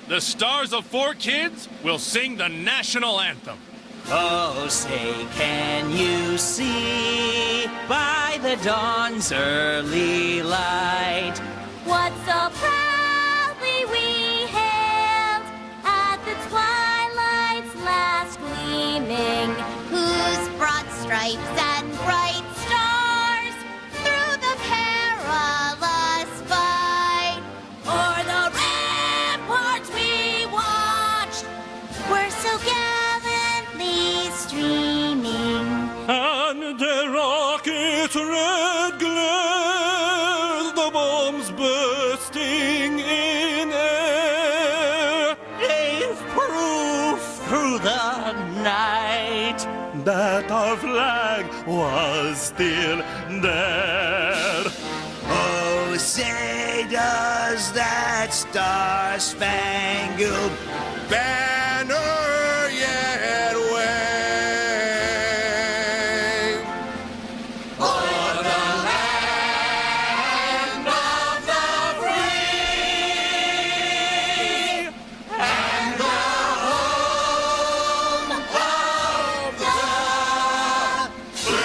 the stars of 4Kids will sing the national anthem. Oh, say, can you see by the dawn's early light what so proudly we hailed at the twilight's last gleaming, whose broad stripes and bright stars through the perilous fight o'er the ramparts we watched were so gallantly streaming. And the rocket's red glare, the bombs bursting in air, Gave proof through the night that our flag was still there. Oh, say does that star-spangled Banner yet wave o'er the land of the free and the home of the brave.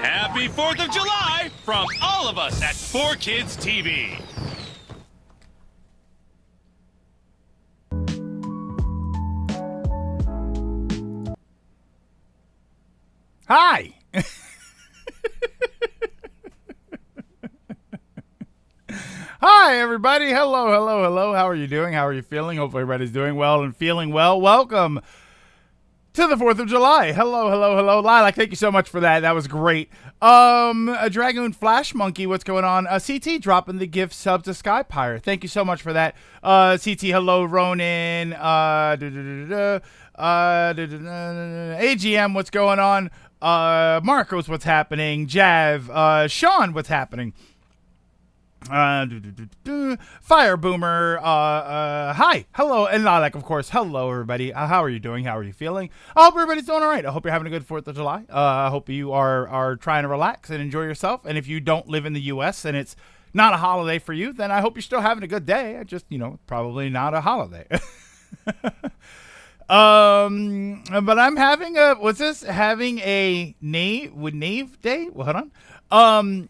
Happy 4th of July from all of us at 4Kids TV. Hi. Hi, everybody. Hello, hello, hello. How are you doing? How are you feeling? Hopefully everybody's doing well and feeling well. Welcome to the 4th of July. Hello, hello, hello. Lilac, thank you so much for that. That was great. A Dragoon Flash Monkey, what's going on? CT dropping the gift sub to Sky Pirate. Thank you so much for that. CT, hello, Ronan. AGM, what's going on? Marcos, what's happening? Jav, Sean, what's happening? Fire Boomer, hi, hello, and Lilac, of course. Hello, everybody. How are you doing? How are you feeling? I hope everybody's doing all right. I hope you're having a good 4th of July. I hope you are trying to relax and enjoy yourself. And if you don't live in the U.S. and it's not a holiday for you, then I hope you're still having a good day. Just, probably not a holiday. But I'm having having a Nave Day? Well, hold on.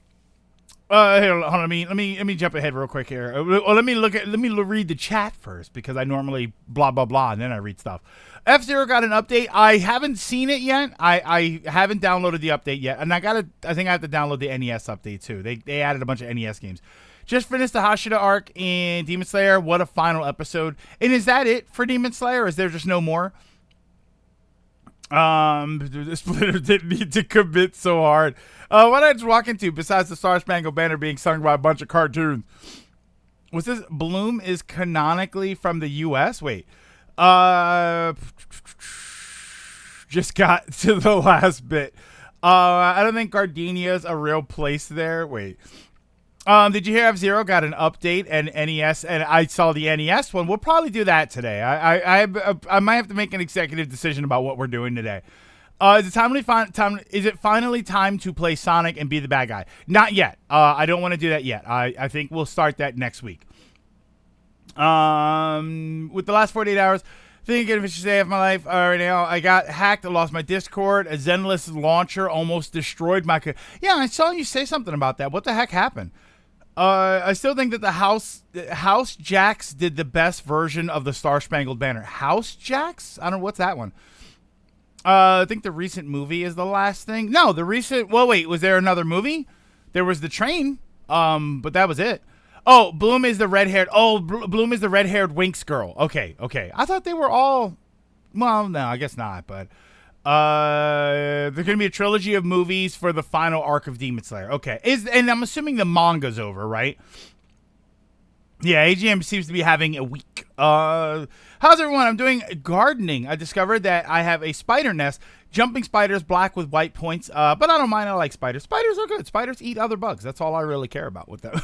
Here, hold on. Let me jump ahead real quick here. Well, let me read the chat first because I normally blah blah blah and then I read stuff. F-Zero got an update. I haven't seen it yet. I haven't downloaded the update yet, and I think I have to download the NES update too. They added a bunch of NES games. Just finished the Hashira arc in Demon Slayer. What a final episode! And is that it for Demon Slayer? Or is there just no more? The Splitter didn't need to commit so hard. What I was walking to, besides the Star Spangled Banner being sung by a bunch of cartoons, was this Bloom is canonically from the U.S.? Wait. Just got to the last bit. I don't think Gardenia's a real place there. Wait. Did you hear F-Zero got an update and NES, and I saw the NES one. We'll probably do that today. I might have to make an executive decision about what we're doing today. Is it finally time to play Sonic and be the bad guy? Not yet. I don't want to do that yet. I think we'll start that next week. With the last 48 hours, thinking of a day of my life. Right now, I got hacked. I lost my Discord. A Zenless launcher almost destroyed my. Yeah, I saw you say something about that. What the heck happened? I still think that the House Jacks did the best version of the Star Spangled Banner. House Jacks? I don't know. What's that one? I think the recent movie is the last thing. No, the recent. Well, wait. Was there another movie? There was the train. But that was it. Oh, Bloom is the red-haired. Oh, Bloom is the red-haired Winx girl. Okay. I thought they were all. Well, no, I guess not. But there's gonna be a trilogy of movies for the final arc of Demon Slayer. Okay, and I'm assuming the manga's over, right? Yeah, AGM seems to be having a week. How's everyone? I'm doing gardening. I discovered that I have a spider nest. Jumping spiders, black with white points. But I don't mind. I like spiders. Spiders are good. Spiders eat other bugs. That's all I really care about with them.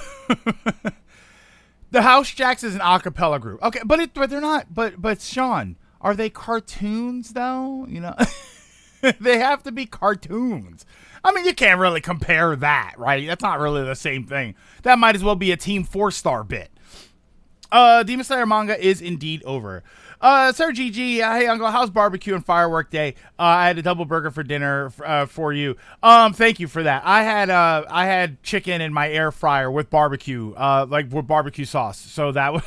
The House Jacks is an a cappella group. Okay, but they're not. But Sean, are they cartoons though? You know. They have to be cartoons. I mean, you can't really compare that, right? That's not really the same thing. That might as well be a Team 4-star bit. Demon Slayer manga is indeed over. Sir GG, hey Uncle, how's barbecue and firework day? I had a double burger for dinner for you. Thank you for that. I had chicken in my air fryer with barbecue, like with barbecue sauce. So that was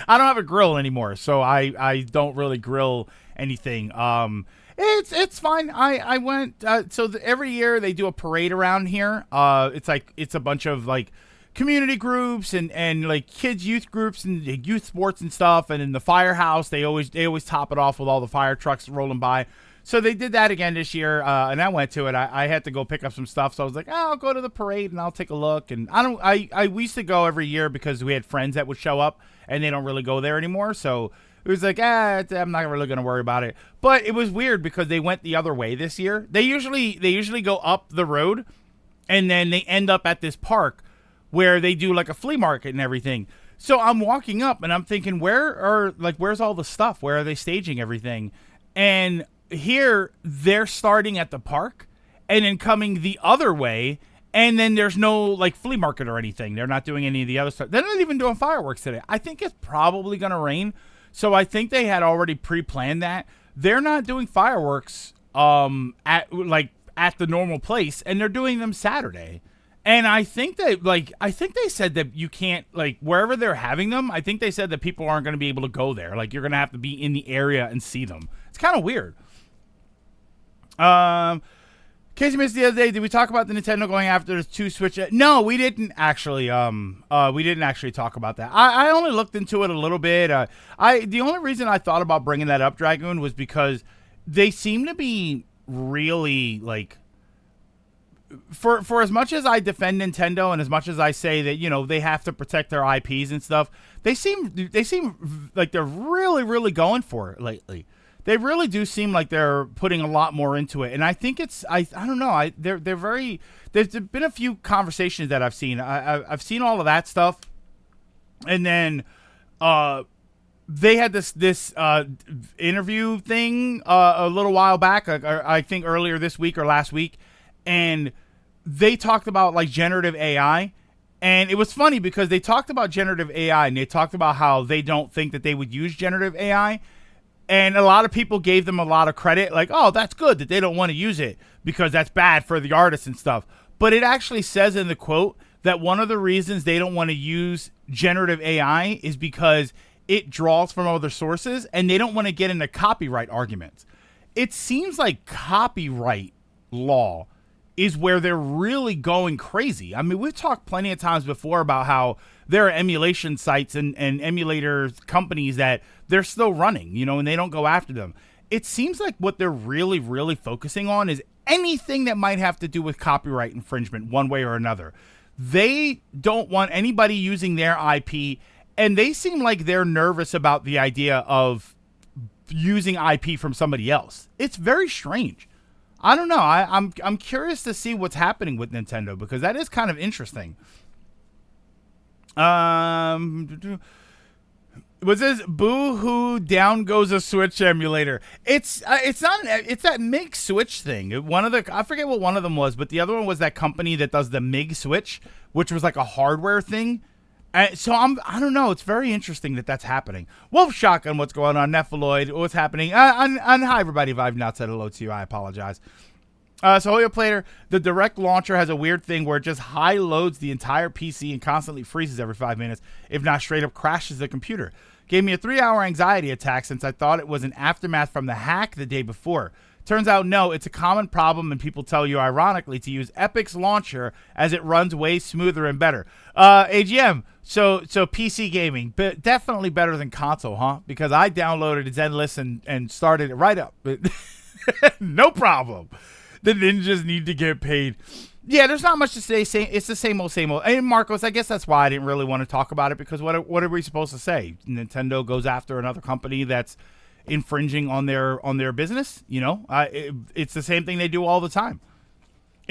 I don't have a grill anymore, so I don't really grill anything. It's fine. I went every year they do a parade around here. It's a bunch of like community groups and like kids youth groups and youth sports and stuff, and in the firehouse they always top it off with all the fire trucks rolling by. So they did that again this year, and I went to it. I had to go pick up some stuff, so I was like, I'll go to the parade and I'll take a look. And we used to go every year because we had friends that would show up, and they don't really go there anymore. So it was like, I'm not really gonna worry about it. But it was weird because they went the other way this year. They usually go up the road, and then they end up at this park where they do like a flea market and everything. So I'm walking up and I'm thinking, where's all the stuff? Where are they staging everything? And here they're starting at the park and then coming the other way. And then there's no like flea market or anything. They're not doing any of the other stuff. They're not even doing fireworks today. I think it's probably going to rain. So I think they had already pre-planned that. They're not doing fireworks at the normal place, and they're doing them Saturday. And I think they said that you can't, like, wherever they're having them, I think they said that people aren't going to be able to go there. Like, you're going to have to be in the area and see them. It's kind of weird. Casey missed the other day. Did we talk about the Nintendo going after the 2 Switch? No, we didn't actually. We didn't actually talk about that. I only looked into it a little bit. The only reason I thought about bringing that up, Dragoon, was because they seem to be really like. For as much as I defend Nintendo and as much as I say that, they have to protect their IPs and stuff, they seem like they're really, really going for it lately. They really do seem like they're putting a lot more into it. And I think I don't know. They're very, there's been a few conversations that I've seen. I've seen all of that stuff. And then, they had this interview thing, a little while back, I think earlier this week or last week. And they talked about like generative AI, and it was funny because they talked about generative AI and they talked about how they don't think that they would use generative AI. And a lot of people gave them a lot of credit, like, oh, that's good that they don't want to use it because that's bad for the artists and stuff. But it actually says in the quote that one of the reasons they don't want to use generative AI is because it draws from other sources and they don't want to get into copyright arguments. It seems like copyright law is where they're really going crazy. I mean, we've talked plenty of times before about how there are emulation sites and emulator companies that they're still running, and they don't go after them. It seems like what they're really, really focusing on is anything that might have to do with copyright infringement one way or another. They don't want anybody using their IP, and they seem like they're nervous about the idea of using IP from somebody else. It's very strange. I don't know. I'm curious to see what's happening with Nintendo because that is kind of interesting. Was this boo-hoo down goes a Switch emulator? It's that MiG Switch thing. I forget what one of them was, but the other one was that company that does the MiG Switch, which was like a hardware thing. So I don't know. It's very interesting that that's happening. Wolf Shotgun, what's going on? Nephaloid, what's happening? And hi everybody. If I've not said hello to you, I apologize. So Hoyo Plater, the direct launcher has a weird thing where it just high loads the entire PC and constantly freezes every 5 minutes, if not straight up crashes the computer. Gave me a 3-hour anxiety attack since I thought it was an aftermath from the hack the day before. Turns out, no, it's a common problem, and people tell you, ironically, to use Epic's launcher as it runs way smoother and better. AGM, so PC gaming, but definitely better than console, huh? Because I downloaded Zenless and started it right up. No problem. The ninjas need to get paid. Yeah, there's not much to say. It's the same old, same old. And Marcos, I guess that's why I didn't really want to talk about it, because what are we supposed to say? Nintendo goes after another company that's infringing on their business. It's the same thing they do all the time.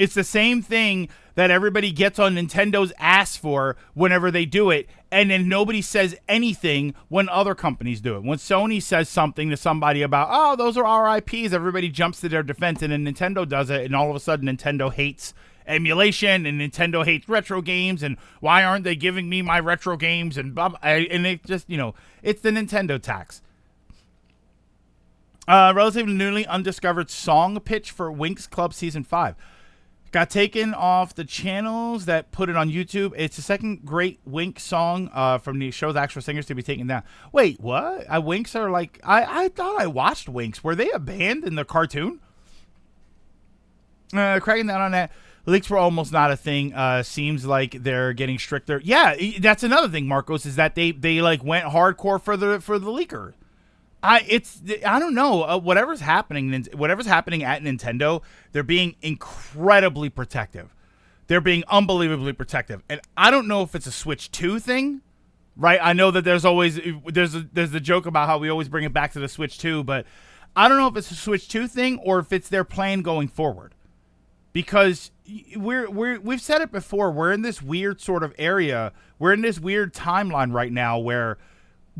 It's the same thing that everybody gets on Nintendo's ass for whenever they do it, and then nobody says anything when other companies do it. When Sony says something to somebody about, oh, those are our IPs, everybody jumps to their defense, and then Nintendo does it, and all of a sudden Nintendo hates emulation, and Nintendo hates retro games, and why aren't they giving me my retro games, and blah, blah, and it just, it's the Nintendo tax. Relatively newly undiscovered song pitch for Winx Club Season 5. Got taken off the channels that put it on YouTube. It's the second great Winx song from the show's actual singers to be taken down. Wait, what? Winx are like... I thought I watched Winx. Were they a band in the cartoon? Cracking down on that. Leaks were almost not a thing. Seems like they're getting stricter. Yeah, that's another thing, Marcos, is that they like went hardcore for the leaker. I don't know. Whatever's happening at Nintendo, they're being incredibly protective. They're being unbelievably protective, and I don't know if it's a Switch 2 thing, right? I know that there's the joke about how we always bring it back to the Switch 2, but I don't know if it's a Switch 2 thing or if it's their plan going forward, because we've said it before. We're in this weird sort of area. We're in this weird timeline right now where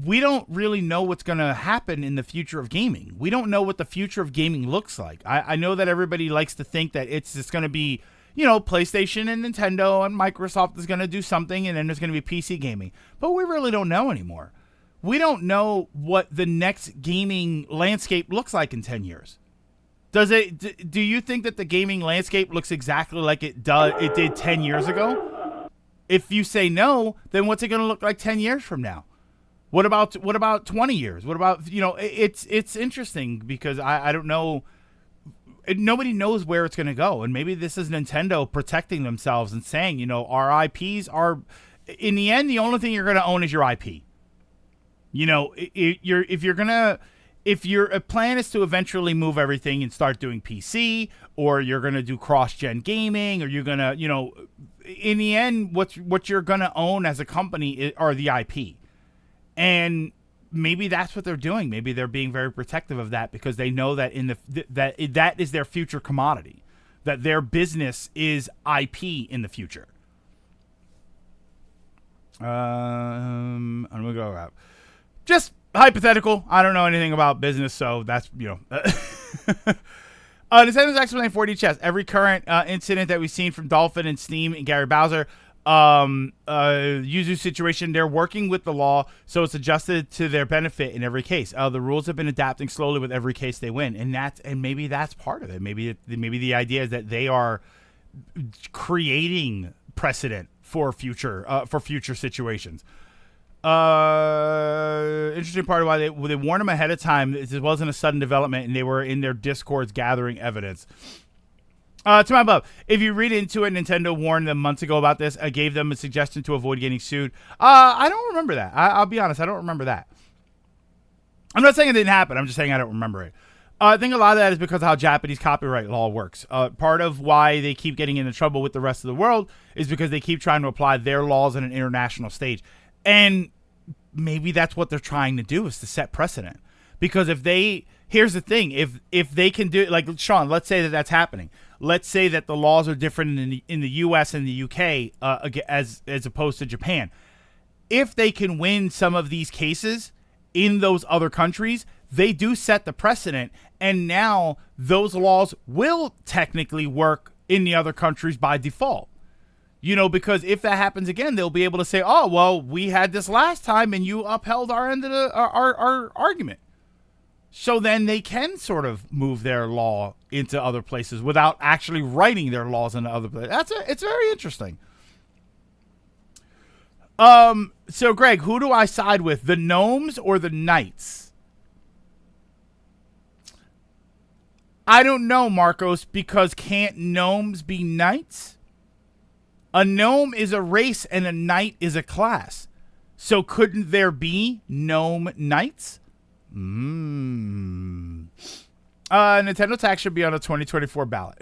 we don't really know what's going to happen in the future of gaming. We don't know what the future of gaming looks like. I know that everybody likes to think that it's just going to be, PlayStation and Nintendo and Microsoft is going to do something, and then there's going to be PC gaming. But we really don't know anymore. We don't know what the next gaming landscape looks like in 10 years. Do you think that the gaming landscape looks exactly like it did 10 years ago? If you say no, then what's it going to look like 10 years from now? What about 20 years? What about, it's interesting because I don't know. Nobody knows where it's going to go. And maybe this is Nintendo protecting themselves and saying, our IPs are, in the end, the only thing you're going to own is your IP. If your plan is to eventually move everything and start doing PC, or you're going to do cross-gen gaming, or you're going to, in the end, what you're going to own as a company are the IP. And maybe that's what they're doing. Maybe they're being very protective of that because they know that that is their future commodity, that their business is IP in the future. I'm gonna go out. Just hypothetical. I don't know anything about business, so that's Nintendo's explained 4D chess. Every current incident that we've seen from Dolphin and Steam and Gary Bowser. Yuzu situation, they're working with the law, so it's adjusted to their benefit in every case. The rules have been adapting slowly with every case they win, and maybe that's part of it. Maybe the idea is that they are creating precedent for future situations. Interesting part of why they warned them ahead of time. This wasn't a sudden development, and they were in their discords gathering evidence. To my above, if you read into it, Nintendo warned them months ago about this. I gave them a suggestion to avoid getting sued. I don't remember that. I'll be honest, I don't remember that. I'm not saying it didn't happen. I'm just saying I don't remember it. I think a lot of that is because of how Japanese copyright law works. Part of why they keep getting into trouble with the rest of the world is because they keep trying to apply their laws on an international stage. And maybe that's what they're trying to do, is to set precedent. Because here's the thing, if they can do it, like Sean, let's say that that's happening. Let's say that the laws are different in the U.S. and the UK as opposed to Japan. If they can win some of these cases in those other countries, they do set the precedent, and now those laws will technically work in the other countries by default. Because if that happens again, they'll be able to say, "Oh, well, we had this last time, and you upheld our end of our argument." So then they can sort of move their law into other places without actually writing their laws into other places. It's very interesting. So Greg, who do I side with, the gnomes or the knights? I don't know, Marcos, because can't gnomes be knights? A gnome is a race and a knight is a class. So couldn't there be gnome knights? Nintendo tax should be on a 2024 ballot.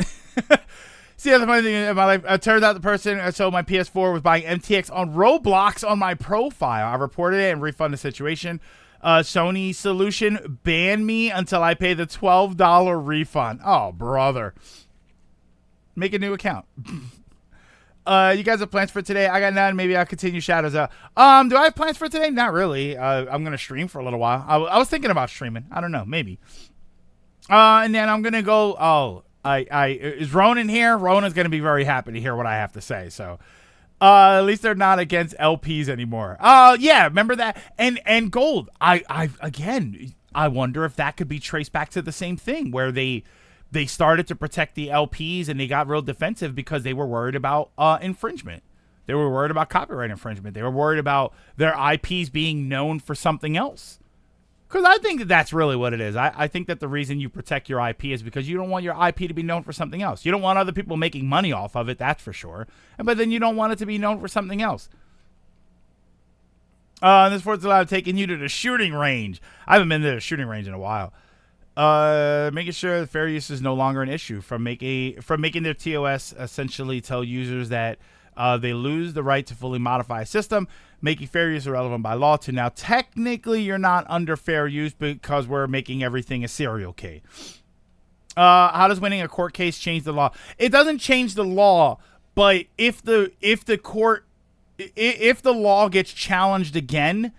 See, the funny thing in my life, it turns out the person sold my PS4 was buying MTX on Roblox on my profile. I reported it and refunded the situation. Sony solution, ban me until I pay the $12 refund. Oh, brother. Make a new account. You guys have plans for today? I got none. Maybe I'll continue Shadows out. Do I have plans for today? Not really. I'm gonna stream for a little while. I was thinking about streaming. I don't know. Maybe. And then I'm gonna go. Oh, is Ronan here? Ronan's gonna be very happy to hear what I have to say. So, at least they're not against LPs anymore. Yeah, remember that? And gold. I wonder if that could be traced back to the same thing where they started to protect the LPs and they got real defensive because they were worried about infringement. They were worried about copyright infringement. They were worried about their IPs being known for something else. Because I think that's really what it is. I think that the reason you protect your IP is because you don't want your IP to be known for something else. You don't want other people making money off of it, that's for sure. But then you don't want it to be known for something else. This Fourth of July, taking you to the shooting range. I haven't been to the shooting range in a while. Making sure fair use is no longer an issue from making their TOS essentially tell users that they lose the right to fully modify a system, making fair use irrelevant by law to now technically you're not under fair use because we're making everything a serial key. How does winning a court case change the law? It doesn't change the law, but if the law gets challenged again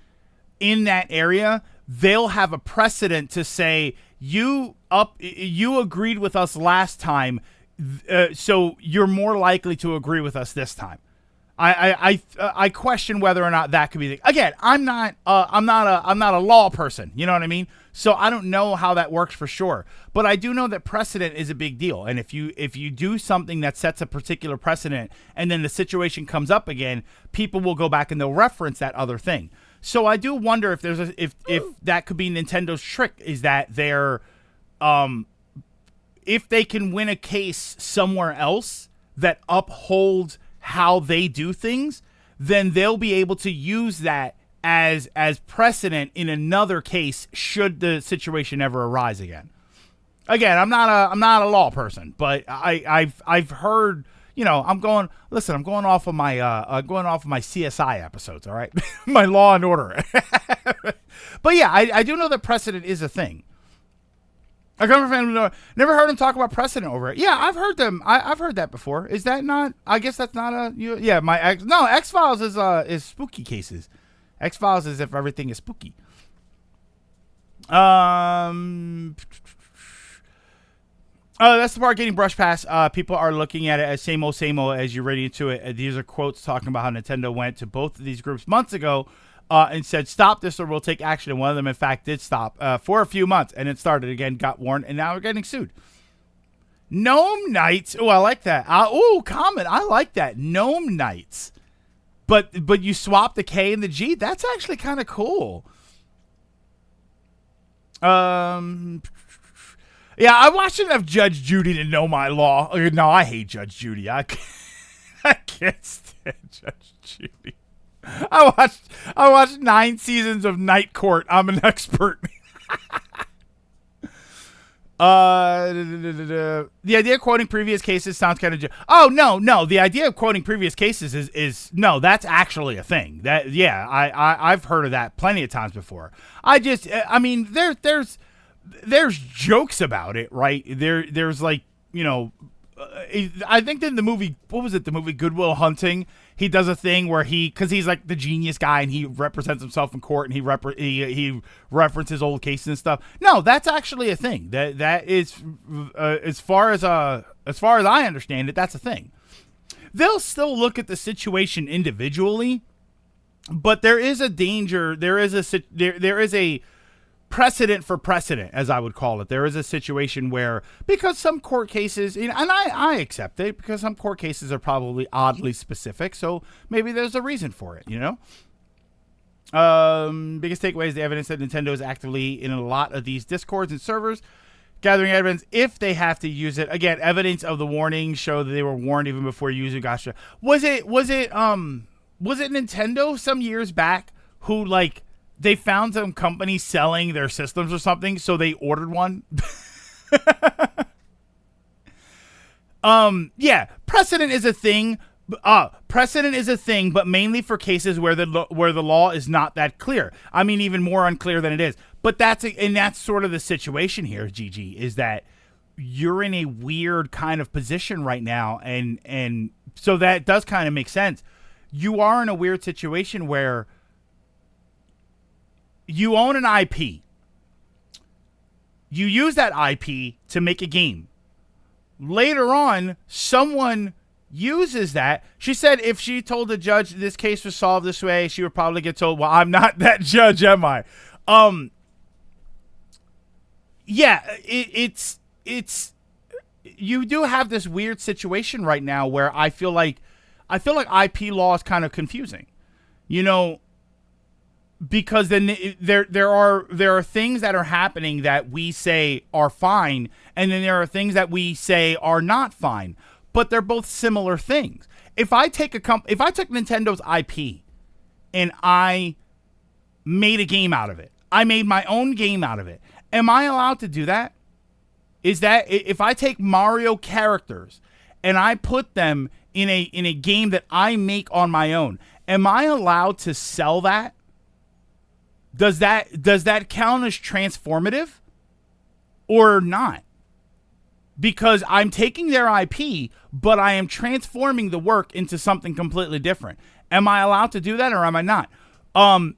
in that area, they'll have a precedent to say you agreed with us last time, so you're more likely to agree with us this time. I question whether or not that could be again. I'm not a law person. You know what I mean? So I don't know how that works for sure. But I do know that precedent is a big deal. And if you do something that sets a particular precedent, and then the situation comes up again, people will go back and they'll reference that other thing. So I do wonder if if that could be Nintendo's trick, is that they're if they can win a case somewhere else that upholds how they do things, then they'll be able to use that as precedent in another case should the situation ever arise again. Again, I'm not a law person, but I've heard, you know, I'm going off of my CSI episodes, all right? My Law and Order. But yeah, I do know that precedent is a thing. I come from a family, never heard him talk about precedent over it. Yeah, I've heard them. I've heard that before. Is that not? I guess that's not a. Yeah, X-Files is spooky cases. X-Files is if everything is spooky. That's the part getting brushed past. People are looking at it as same old as you're ready to it. These are quotes talking about how Nintendo went to both of these groups months ago and said, stop this or we'll take action. And one of them, in fact, did stop for a few months. And it started again, got warned, and now we're getting sued. Gnome Knights. Oh, I like that. Comment. I like that. Gnome Knights. But you swap the K and the G. That's actually kind of cool. Yeah, I watched enough Judge Judy to know my law. No, I hate Judge Judy. I can't stand Judge Judy. I watched 9 seasons of Night Court. I'm an expert. The idea of quoting previous cases sounds kind of. No. The idea of quoting previous cases is no. That's actually a thing. I've heard of that plenty of times before. There's jokes about it, right? There's like, you know, I think in the movie, what was it? The movie Good Will Hunting. He does a thing where because he's like the genius guy and he represents himself in court and he references old cases and stuff. No, that's actually a thing. That is as far as I understand it, that's a thing. They'll still look at the situation individually, but there is a danger. There is a precedent for precedent, as I would call it. There is a situation where, because some court cases, you know, and I accept it, because some court cases are probably oddly specific, so maybe there's a reason for it, you know? Biggest takeaway is the evidence that Nintendo is actively in a lot of these discords and servers, gathering evidence if they have to use it. Again, evidence of the warning show that they were warned even before using gotcha. Was it Nintendo some years back who, like, they found some company selling their systems or something, so they ordered one? Yeah, precedent is a thing. Precedent is a thing, but mainly for cases where the law is not that clear. I mean, even more unclear than it is. But that's sort of the situation here, GG, is that you're in a weird kind of position right now, and so that does kind of make sense. You are in a weird situation where you own an IP. You use that IP to make a game. Later on, someone uses that. She said if she told the judge this case was solved this way, she would probably get told, well, I'm not that judge, am I? Yeah, it's you do have this weird situation right now where I feel like IP law is kind of confusing, because then there are things that are happening that we say are fine, and then there are things that we say are not fine, but they're both similar things. If I took Nintendo's IP and I made a game out of it, I made my own game out of it, am I allowed to do that? Is that if I take Mario characters and I put them in a game that I make on my own, am I allowed to sell that? Does that count as transformative or not? Because I'm taking their IP, but I am transforming the work into something completely different. Am I allowed to do that or am I not?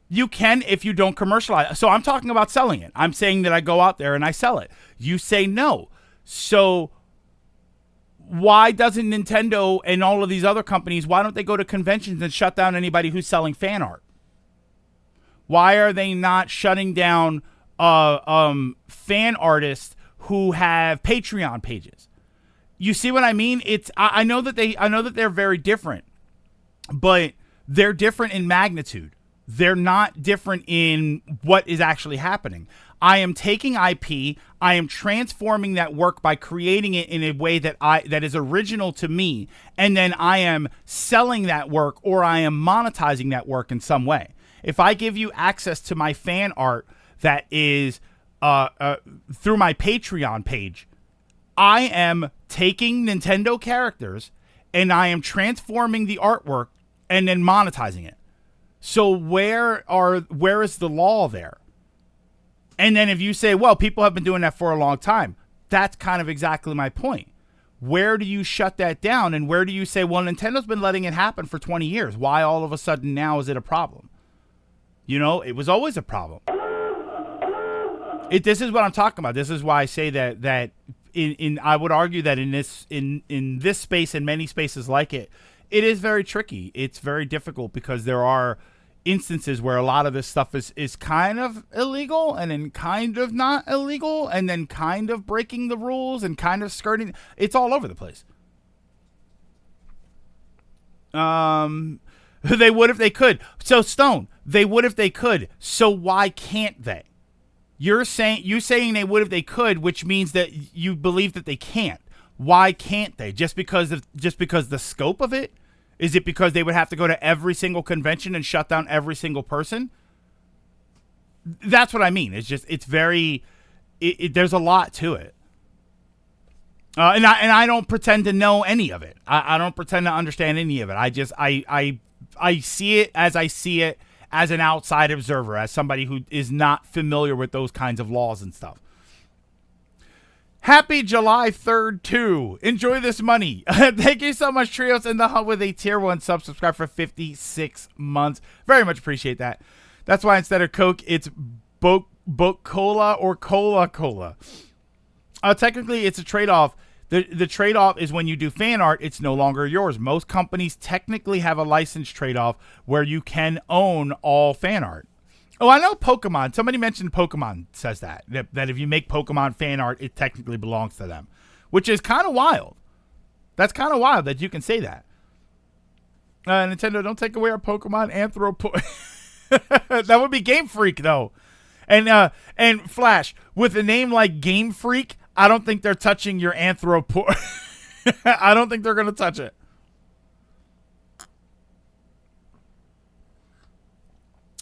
You can if you don't commercialize. So I'm talking about selling it. I'm saying that I go out there and I sell it. You say no. So why doesn't Nintendo and all of these other companies, why don't they go to conventions and shut down anybody who's selling fan art? Why are they not shutting down fan artists who have Patreon pages? You see what I mean? I know that they're very different, but they're different in magnitude. They're not different in what is actually happening. I am taking IP, I am transforming that work by creating it in a way that is original to me, and then I am selling that work or I am monetizing that work in some way. If I give you access to my fan art that is through my Patreon page, I am taking Nintendo characters and I am transforming the artwork and then monetizing it. So where is the law there? And then if you say, well, people have been doing that for a long time, that's kind of exactly my point. Where do you shut that down? And where do you say, well, Nintendo's been letting it happen for 20 years. Why all of a sudden now is it a problem? It was always a problem. This is what I'm talking about. This is why I say that I would argue that in this space and many spaces like it is very tricky. It's very difficult because there are instances where a lot of this stuff is kind of illegal and then kind of not illegal and then kind of breaking the rules and kind of skirting. It's all over the place. They would if they could. So Stone, they would if they could. So why can't they? You're saying they would if they could, which means that you believe that they can't. Why can't they? Just because the scope of it? Is it because they would have to go to every single convention and shut down every single person? That's what I mean. It's very there's a lot to it. And I don't pretend to know any of it. I don't pretend to understand any of it. I see it as I see it as an outside observer, as somebody who is not familiar with those kinds of laws and stuff. Happy July 3rd, too. Enjoy this money. Thank you so much, Trios in the Hunt with a Tier 1 subscribe for 56 months. Very much appreciate that. That's why instead of Coke, it's Cola or Cola. Technically, it's a trade-off. The trade-off is when you do fan art, it's no longer yours. Most companies technically have a license trade-off where you can own all fan art. Oh, I know Pokemon. Somebody mentioned Pokemon says that if you make Pokemon fan art, it technically belongs to them, which is kind of wild. That's kind of wild that you can say that. Nintendo, don't take away our Pokemon That would be Game Freak, though. And Flash, with a name like Game Freak, I don't think they're touching your I don't think they're going to touch it.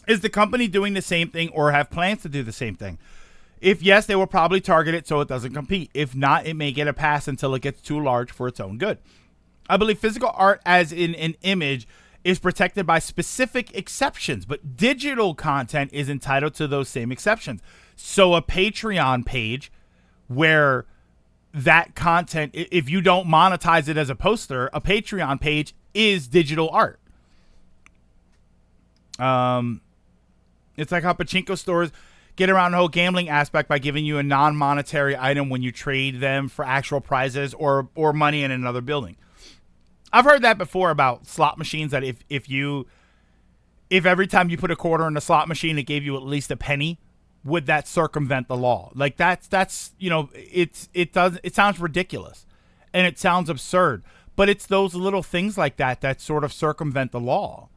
Is the company doing the same thing or have plans to do the same thing? If yes, they will probably target it so it doesn't compete. If not, it may get a pass until it gets too large for its own good. I believe physical art, as in an image, is protected by specific exceptions, but digital content is entitled to those same exceptions. So a Patreon page where that content, if you don't monetize it as a poster, a Patreon page is digital art. It's like how pachinko stores get around the whole gambling aspect by giving you a non-monetary item when you trade them for actual prizes or money in another building. I've heard that before about slot machines, that if every time you put a quarter in a slot machine, it gave you at least a penny, would that circumvent the law? Like that's it sounds ridiculous and it sounds absurd, but it's those little things like that sort of circumvent the law.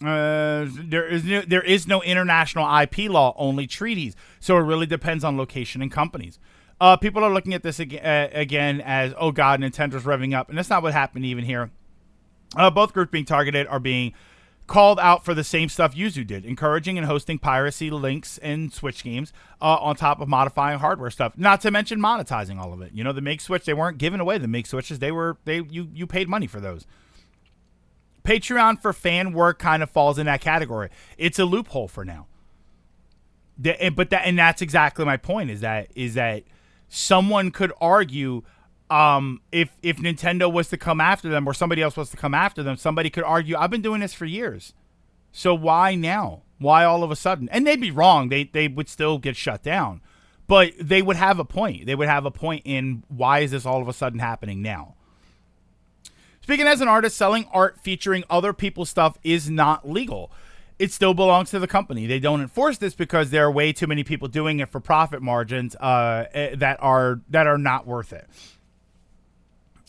There is no international IP law, only treaties. So it really depends on location and companies. People are looking at this again as, oh God, Nintendo's revving up. And that's not what happened even here. Both groups being targeted are being called out for the same stuff Yuzu did, encouraging and hosting piracy links in Switch games on top of modifying hardware stuff. Not to mention monetizing all of it. The Make Switch, they weren't giving away the Make Switches. You paid money for those. Patreon for fan work kind of falls in that category. It's a loophole for now. That's exactly my point. Is that someone could argue, if Nintendo was to come after them or somebody else was to come after them, somebody could argue, I've been doing this for years, so why now? Why all of a sudden? And they'd be wrong. They would still get shut down, but they would have a point. They would have a point in why is this all of a sudden happening now? Speaking as an artist, selling art featuring other people's stuff is not legal. It still belongs to the company. They don't enforce this because there are way too many people doing it for profit margins that are not worth it.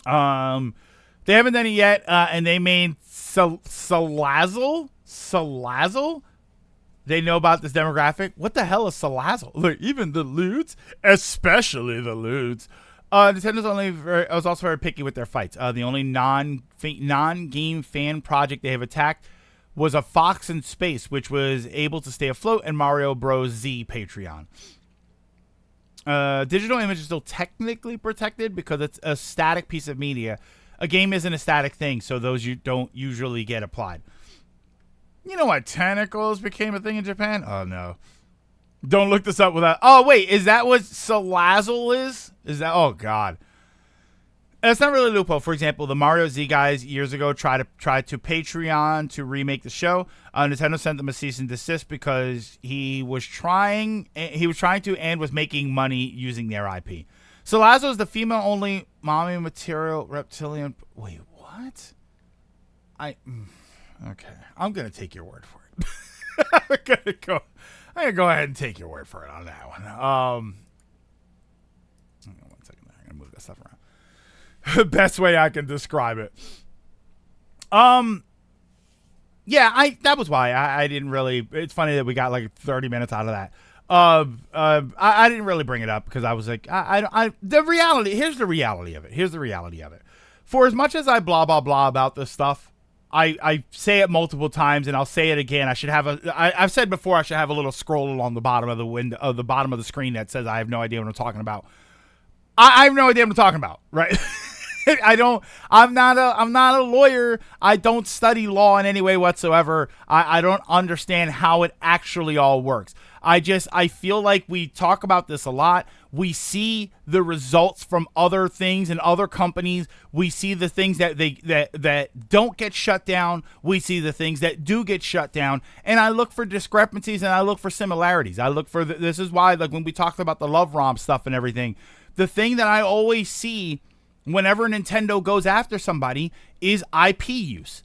They haven't done it yet, and they made Salazzle. They know about this demographic. What the hell is Salazzle? Look, even the lewds, especially the lewds. Nintendo's was also very picky with their fights. The only non-game fan project they have attacked was a Fox in Space, which was able to stay afloat, and Mario Bros. Z Patreon. Digital image is still technically protected because it's a static piece of media. A game isn't a static thing, so those you don't usually get applied. You know what tentacles became a thing in Japan? Oh, no. Don't look this up without... Oh, wait. Is that what Salazzle is? Is that... Oh, God. It's not really a loophole. For example, the Mario Z guys years ago tried to Patreon to remake the show. Nintendo sent them a cease and desist because he was trying to and was making money using their IP. Salazzle is the female-only mommy material reptilian... Wait, what? Okay. I'm going to take your word for it. I'm going to go ahead and take your word for it on that one. Hang on 1 second. I'm going to move that stuff around. Best way I can describe it. Yeah, that was why I didn't really. It's funny that we got like 30 minutes out of that. I didn't really bring it up because I was like, the reality. Here's the reality of it. For as much as I blah blah blah about this stuff, I say it multiple times, and I'll say it again. I've said before I should have a little scroll along the bottom of the window, of the bottom of the screen that says I have no idea what I'm talking about. I have no idea what I'm talking about, right? I'm not a lawyer. I don't study law in any way whatsoever. I don't understand how it actually all works. I feel like we talk about this a lot. We see the results from other things and other companies. We see the things that don't get shut down. We see the things that do get shut down. And I look for discrepancies and I look for similarities. I look for this is why, like when we talked about the Love ROM stuff and everything, the thing that I always see whenever Nintendo goes after somebody is IP use.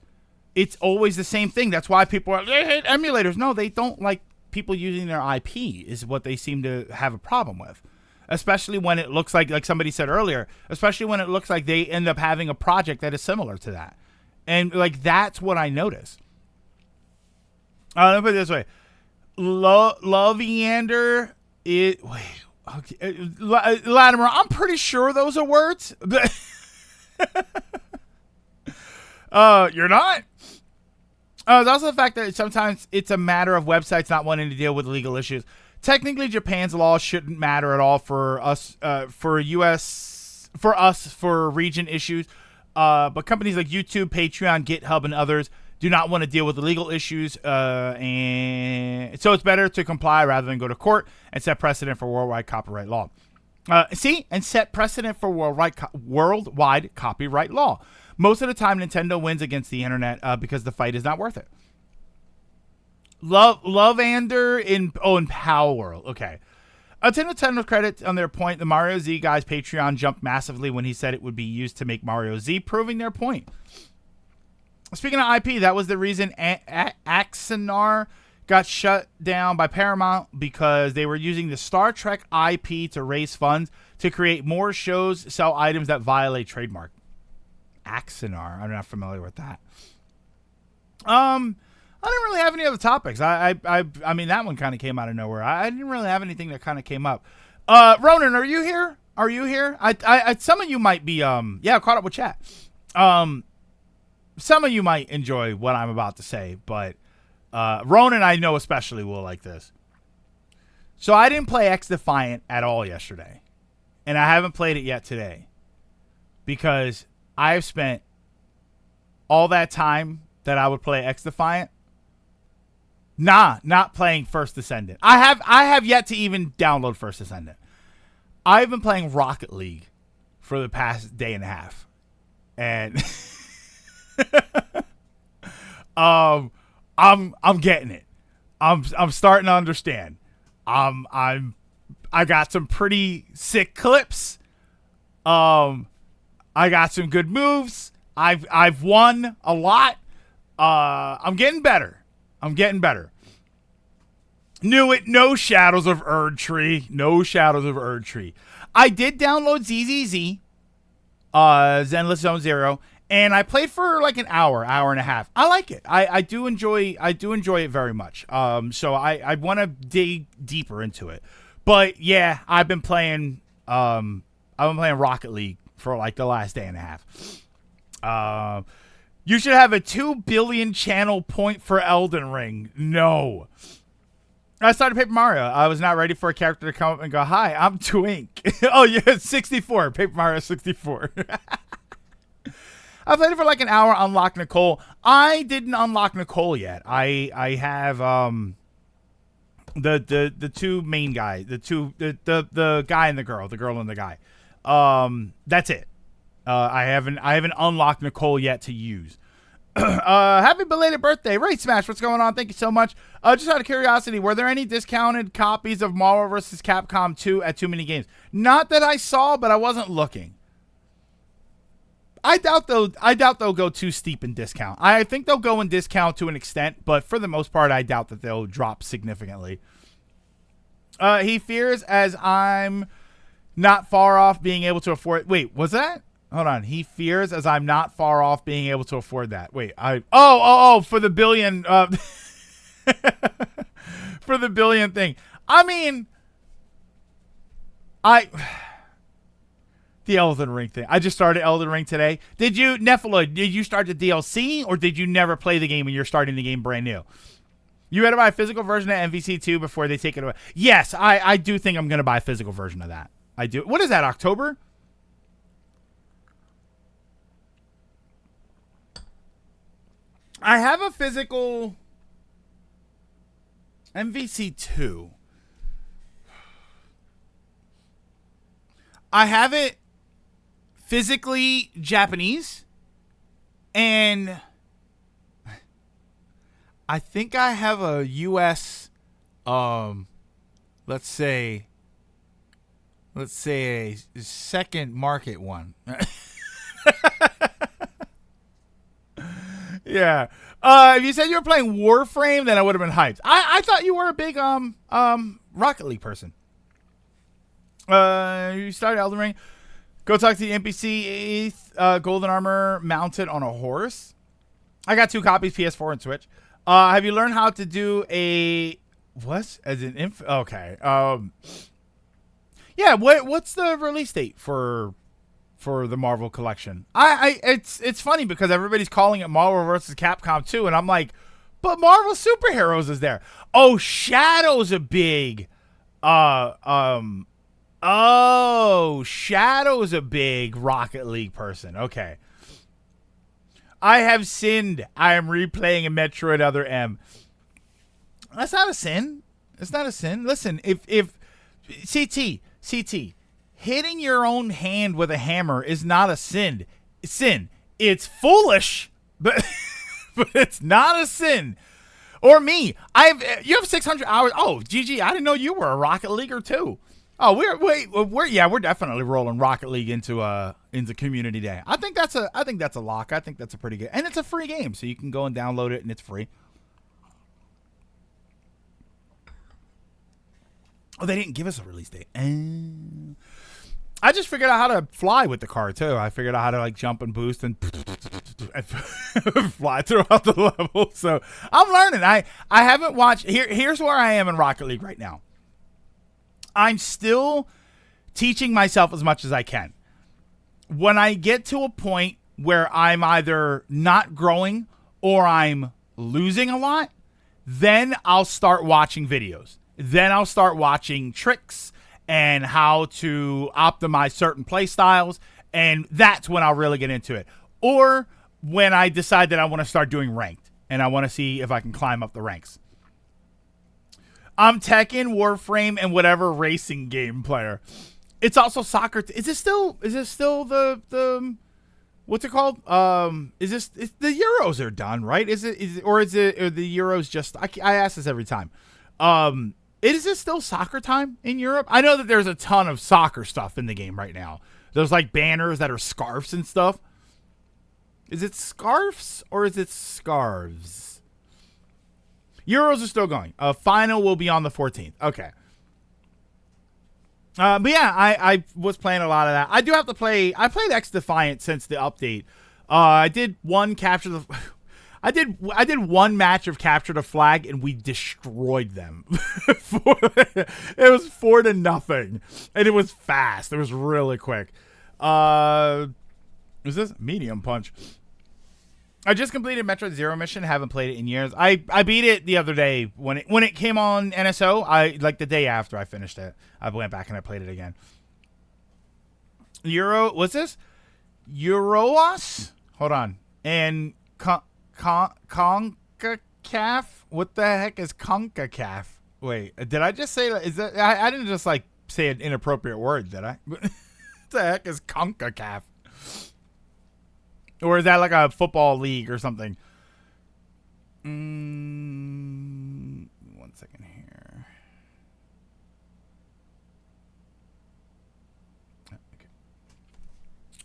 It's always the same thing. That's why people are, they hate emulators. No, they don't like people using their IP is what they seem to have a problem with. Especially when it looks like somebody said earlier, especially when it looks like they end up having a project that is similar to that. And like, that's what I notice. Let me put it this way. Loviander is, wait, okay. Latimer, I'm pretty sure those are words. You're not? There's also the fact that sometimes it's a matter of websites not wanting to deal with legal issues. Technically, Japan's law shouldn't matter at all for us, for region issues. But companies like YouTube, Patreon, GitHub, and others do not want to deal with the legal issues, and so it's better to comply rather than go to court and set precedent for worldwide copyright law. And set precedent for worldwide copyright law. Most of the time, Nintendo wins against the internet because the fight is not worth it. Lovander in Power World. Okay. To Nintendo's credit on their point, the Mario Z guy's Patreon jumped massively when he said it would be used to make Mario Z, proving their point. Speaking of IP, that was the reason Axanar got shut down by Paramount, because they were using the Star Trek IP to raise funds to create more shows, sell items that violate trademark. Axanar, I'm not familiar with that. I didn't really have any other topics. I mean, that one kind of came out of nowhere. I didn't really have anything that kind of came up. Ronan, are you here? Are you here? Some of you might be, I caught up with chat. Some of you might enjoy what I'm about to say, but Ronan, I know especially, will like this. So I didn't play X Defiant at all yesterday, and I haven't played it yet today, because I've spent all that time that I would play X Defiant not playing First Descendant. I have yet to even download First Descendant. I've been playing Rocket League for the past day and a half, and I'm getting it. I'm starting to understand. I got some pretty sick clips. I got some good moves. I've won a lot. I'm getting better. Knew it. No Shadows of Erdtree. I did download ZZZ, Zenless Zone Zero, and I played for like an hour and a half. I like it. I do enjoy it very much. So I want to dig deeper into it. But yeah, I've been playing Rocket League for like the last day and a half. You should have a 2 billion channel point for Elden Ring. No. I started Paper Mario. I was not ready for a character to come up and go, "Hi, I'm Twink." Oh, yeah, 64. Paper Mario 64. I played it for like an hour, unlocked Nicole. I didn't unlock Nicole yet. I have the two main guys, the guy and the girl and the guy. That's it. I haven't unlocked Nicole yet to use. Happy belated birthday, Raid Smash. What's going on? Thank you so much. Just out of curiosity, were there any discounted copies of Marvel vs. Capcom 2 at Too Many Games? Not that I saw, but I wasn't looking. I doubt they'll go too steep in discount. I think they'll go in discount to an extent, but for the most part, I doubt that they'll drop significantly. He fears as I'm not far off being able to afford. Wait, was that? Hold on. He fears as I'm not far off being able to afford that. Wait, for the billion, for the billion thing. I mean, the Elden Ring thing. I just started Elden Ring today. Did you, Nephiloid, did you start the DLC, or did you never play the game and you're starting the game brand new? You had to buy a physical version of MVC2 before they take it away. Yes, I do think I'm going to buy a physical version of that. I do. What is that, October? I have a physical MVC2. I have it physically Japanese, and I think I have a US, let's say a second market one. Yeah. If you said you were playing Warframe, then I would have been hyped. I thought you were a big Rocket League person. You started Elden Ring. Go talk to the NPC. Golden armor mounted on a horse. I got 2 copies, PS4 and Switch. Have you learned how to do a what? As an okay. Yeah. What's the release date for the Marvel collection? It's funny because everybody's calling it Marvel vs. Capcom 2, and I'm like, but Marvel Superheroes is there. Oh, Shadow's a big Shadow's a big Rocket League person. Okay. I have sinned. I am replaying a Metroid Other M. That's not a sin. It's not a sin. Listen, if CT, hitting your own hand with a hammer is not a sin. It's foolish, but but it's not a sin. Or me. You have 600 hours. Oh, GG, I didn't know you were a Rocket Leaguer too. Oh, we're definitely rolling Rocket League into Community Day. I think that's a lock. I think that's a pretty good, and it's a free game, so you can go and download it, and it's free. Oh, they didn't give us a release date. I just figured out how to fly with the car too. I figured out how to like jump and boost and fly throughout the level. So I'm learning. I haven't watched. Here's where I am in Rocket League right now. I'm still teaching myself as much as I can. When I get to a point where I'm either not growing or I'm losing a lot, then I'll start watching videos. Then I'll start watching tricks and how to optimize certain play styles, and that's when I'll really get into it. Or when I decide that I want to start doing ranked and I want to see if I can climb up the ranks. I'm Tekken, Warframe, and whatever racing game player. It's also soccer. Is it still the what's it called? The Euros are done, right? Are the Euros just? I ask this every time. Is it still soccer time in Europe? I know that there's a ton of soccer stuff in the game right now. There's like banners that are scarves and stuff. Is it scarves or is it scarves? Euros are still going. Final will be on the 14th. Okay. But yeah, I was playing a lot of that. I do have to play. I played X Defiant since the update. I did one I did one match of Capture the Flag and we destroyed them. It was 4-0, and it was fast. It was really quick. Was this medium punch? I just completed Metroid Zero mission. Haven't played it in years. I beat it the other day when it came on NSO. Like the day after I finished it, I went back and I played it again. What's this? Euroas? Hold on. And CONCACAF? What the heck is CONCACAF? Wait, did I just say that? Is that I didn't just like say an inappropriate word, did I? What the heck is CONCACAF? Or is that like a football league or something? 1 second here. Okay.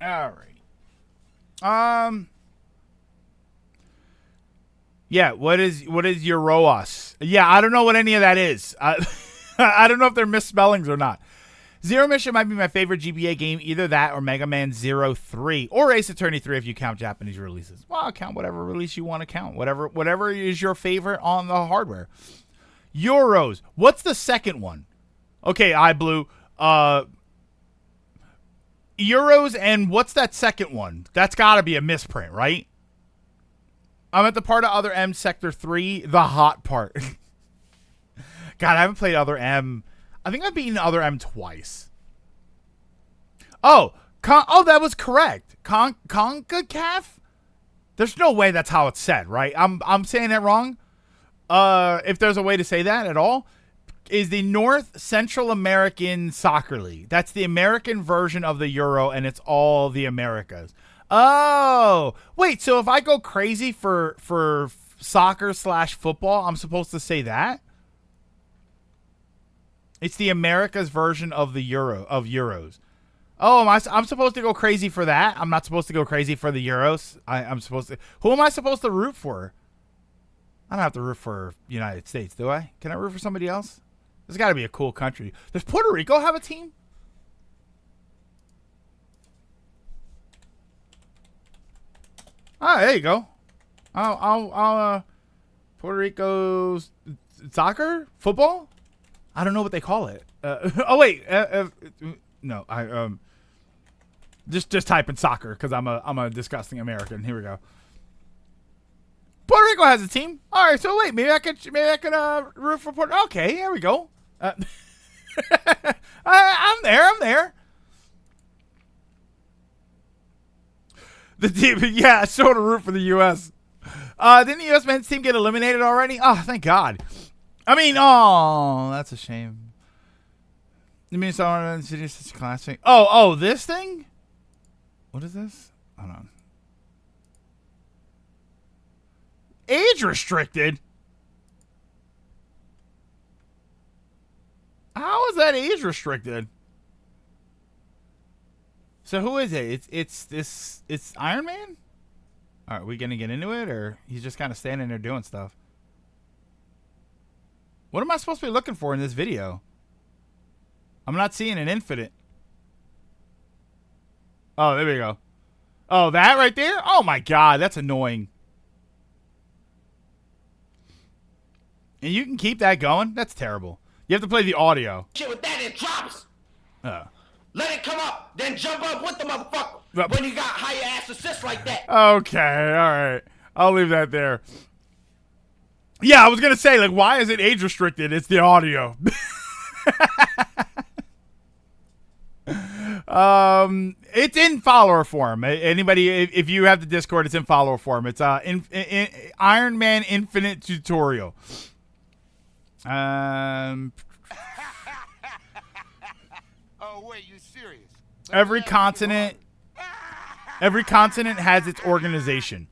All right. Yeah, what is Euroas? Yeah, I don't know what any of that is. I don't know if they're misspellings or not. Zero Mission might be my favorite GBA game, either that or Mega Man 03 or Ace Attorney 3 if you count Japanese releases. Well, I'll count whatever release you want to count. Whatever is your favorite on the hardware. Euros. What's the second one? Okay, iBlue. Euros, and what's that second one? That's got to be a misprint, right? I'm at the part of Other M Sector 3, the hot part. God, I haven't played Other M. I think I've beaten Other M twice. Oh, that was correct. CONCACAF? There's no way that's how it's said, right? I'm saying it wrong. If there's a way to say that at all, is the North Central American Soccer League. That's the American version of the Euro, and it's all the Americas. Oh, wait. So if I go crazy for soccer/football, I'm supposed to say that? It's the Americas version of the Euros. Oh, I'm supposed to go crazy for that? I'm not supposed to go crazy for the Euros? I'm supposed to. Who am I supposed to root for? I don't have to root for United States, do I? Can I root for somebody else? There's got to be a cool country. Does Puerto Rico have a team? Oh, there you go. I'll Puerto Rico's soccer? Football? I don't know what they call it. Oh wait, no. I just type in soccer because I'm a disgusting American. Here we go. Puerto Rico has a team. All right, so wait, maybe I could root for Puerto. Okay, here we go. I'm there. The team, yeah, so to root for the U.S. Didn't the U.S. men's team get eliminated already? Oh, thank God. I mean, oh, that's a shame. You mean someone it's classic? Oh, this thing? What is this? Hold on. Age restricted? How is that age restricted? So who is it? It's Iron Man? All right, we gonna get into it, or he's just kind of standing there doing stuff? What am I supposed to be looking for in this video? I'm not seeing an infinite. Oh, there we go. Oh, that right there? Oh my God, that's annoying. And you can keep that going? That's terrible. You have to play the audio. Shit with that, it drops. Oh. Let it come up, then jump up with the motherfucker. Yep. When you got higher ass assists like that. Okay, all right. I'll leave that there. Yeah, I was gonna say, like, why is it age restricted? It's the audio. It's in follower form. Anybody, if you have the Discord, it's in follower form. It's Iron Man Infinite tutorial. Oh wait, you serious? Every continent has its organization.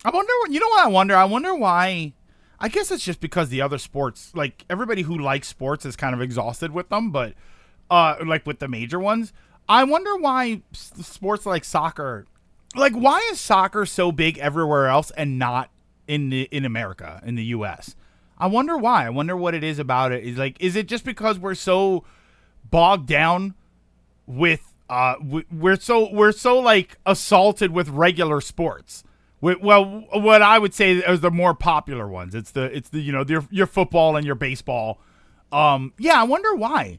I wonder what, you know what I wonder? I wonder why. I guess it's just because the other sports, like everybody who likes sports is kind of exhausted with them, but like with the major ones, I wonder why sports like soccer, like why is soccer so big everywhere else and not in America, in the US? I wonder why. I wonder what it is about it. Is it just because we're so bogged down with we're so like assaulted with regular sports? Well, what I would say is the more popular ones. It's the you know your football and your baseball. Yeah, I wonder why.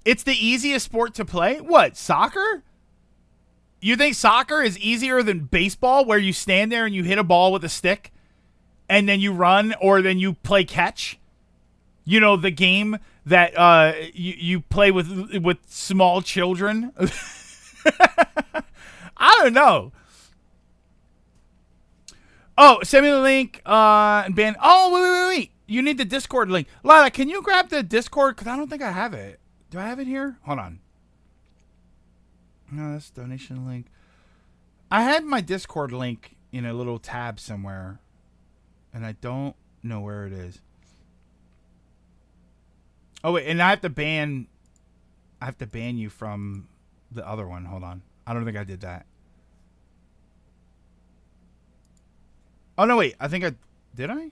It's the easiest sport to play. What, soccer? You think soccer is easier than baseball, where you stand there and you hit a ball with a stick, and then you run, or then you play catch? You know, the game that you play with small children. I don't know. Oh, send me the link and ban. Oh, wait. You need the Discord link. Lila, can you grab the Discord? Because I don't think I have it. Do I have it here? Hold on. No, that's donation link. I had my Discord link in a little tab somewhere, and I don't know where it is. Oh, wait, and I have to ban you from the other one. Hold on. I don't think I did that. Oh, no, wait. I think I... Did I?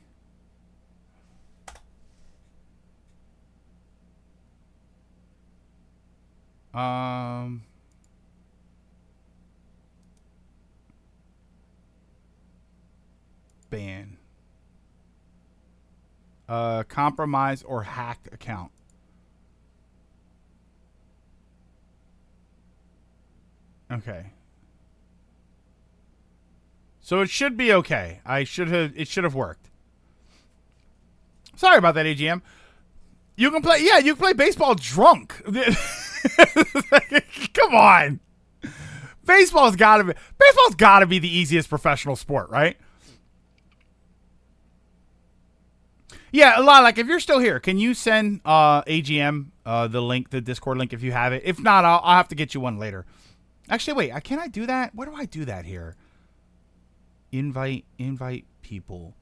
Ban. Compromise or hacked account. Okay. So it should be okay. It should have worked. Sorry about that, AGM. You can play, yeah, you can play baseball drunk. Come on. Baseball's gotta be the easiest professional sport, right? Yeah, like if you're still here, can you send AGM the link, the Discord link if you have it? If not, I'll have to get you one later. Actually, wait, can I do that? Where do I do that here? Invite people.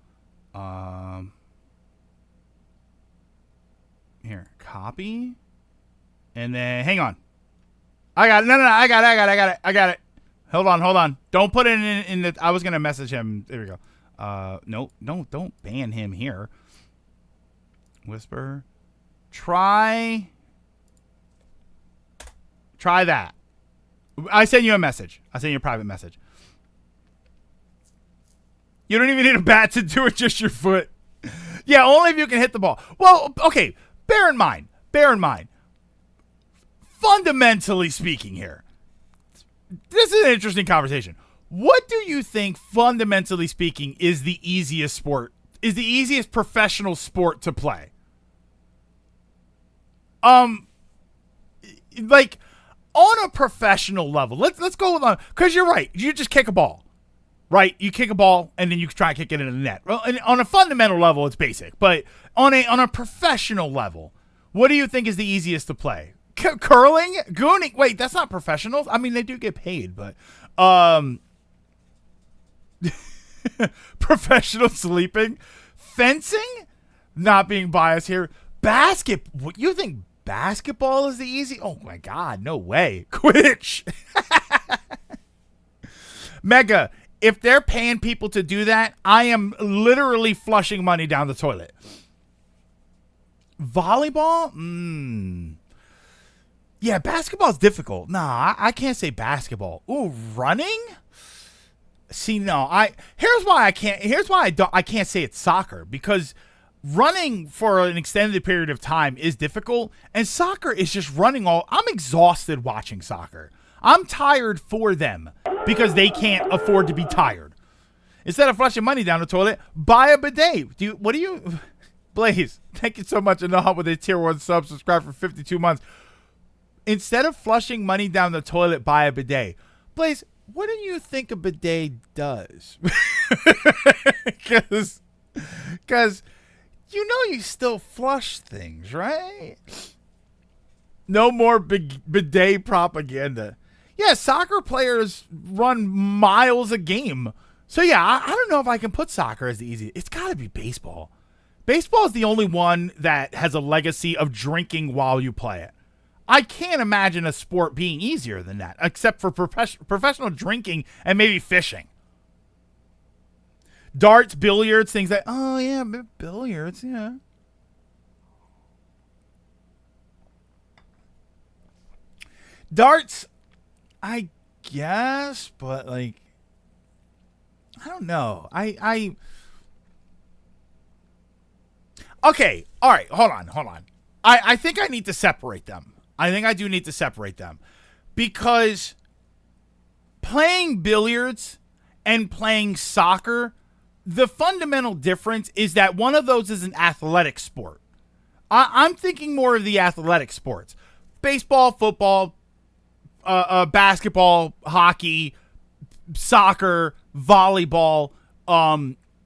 Here, copy. And then hang on. I got it. No, I got it. Hold on. Don't put it in the I was going to message him. There we go. No, don't ban him here. Whisper. Try that. I sent you a message. I sent you a private message. You don't even need a bat to do it, just your foot. Yeah, only if you can hit the ball. Well, okay, bear in mind, fundamentally speaking here, this is an interesting conversation. What do you think, fundamentally speaking, is the easiest professional sport to play? Like, on a professional level, let's go with, because you're right. You just kick a ball, right? You kick a ball and then you try to kick it into the net. Well, and on a fundamental level, it's basic, but on a professional level, what do you think is the easiest to play? Curling, gooning. Wait, that's not professionals. I mean, they do get paid, but professional sleeping, fencing. Not being biased here. What you think? Basketball is the easy? Oh my God, no way. Quidditch. Mega, if they're paying people to do that, I am literally flushing money down the toilet. Volleyball? Yeah, basketball's difficult. Nah, I can't say basketball. Ooh, running? See, no, here's why I can't say it's soccer, because running for an extended period of time is difficult, and soccer is just running I'm exhausted watching soccer. I'm tired for them because they can't afford to be tired. Instead of flushing money down the toilet, buy a bidet. Blaze, thank you so much. And help with a tier 1 sub, subscribe for 52 months. Instead of flushing money down the toilet, buy a bidet. Blaze, what do you think a bidet does? Because you still flush things, right? No more bidet propaganda. Yeah, soccer players run miles a game. So yeah, I don't know if I can put soccer as the easiest. It's got to be baseball. Baseball is the only one that has a legacy of drinking while you play it. I can't imagine a sport being easier than that, except for professional drinking and maybe fishing. Darts, billiards, things like, oh yeah, billiards, yeah. Darts, I guess, but like, I don't know. Okay, all right, hold on. I think I need to separate them. I think I do need to separate them, because playing billiards and playing soccer, the fundamental difference is that one of those is an athletic sport. I'm thinking more of the athletic sports. Baseball, football, basketball, hockey, soccer, volleyball.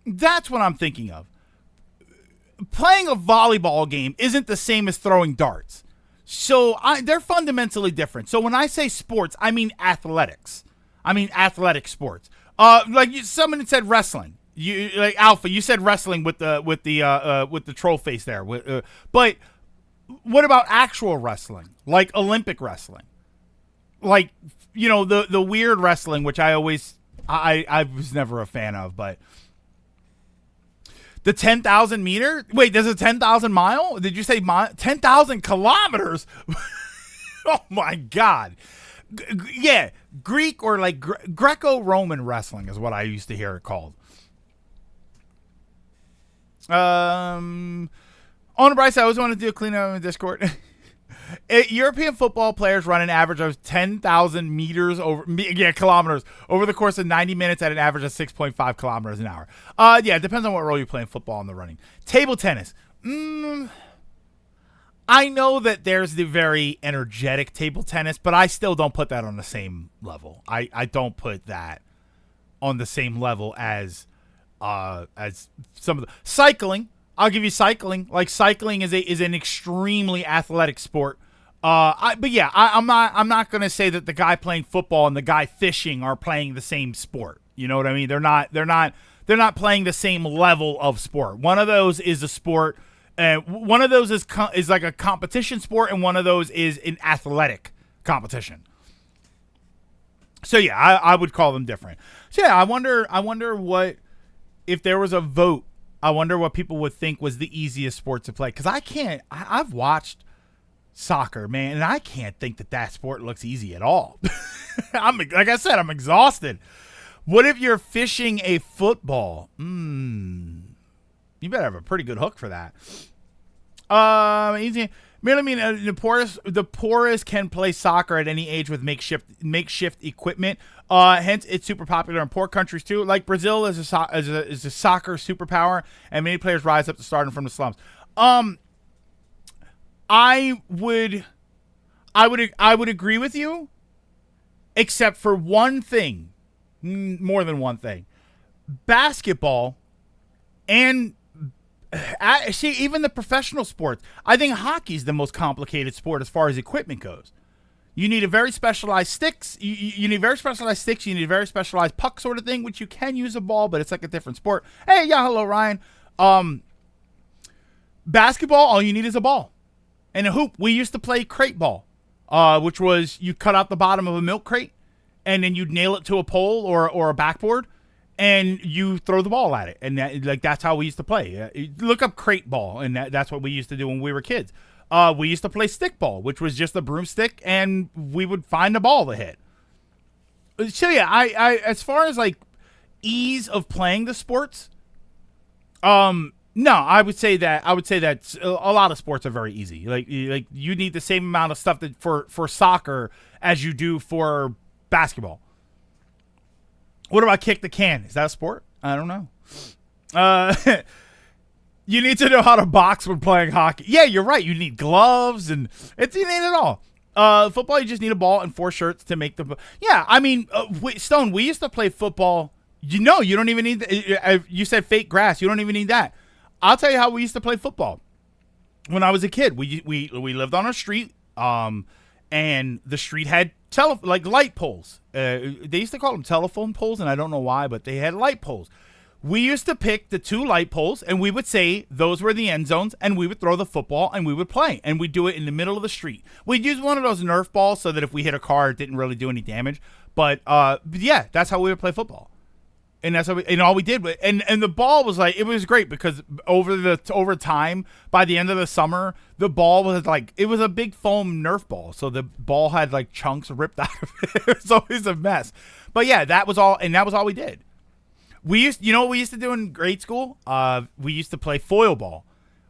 That's what I'm thinking of. Playing a volleyball game isn't the same as throwing darts. So they're fundamentally different. So when I say sports, I mean athletics. I mean athletic sports. Someone said wrestling. You like Alpha. You said wrestling with the troll face there. But what about actual wrestling, like Olympic wrestling, like the weird wrestling, which I was never a fan of, but. The 10,000 meter? Wait, there's a 10,000 mile? Did you say 10,000 kilometers? Oh my God. Yeah, Greek or like Greco-Roman wrestling is what I used to hear it called. On Bryce, I always wanted to do a cleanup in Discord. European football players run an average of 10,000 kilometers over the course of 90 minutes at an average of 6.5 kilometers an hour. Yeah, it depends on what role you play in football and the running. Table tennis. I know that there's the very energetic table tennis, but I still don't put that on the same level. I don't put that on the same level as some of the cycling. I'll give you cycling. Like cycling is an extremely athletic sport. I'm not gonna say that the guy playing football and the guy fishing are playing the same sport. You know what I mean? They're not playing the same level of sport. One of those is a sport, and one of those is like a competition sport, and one of those is an athletic competition. So yeah, I would call them different. So yeah, I wonder what if there was a vote. I wonder what people would think was the easiest sport to play. Because I've watched soccer, man, and I can't think that sport looks easy at all. Like I said, I'm exhausted. What if you're fishing a football? You better have a pretty good hook for that. Easy. The poorest can play soccer at any age with makeshift equipment. Hence, it's super popular in poor countries too. Like Brazil is a soccer superpower, and many players rise up to stardom from the slums. I I would agree with you, except for one thing, more than one thing. Basketball and see, even the professional sports. I think hockey's the most complicated sport as far as equipment goes. You need a very specialized sticks. You need very specialized sticks. You need a very specialized puck sort of thing, which you can use a ball, but it's like a different sport. Hey, yeah, hello, Ryan. Basketball, all you need is a ball and a hoop. We used to play crate ball, which was you cut out the bottom of a milk crate, and then you'd nail it to a pole or a backboard, and you throw the ball at it. And that's how we used to play. Look up crate ball, and that's what we used to do when we were kids. We used to play stick ball, which was just a broomstick, and we would find a ball to hit. So yeah, I as far as like ease of playing the sports, no, I would say that a lot of sports are very easy. Like you need the same amount of stuff for soccer as you do for basketball. What about kick the can? Is that a sport? I don't know. You need to know how to box when playing hockey. Yeah, you're right. You need gloves and you need it all. Football, you just need a ball and 4 shirts to make the. Yeah, I mean, Stone. We used to play football. You don't even need. You said fake grass. You don't even need that. I'll tell you how we used to play football. When I was a kid, we lived on a street, and the street had light poles. They used to call them telephone poles, and I don't know why, but they had light poles. We used to pick the 2 light poles, and we would say those were the end zones, and we would throw the football, and we would play, and we'd do it in the middle of the street. We'd use one of those Nerf balls so that if we hit a car, it didn't really do any damage. But yeah, that's how we would play football. And that's all we did. And the ball was it was great because over time, by the end of the summer, the ball was it was a big foam Nerf ball. So the ball had chunks ripped out of it. It was always a mess. But yeah, that was all we did. You know what we used to do in grade school? We used to play foil ball,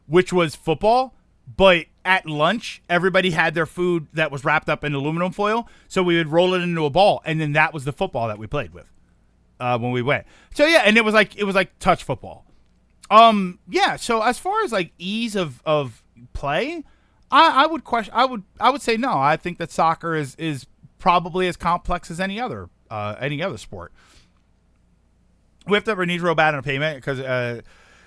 which was football, but at lunch, everybody had their food that was wrapped up in aluminum foil. So we would roll it into a ball, and then that was the football that we played with. When we went. So yeah, and it was like touch football. Yeah, so as far as ease of play, I would say no. I think that soccer is probably as complex as any other sport. We have to have our knees real bad on a pavement because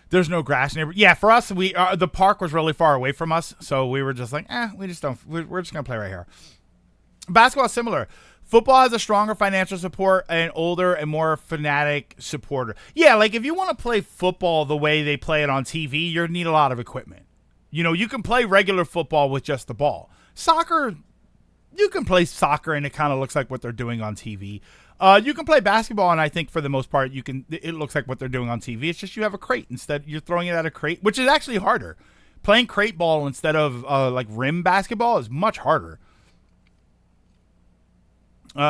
there's no grass near. Yeah, for us, the park was really far away from us, so we were just we're just gonna play right here. Basketball is similar. Football has a stronger financial support and older and more fanatic supporter. Yeah, if you want to play football the way they play it on TV, you need a lot of equipment. You can play regular football with just the ball. Soccer, you can play soccer and it kind of looks like what they're doing on TV. You can play basketball, and I think for the most part, it looks like what they're doing on TV. It's just you have a crate instead. You're throwing it at a crate, which is actually harder. Playing crate ball instead of rim basketball is much harder. Okay.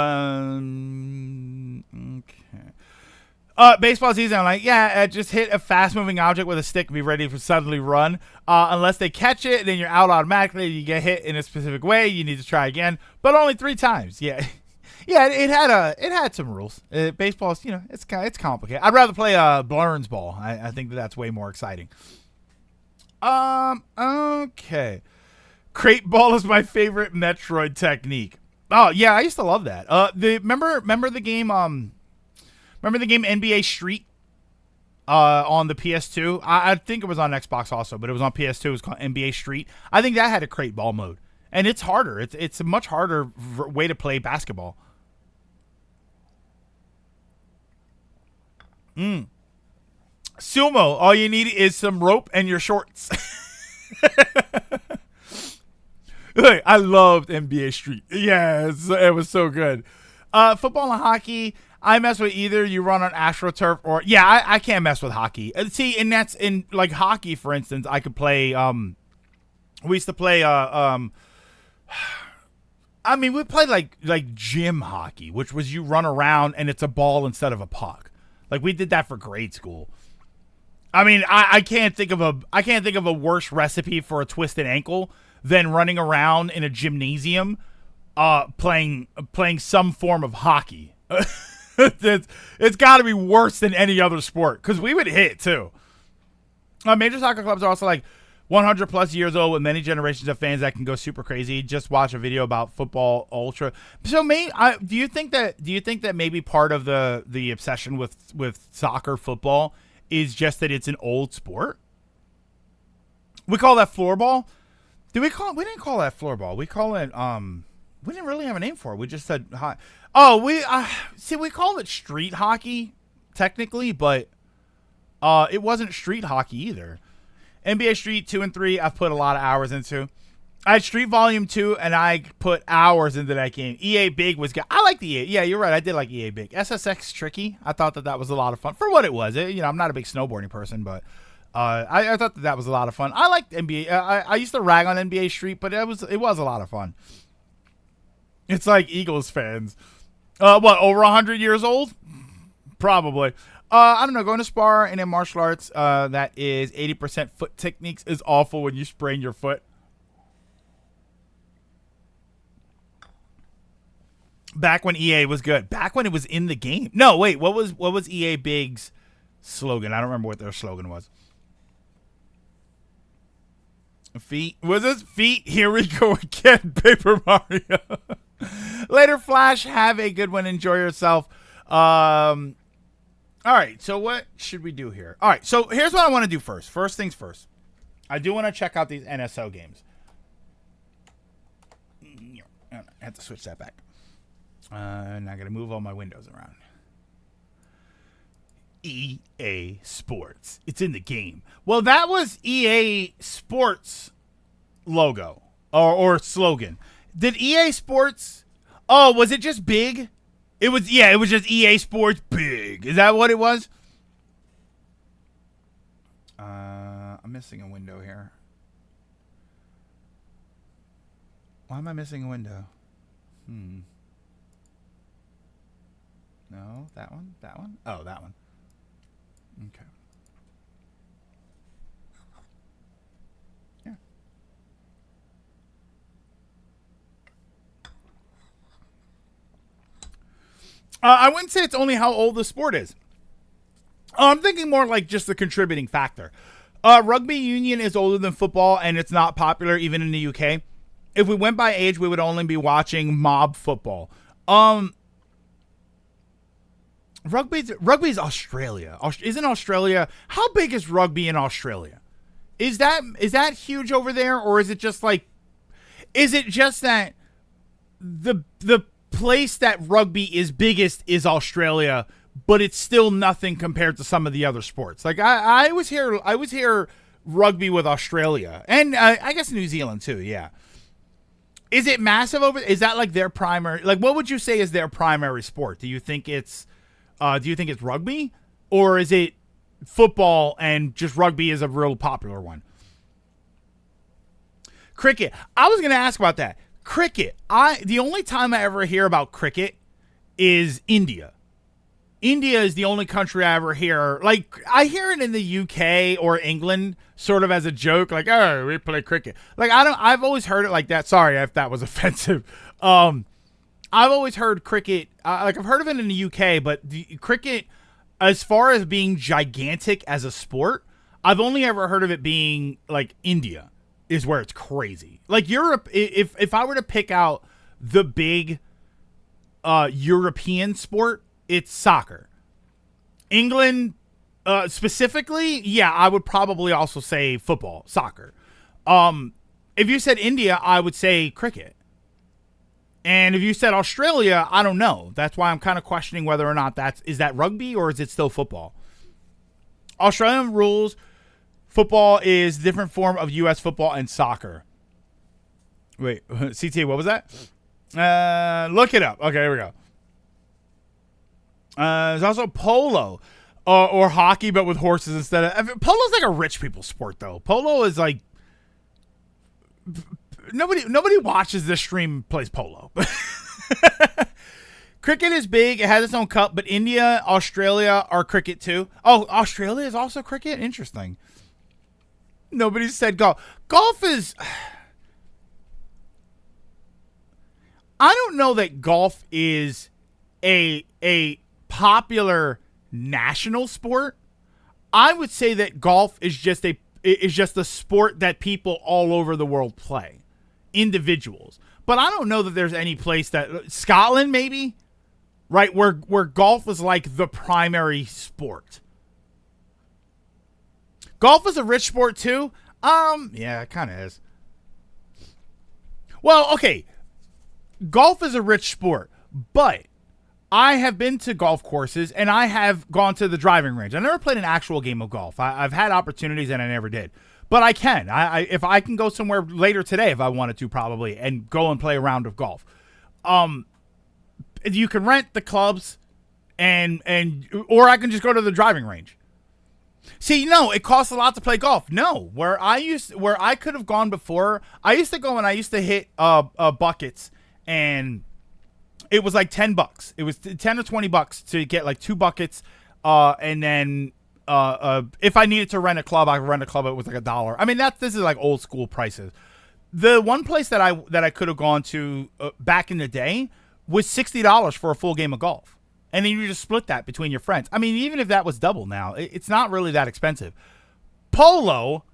Baseball's easy. I'm just hit a fast-moving object with a stick and be ready to suddenly run. Unless they catch it, then you're out automatically. You get hit in a specific way. You need to try again, but only 3 times. Yeah, yeah. It had some rules. Baseball's it's complicated. I'd rather play Blurns ball. I think that's way more exciting. Okay. Crate ball is my favorite Metroid technique. Oh yeah, I used to love that. Remember the game NBA Street on the PS2? I think it was on Xbox also, but it was on PS2. It was called NBA Street. I think that had a crate ball mode, and it's harder. It's a much harder way to play basketball. Sumo, all you need is some rope and your shorts. Look, I loved NBA Street. Yeah, it was so good. Football and hockey, I mess with either. You run on AstroTurf or I can't mess with hockey. See, and that's in hockey, for instance. I could play. We used to play. We played like gym hockey, which was you run around and it's a ball instead of a puck. We did that for grade school. I can't think of a worse recipe for a twisted ankle than running around in a gymnasium, playing some form of hockey. It's got to be worse than any other sport because we would hit too. Major soccer clubs are also 100 plus years old with many generations of fans that can go super crazy. Just watch a video about football ultra. So, do you think that maybe part of the obsession with soccer football is just that it's an old sport? We call that floorball. We didn't call that floorball. We call it we didn't really have a name for it. We just said we call it street hockey technically, but it wasn't street hockey either. NBA Street 2 and 3, I've put a lot of hours into. I had Street Volume 2, and I put hours into that game. EA Big was good. I like the EA. Yeah, you're right. I did like EA Big. SSX Tricky, I thought that was a lot of fun. For what it was. I'm not a big snowboarding person, but I thought that was a lot of fun. I liked NBA. I used to rag on NBA Street, but it was a lot of fun. It's like Eagles fans. Over 100 years old? Probably. I don't know, going to spar and in martial arts, that is 80% foot techniques is awful when you sprain your foot. Back when EA was good. Back when it was in the game. No, wait, what was EA Big's slogan? I don't remember what their slogan was. Feet. Was this feet? Here we go again, Paper Mario. Later, Flash. Have a good one. Enjoy yourself. All right, so what should we do here? All right, so here's what I want to do first. First things first. I do want to check out these NSO games. I have to switch that back. And I got to move all my windows around. EA Sports. It's in the game. Well, that was EA Sports logo or slogan. Did EA Sports... Oh, was it just big? It was just EA Sports Big. Is that what it was? I'm missing a window here. Why am I missing a window? No, that one? That one? Oh, that one. Okay. Yeah. I wouldn't say it's only how old the sport is. I'm thinking more like just the contributing factor. Rugby union is older than football, and it's not popular even in the UK. If we went by age, we would only be watching mob football. Rugby's Australia. Isn't Australia? How big is rugby in Australia? Is that huge over there, or is it just like? Is it just that the place that rugby is biggest is Australia, but it's still nothing compared to some of the other sports? Like I was here rugby with Australia, and I guess New Zealand too. Yeah. Is it massive over? Is that like their primary? Like, what would you say is their primary sport? Do you think it's rugby, or is it football and just rugby is a real popular one? Cricket. I was going to ask about that. Cricket. The only time I ever hear about cricket is India. India is the only country I ever hear. Like, I hear it in the UK or England sort of as a joke, like, oh, we play cricket. Like, I've always heard it like that. Sorry if that was offensive. I've always heard cricket, like I've heard of it in the UK, but the cricket, as far as being gigantic as a sport, I've only ever heard of it being like India is where it's crazy. Like Europe, if I were to pick out the big European sport, it's soccer. England, specifically, yeah, I would probably also say football, soccer. If you said India, I would say cricket. And if you said Australia, I don't know. That's why I'm kind of questioning whether or not is that rugby or is it still football? Australian rules, football is a different form of U.S. football and soccer. Wait, CT, what was that? Look it up. Okay, here we go. There's also polo or hockey, but with horses instead of. Polo's like a rich people sport, though. Polo is like. Nobody watches this stream plays polo. Cricket is big. It has its own cup, but India, Australia are cricket too. Oh, Australia is also cricket? Interesting. Nobody said golf. Golf is... I don't know that golf is a popular national sport. I would say that golf is just is just a sport that people all over the world play, individuals. But I don't know that there's any place that Scotland maybe, right, where golf is like the primary sport. Golf is a rich sport too. Yeah, it kind of is. Well, okay, golf is a rich sport, but I have been to golf courses and I have gone to the driving range. I never played an actual game of golf. I've had opportunities and I never did. But I can. If I can go somewhere later today if I wanted to probably and go and play a round of golf. You can rent the clubs or I can just go to the driving range. See, no, it costs a lot to play golf. No, where I could have gone before, I used to go and I used to hit buckets and it was like $10. It was 10 or $20 to get like 2 buckets, and then if I needed to rent a club, I could rent a club. It was like $1. I mean, this is like old school prices. The one place that I could have gone to back in the day was $60 for a full game of golf, and then you just split that between your friends. I mean, even if that was double now, it's not really that expensive. Polo,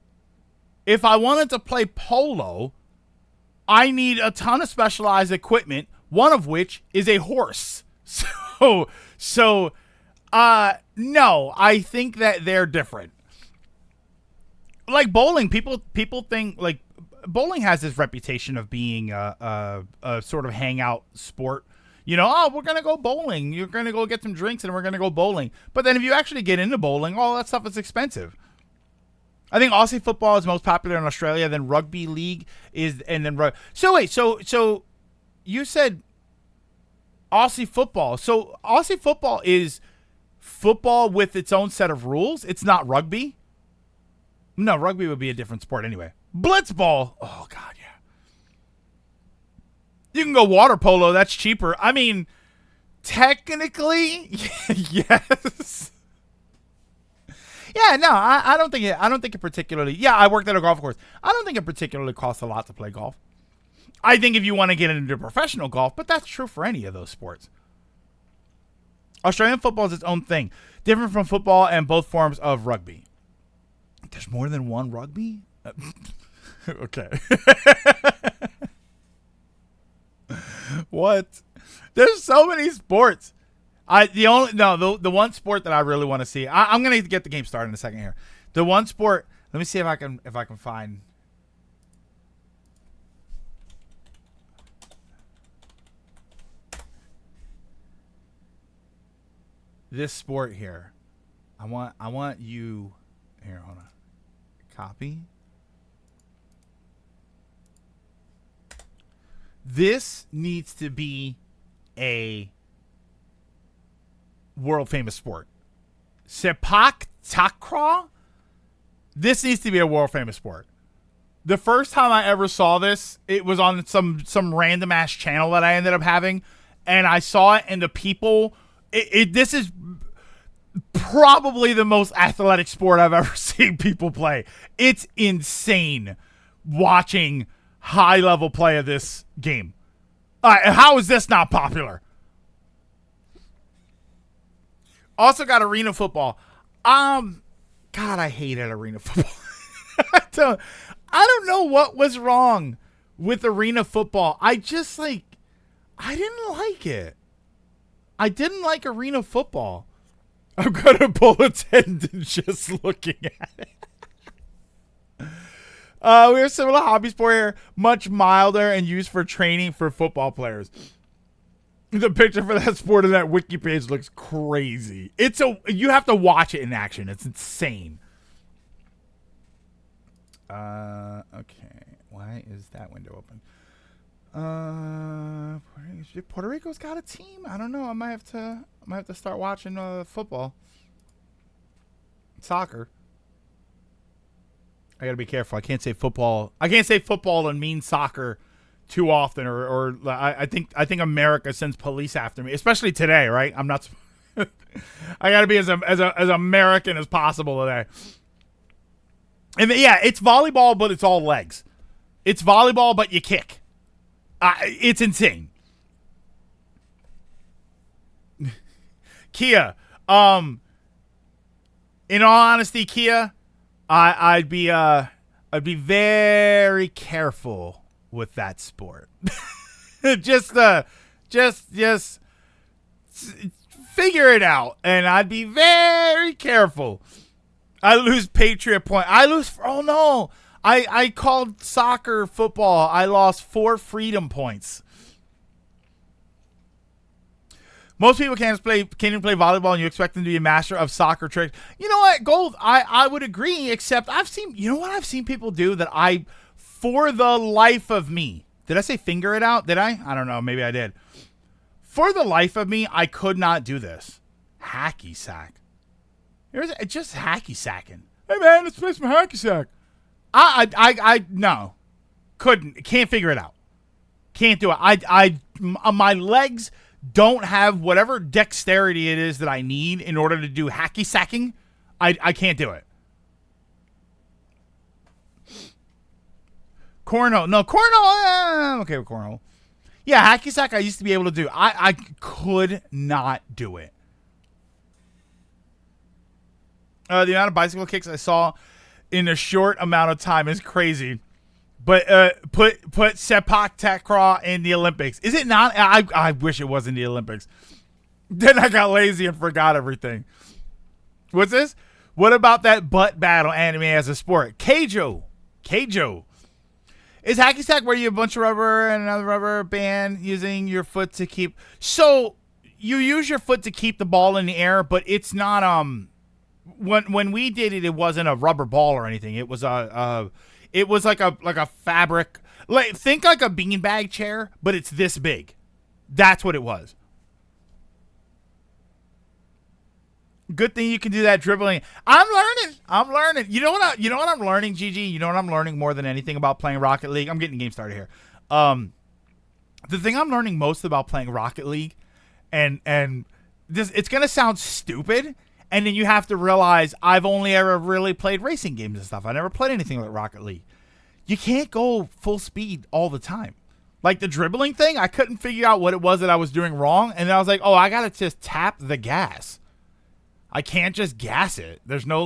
if I wanted to play polo, I need a ton of specialized equipment. One of which is a horse. So, no, I think that they're different. Like bowling, people think like bowling has this reputation of being a sort of hangout sport. You know, oh, we're gonna go bowling. You're gonna go get some drinks and we're gonna go bowling. But then if you actually get into bowling, all that stuff is expensive. I think Aussie football is most popular in Australia. Then rugby league is, and then so wait, so. You said Aussie football. So Aussie football is football with its own set of rules. It's not rugby. No, rugby would be a different sport anyway. Blitzball. Oh, God, yeah. You can go water polo. That's cheaper. I mean, technically, yes. Yeah, no, I don't think it particularly. Yeah, I worked at a golf course. I don't think it particularly costs a lot to play golf. I think if you want to get into professional golf, but that's true for any of those sports. Australian football is its own thing, different from football and both forms of rugby. There's more than one rugby? Okay. What? There's so many sports. The one sport that I really want to see. I'm gonna get the game started in a second here. The one sport. Let me see if I can find. This sport here. I want you here, hold on. Copy. This needs to be a world famous sport. Sepak takraw? This needs to be a world famous sport. The first time I ever saw this, it was on some random ass channel that I ended up having, and I saw it, and the people. This is probably the most athletic sport I've ever seen people play. It's insane watching high level play of this game. How is this not popular? Also got arena football. God, I hated arena football. I don't know what was wrong with arena football. I didn't like it. I didn't like arena football. I'm going to pull a tendon just looking at it. We have similar hobby sport here, much milder and used for training for football players. The picture for that sport in that wiki page looks crazy. You have to watch it in action. It's insane. Okay. Why is that window open? Puerto Rico's got a team. I don't know. I might have to start watching football, soccer. I gotta be careful. I can't say football and mean soccer too often, or I think America sends police after me, especially today. Right? I'm not. I gotta be as American as possible today. And yeah, it's volleyball, but it's all legs. It's volleyball, but you kick. It's insane. Kia, in all honesty, Kia, I'd be very careful with that sport. just figure it out, and I'd be very careful. I lose Patriot point. Oh no, I called soccer football. I lost 4 freedom points. Most people can't even play volleyball, and you expect them to be a master of soccer tricks. You know what, Gold? I would agree, except I've seen people do that for the life of me. Did I say finger it out? Did I? I don't know. Maybe I did. For the life of me, I could not do this. Hacky sack. It's just hacky sacking. Hey man, let's play some hacky sack. I no. Can't figure it out. Can't do it. My legs don't have whatever dexterity it is that I need in order to do hacky sacking. I can't do it. Cornhole. No, cornhole. I'm okay with cornhole. Yeah, hacky sack I used to be able to do. I could not do it. The amount of bicycle kicks I saw in a short amount of time is crazy. But put sepak takraw in the Olympics. Is it not? I wish it was in the Olympics. Then I got lazy and forgot everything. What's this? What about that butt battle anime as a sport? Keijo. Is hacky sack where you have a bunch of rubber and another rubber band using your foot to keep... So, you use your foot to keep the ball in the air, but it's not... When we did it, it wasn't a rubber ball or anything. It was it was like a fabric... think like a beanbag chair, but it's this big. That's what it was. Good thing you can do that dribbling. I'm learning. You know what I'm learning, GG? You know what I'm learning more than anything about playing Rocket League? I'm getting the game started here. The thing I'm learning most about playing Rocket League, and this, it's gonna sound stupid, and then you have to realize I've only ever really played racing games and stuff. I never played anything like Rocket League. You can't go full speed all the time. Like the dribbling thing, I couldn't figure out what it was that I was doing wrong, and I was like, oh, I gotta just tap the gas. I can't just gas it. There's no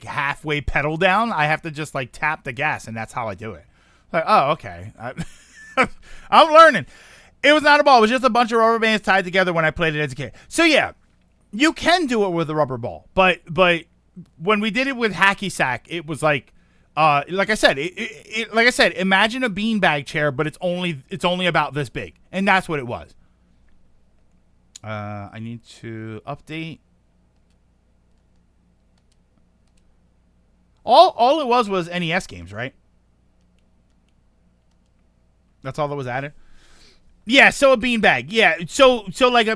halfway pedal down. I have to just like tap the gas, and that's how I do it. Like, oh, okay. I'm learning. It was not a ball. It was just a bunch of rubber bands tied together when I played it as a kid. So yeah, you can do it with a rubber ball, but when we did it with hacky sack, it was like I said, imagine a beanbag chair, but it's only about this big, and that's what it was. I need to update. All it was NES games, right? That's all that was added. Yeah, so a beanbag. Yeah, so like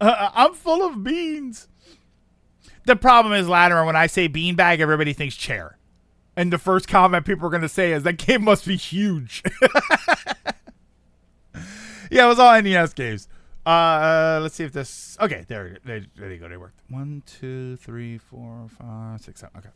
I'm full of beans. The problem is, Latimer, when I say beanbag, everybody thinks chair, and the first comment people are going to say is that game must be huge. Yeah, it was all NES games. Let's see if this... Okay, there you go. They worked. 1, 2, 3, 4, 5, 6, 7. Okay.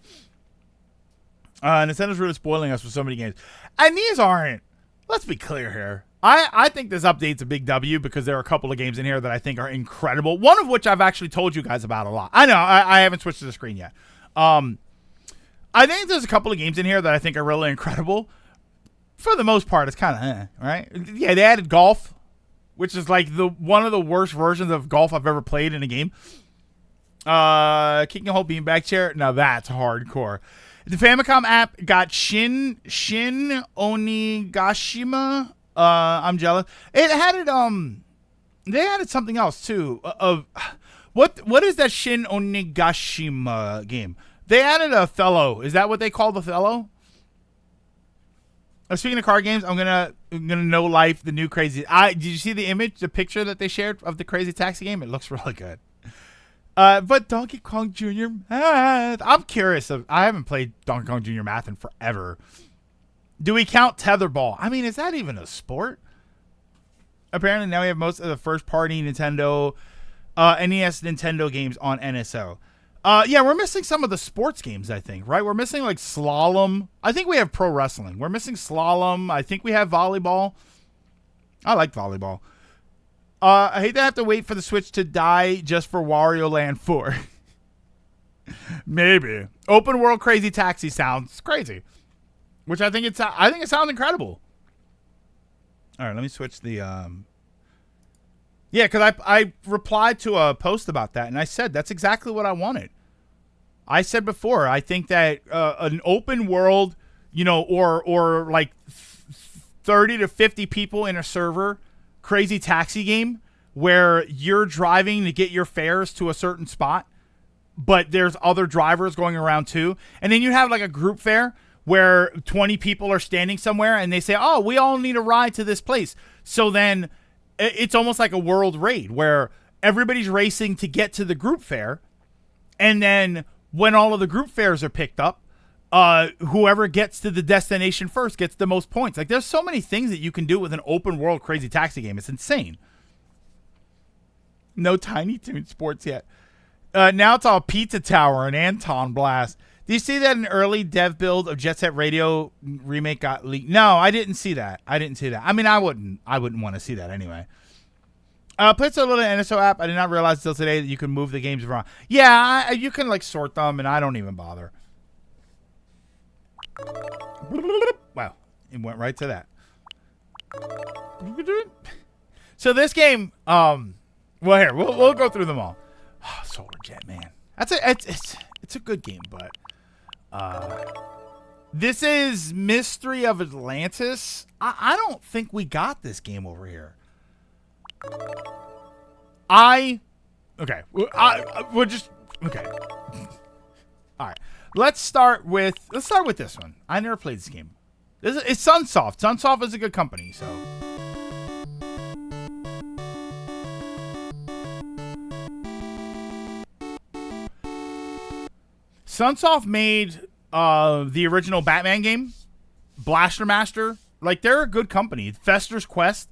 Nintendo's really spoiling us with so many games. And these aren't... Let's be clear here. I think this update's a big W because there are a couple of games in here that I think are incredible. One of which I've actually told you guys about a lot. I know, I haven't switched to the screen yet. I think there's a couple of games in here that I think are really incredible. For the most part, it's kind of right? Yeah, they added golf, which is like one of the worst versions of golf I've ever played in a game. Kicking a whole beanbag chair. Now that's hardcore. The Famicom app got Shin Onigashima. I'm jealous. It had it. They added something else too. What is that Shin Onigashima game? They added a Othello. Is that what they call the Othello? Speaking of card games, I'm gonna know life the new crazy. Did you see the image, the picture that they shared of the Crazy Taxi game? It looks really good. But Donkey Kong Jr. Math. I'm curious. I haven't played Donkey Kong Jr. Math in forever. Do we count tetherball? I mean, is that even a sport? Apparently now we have most of the first-party Nintendo, NES Nintendo games on NSO. Yeah, we're missing some of the sports games, I think, right? We're missing, like, slalom. I think we have pro wrestling. We're missing slalom. I think we have volleyball. I like volleyball. I hate to have to wait for the Switch to die just for Wario Land 4. Maybe. Open world crazy taxi sounds crazy. Which I think it sounds incredible. All right, let me switch the yeah, because I replied to a post about that, and I said that's exactly what I wanted. I said before, I think that an open world, you know, or like 30 to 50 people in a server, crazy taxi game where you're driving to get your fares to a certain spot, but there's other drivers going around too. And then you have like a group fare where 20 people are standing somewhere and they say, oh, we all need a ride to this place. So then it's almost like a world raid where everybody's racing to get to the group fare. And then when all of the group fares are picked up, whoever gets to the destination first gets the most points. Like, there's so many things that you can do with an open world crazy taxi game. It's insane. No Tiny Toon Sports yet. Now it's all Pizza Tower and Anton Blast. Do you see that an early dev build of Jet Set Radio remake got leaked? No, I didn't see that. I mean, I wouldn't want to see that anyway. Played a little NSO app. I did not realize until today that you can move the games around. Yeah, you can like sort them, and I don't even bother. Wow, it went right to that. So this game, well, here we'll go through them all. Oh, Solar Jet, man, it's a good game, but this is Mystery of Atlantis. I don't think we got this game over here. Okay. We'll just okay. All right. Let's start with this one. I never played this game. It's Sunsoft. Sunsoft is a good company, so. Sunsoft made the original Batman game, Blaster Master. Like, they're a good company. Fester's Quest.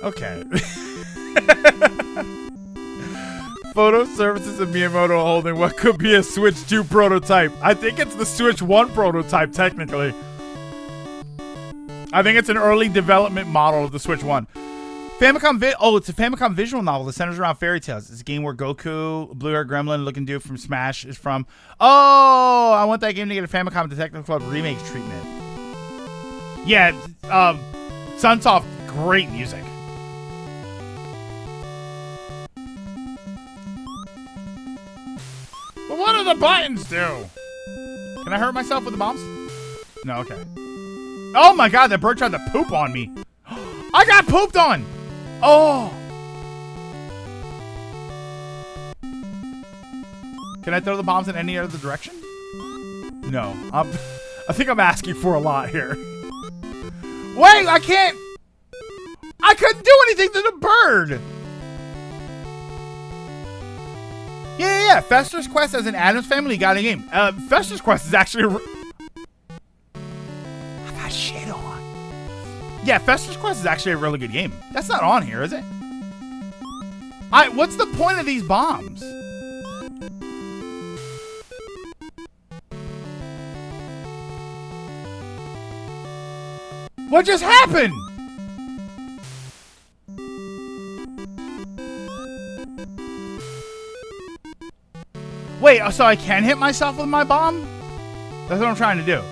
Okay. Photo services of Miyamoto holding what could be a Switch 2 prototype. I think it's the Switch 1 prototype, technically. I think it's an early development model of the Switch 1. It's a Famicom visual novel that centers around fairy tales. It's a game where Goku, blue-haired gremlin looking dude from Smash is from. Oh, I want that game to get a Famicom Detective Club remakes treatment. Yeah, Sunsoft, great music. But what do the buttons do? Can I hurt myself with the bombs? No, okay. Oh my god, that bird tried to poop on me. I got pooped on! Oh! Can I throw the bombs in any other direction? No. I think I'm asking for a lot here. Wait, I can't! I couldn't do anything to the bird! Yeah. Fester's Quest as an Addams Family got a game. Fester's Quest is actually I got shit on. Yeah, Fester's Quest is actually a really good game. That's not on here, is it? What's the point of these bombs? What just happened? Wait, so I can hit myself with my bomb? That's what I'm trying to do.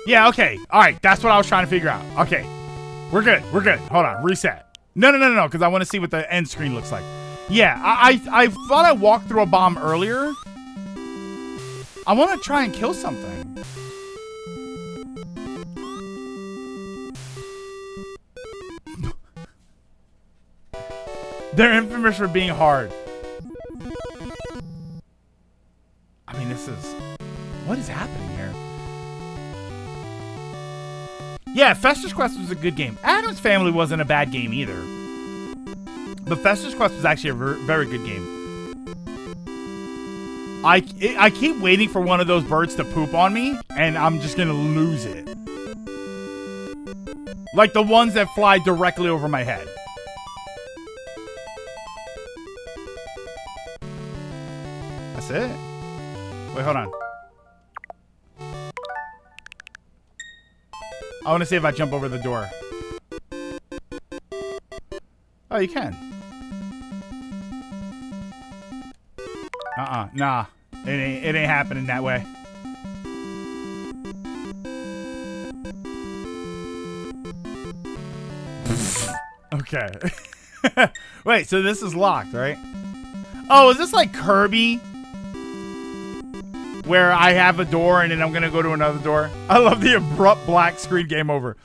Yeah, okay. All right, that's what I was trying to figure out. Okay, we're good. Hold on, reset. No, because I want to see what the end screen looks like. Yeah, I thought I walked through a bomb earlier. I want to try and kill something. They're infamous for being hard. I mean, what is happening here? Yeah, Fester's Quest was a good game. Addams Family wasn't a bad game either. But Fester's Quest was actually a very good game. I keep waiting for one of those birds to poop on me, and I'm just gonna lose it. Like the ones that fly directly over my head. That's it. Wait, hold on. I want to see if I jump over the door. Oh, you can. Nah. It ain't happening that way. Okay. Wait, so this is locked, right? Oh, is this like Kirby? Where I have a door and then I'm gonna go to another door? I love the abrupt black screen. Game over.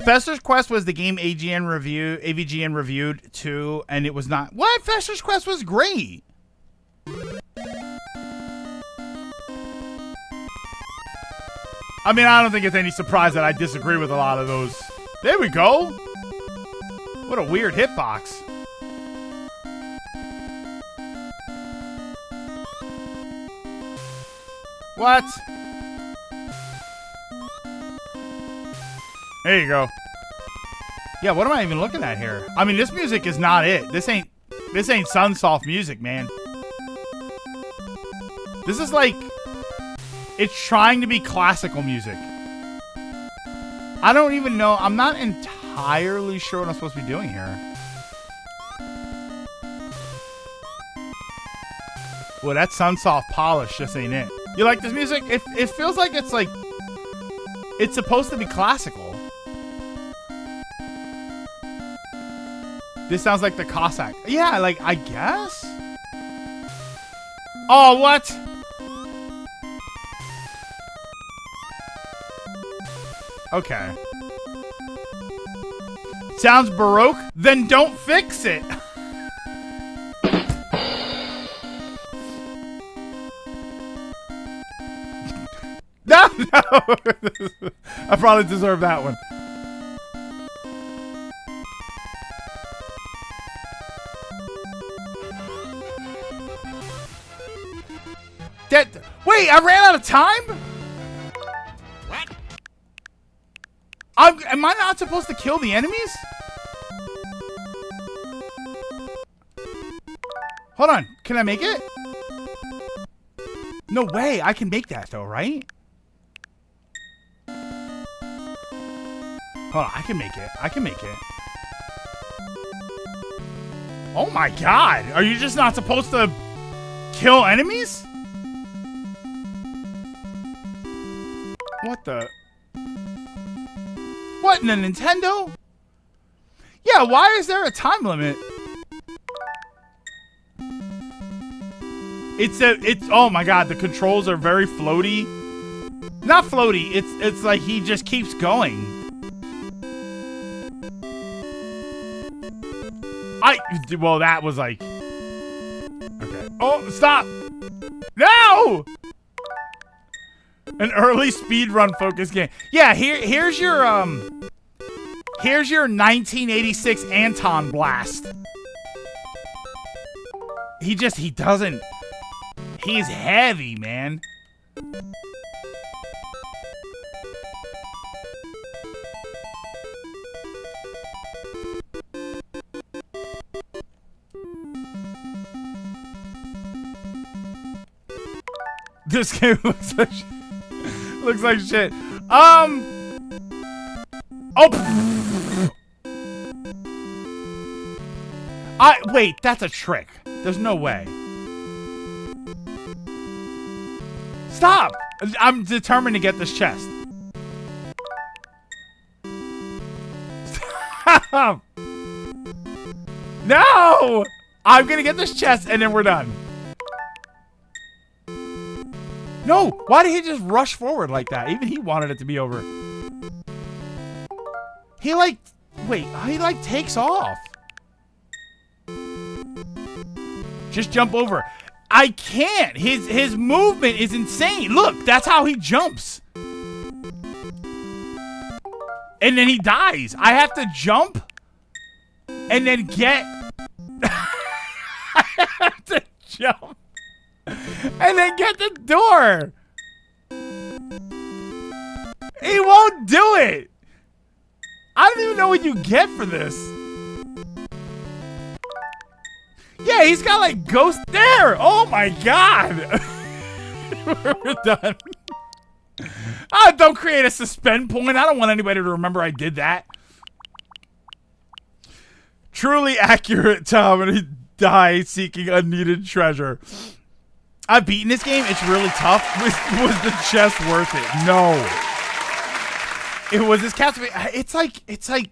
Fester's Quest was the game AVGN reviewed too, and it was not. What? Fester's Quest was great. I mean, I don't think it's any surprise that I disagree with a lot of those. There we go. What a weird hitbox. What? There you go. Yeah, what am I even looking at here? I mean, this music is not it. This ain't Sunsoft music, man. This is like, it's trying to be classical music. I don't even know. I'm not entirely sure what I'm supposed to be doing here. Well, that Sunsoft polish just ain't it. You like this music? It feels like it's supposed to be classical. This sounds like the Cossack. Yeah, like, I guess? Oh, what? Okay. Sounds Baroque? Then don't fix it! No! I probably deserve that one. Wait, I ran out of time? What? Am I not supposed to kill the enemies? Hold on. Can I make it? No way. I can make that though, right? Hold on. I can make it. I can make it. Oh my god. Are you just not supposed to kill enemies? What the? What, in a Nintendo? Yeah, why is there a time limit? It's oh my god, the controls are very floaty. Not floaty, it's like he just keeps going. Well, that was like, okay. Oh, stop! No! An early speedrun focus game. Yeah, here's your 1986 Anton Blast. He doesn't. He's heavy, man. This game looks like shit. Oh. Wait, that's a trick. There's no way. Stop! I'm determined to get this chest. Stop! No! I'm gonna get this chest and then we're done. No! Why did he just rush forward like that? Even he wanted it to be over. He like takes off. Just jump over. I can't. His movement is insane. Look, that's how he jumps. And then he dies. I have to jump and then get I have to jump and then get the door. He won't do it. I don't even know what you get for this. Yeah, he's got like ghost there. Oh my god. We're done. Don't create a suspend point. I don't want anybody to remember I did that. Truly accurate, Tom, and he died seeking unneeded treasure. I've beaten this game. It's really tough. Was the chest worth it? No. It was this Castlevania.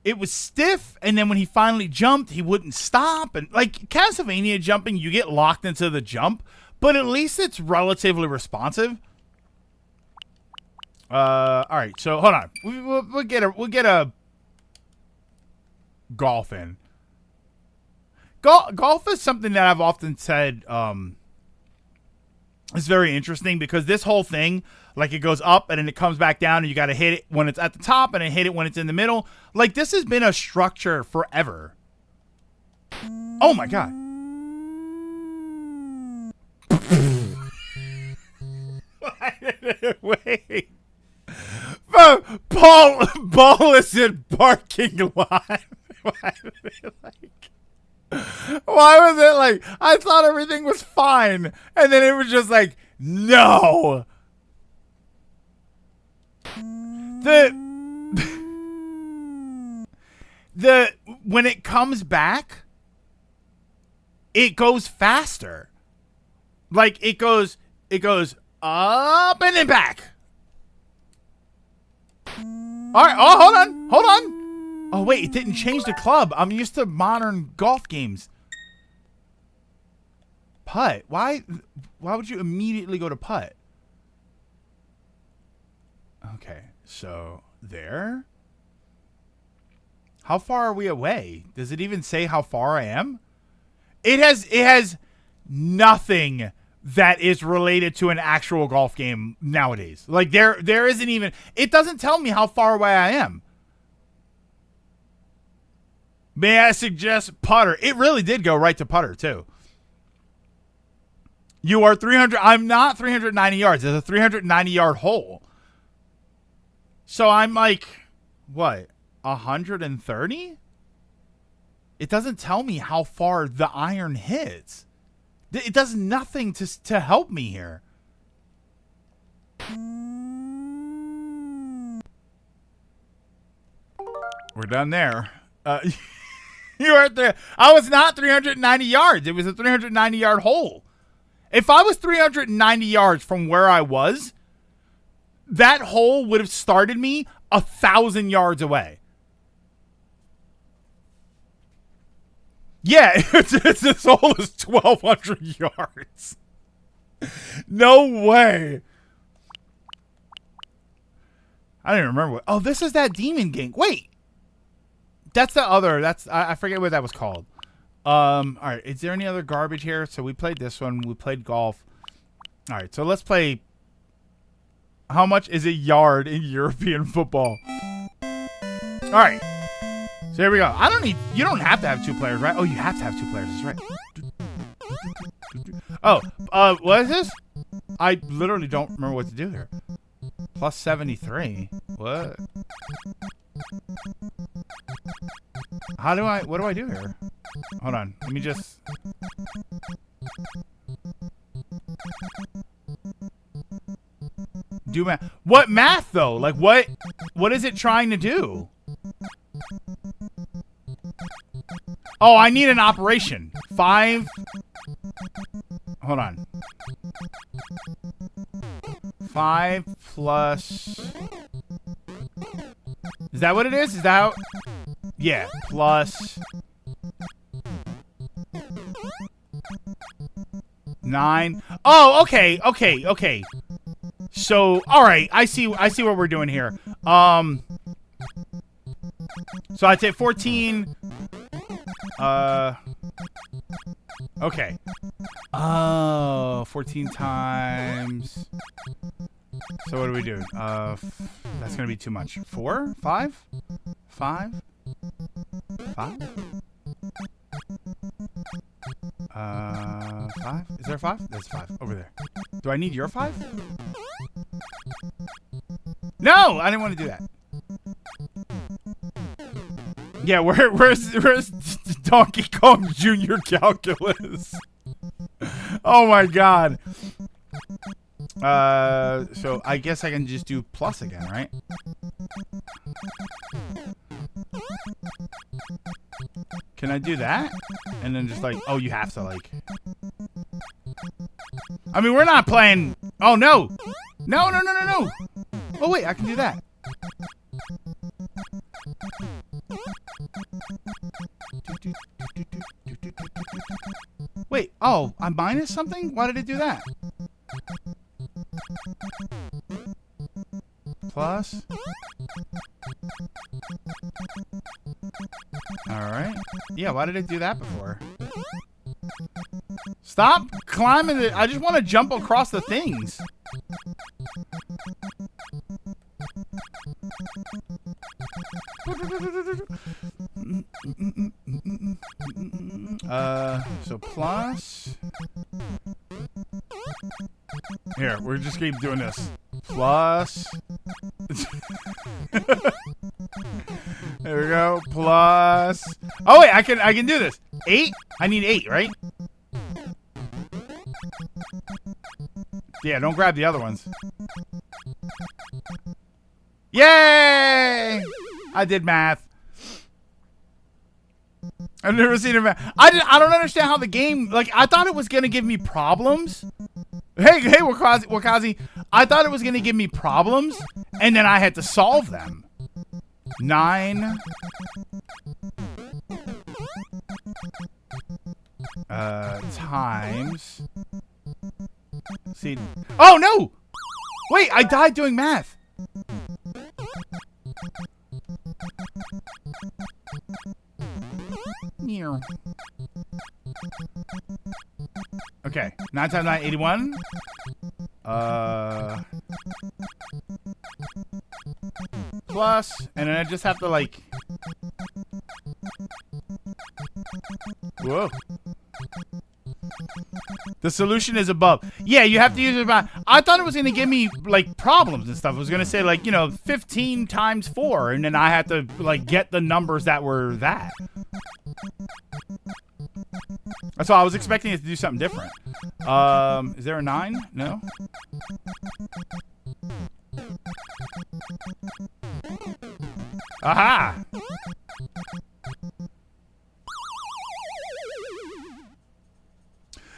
It was stiff, and then when he finally jumped, he wouldn't stop. And like Castlevania jumping, you get locked into the jump, but at least it's relatively responsive. All right, so hold on. We'll get a golf in. Golf is something that I've often said is very interesting because this whole thing, like it goes up and then it comes back down and you got to hit it when it's at the top and then hit it when it's in the middle. Like this has been a structure forever. Oh my God. Wait. Ball is in parking lot. Why was it like, I thought everything was fine. And then it was just like, no. When it comes back, it goes faster. Like it goes up and then back. All right. Oh, hold on. Oh, wait, it didn't change the club. I'm used to modern golf games. Putt. Why would you immediately go to putt? Okay, so there. How far are we away? Does it even say how far I am? It has nothing that is related to an actual golf game nowadays. Like there isn't even, it doesn't tell me how far away I am. May I suggest putter? It really did go right to putter, too. You are 300. I'm not 390 yards. It's a 390-yard hole. So I'm like, what, 130? It doesn't tell me how far the iron hits. It does nothing to help me here. We're done there. You weren't there. I was not 390 yards. It was a 390-yard hole. If I was 390 yards from where I was, that hole would have started me 1,000 yards away. Yeah, this hole is 1,200 yards. No way. I don't even remember what. Oh, this is that demon game. Wait. That's the other. I forget what that was called. All right. Is there any other garbage here? So we played this one. We played golf. All right. So let's play. How much is a yard in European football? All right. So here we go. You don't have to have two players, right? Oh, you have to have two players. That's right. Oh, what is this? I literally don't remember what to do here. Plus 73. What? What do I do here? Hold on. Let me just. Do math. What math though? Like what is it trying to do? Oh, I need an operation. 5. Hold on. 5 plus. Is that what it is? Is that how? Yeah. Plus 9. Oh, okay. So, all right. I see what we're doing here. So I'd say 14. Okay. Oh, 14 times. So what do we do? That's gonna be too much. 4? 5? 5? 5? 5? Is there 5? There's 5 over there. Do I need your 5? No, I didn't want to do that. Yeah, where's Donkey Kong Jr. calculus? Oh my god. So I guess I can just do plus again, right? Can I do that? And then just like, oh, you have to like. I mean, we're not playing. Oh, no. No, no, no, no, no. Oh, wait, I can do that. Wait, oh, I minus something? Why did it do that? Plus. Alright. Yeah, why did it do that before? Stop climbing it. I just want to jump across the things. So plus. Here, we're just keep doing this. Plus. There we go. Plus. Oh wait, I can do this. 8? I need 8, right? Yeah, don't grab the other ones. Yay! I did math. I've never seen a math. I don't understand how the game, like, I thought it was going to give me problems. Hey, Wakazi. I thought it was going to give me problems, and then I had to solve them. 9. Times. See. Oh, no! Wait, I died doing math. Okay, 9 times 9, 81. Plus, and then I just have to like. Whoa. The solution is above. Yeah, you have to use it about. I thought it was going to give me like problems and stuff. It was going to say like, 15 times 4, and then I had to like get the numbers that were that. So I was expecting it to do something different. Is there a 9? No. Aha!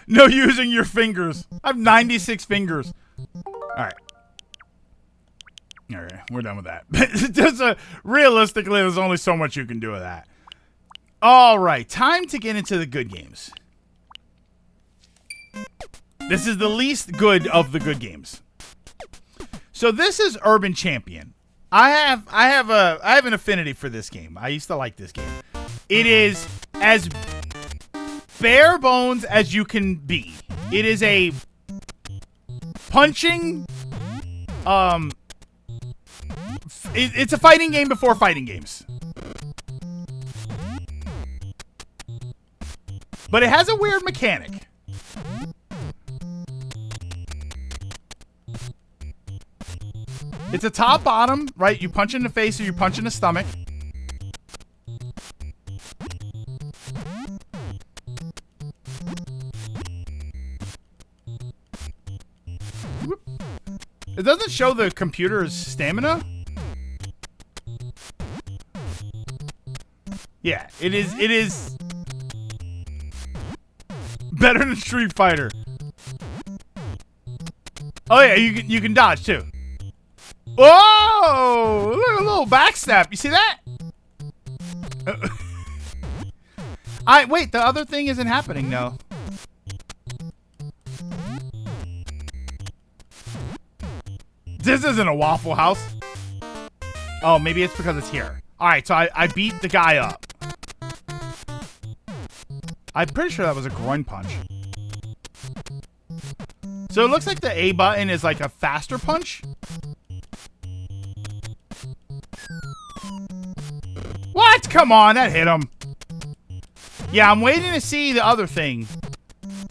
No using your fingers. I have 96 fingers. Alright. Alright, we're done with that. Realistically, there's only so much you can do with that. Alright, time to get into the good games. This is the least good of the good games. So this is Urban Champion. I have an affinity for this game. I used to like this game. It is as bare bones as you can be. It is a punching it's a fighting game before fighting games. But it has a weird mechanic. It's a top bottom, right? You punch in the face or you punch in the stomach. It doesn't show the computer's stamina. Yeah, it is better than Street Fighter. Oh yeah, you can dodge too. Whoa! Look at a little backstab. You see that? Wait, the other thing isn't happening now. This isn't a Waffle House. Oh, maybe it's because it's here. Alright, so I beat the guy up. I'm pretty sure that was a groin punch. So it looks like the A button is like a faster punch. What? Come on, that hit him. Yeah, I'm waiting to see the other thing,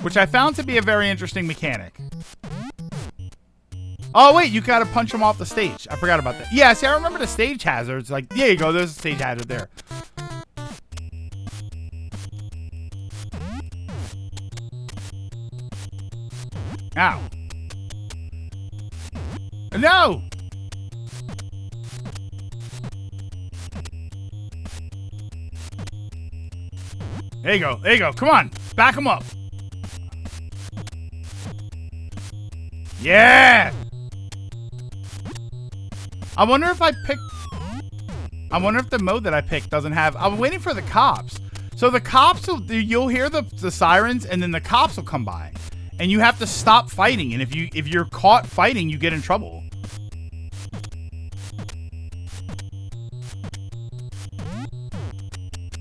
which I found to be a very interesting mechanic. Oh, wait, you gotta punch him off the stage. I forgot about that. Yeah, see, I remember the stage hazards. Like, there you go, there's a stage hazard there. Ow. No! There you go. There you go. Come on. Back him up. Yeah! I wonder if I picked... I wonder if the mode that I picked doesn't have... I'm waiting for the cops. So the cops, you'll hear the sirens, and then the cops will come by. And you have to stop fighting. And if you're caught fighting, you get in trouble.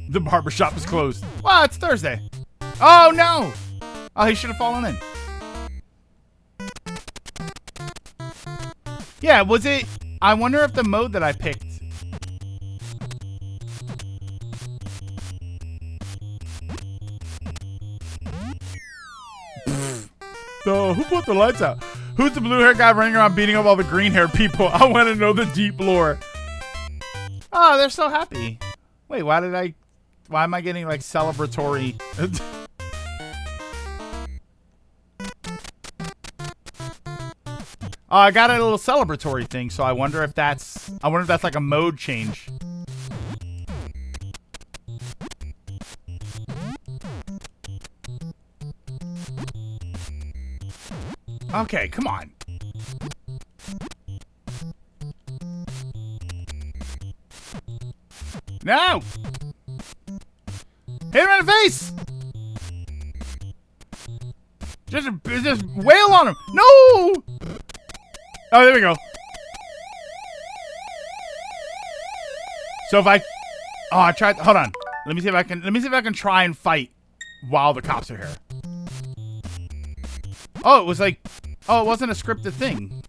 The barbershop is closed. Well, it's Thursday. Oh, no. Oh, he should have fallen in. Yeah, was it... I wonder if the mode that I picked... So, who put the lights out? Who's the blue-haired guy running around beating up all the green-haired people? I want to know the deep lore. Oh, they're so happy. Wait, why am I getting, like, celebratory... I got a little celebratory thing, so I wonder if that's like a mode change. Okay, come on. No! Hit him in the face! Just wail on him! No! Oh, there we go. So if I... Oh, I tried... Hold on. Let me see if I can try and fight while the cops are here. Oh, it was like... Oh, it wasn't a scripted thing.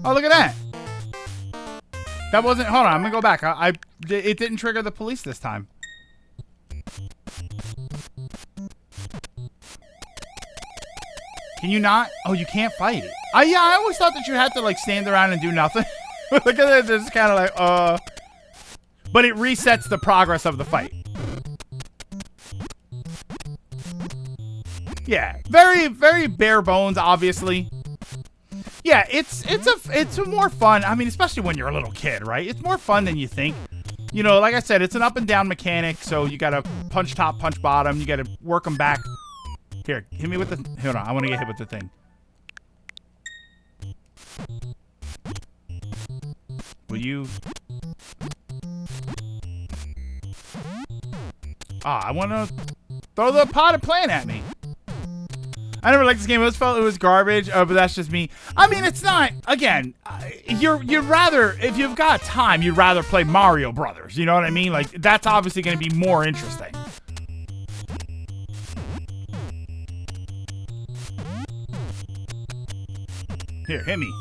Oh, look at that. That wasn't... Hold on, I'm gonna go back. It didn't trigger the police this time. Can you not? Oh, you can't fight. Yeah, I always thought that you had to, like, stand around and do nothing. Look at it, it's kind of like, But it resets the progress of the fight. Yeah, very, very bare bones, obviously. Yeah, it's a more fun. I mean, especially when you're a little kid, right? It's more fun than you think. You know, like I said, it's an up and down mechanic, so you gotta punch top, punch bottom. You gotta work them back. Here, hit me with the... Hold on, I want to get hit with the thing. Will you... I want to throw the potted plant at me. I never liked this game. I always felt it was garbage, but that's just me. I mean, it's not... Again, you'd rather... If you've got time, you'd rather play Mario Brothers. You know what I mean? Like, that's obviously going to be more interesting. Here, hit me.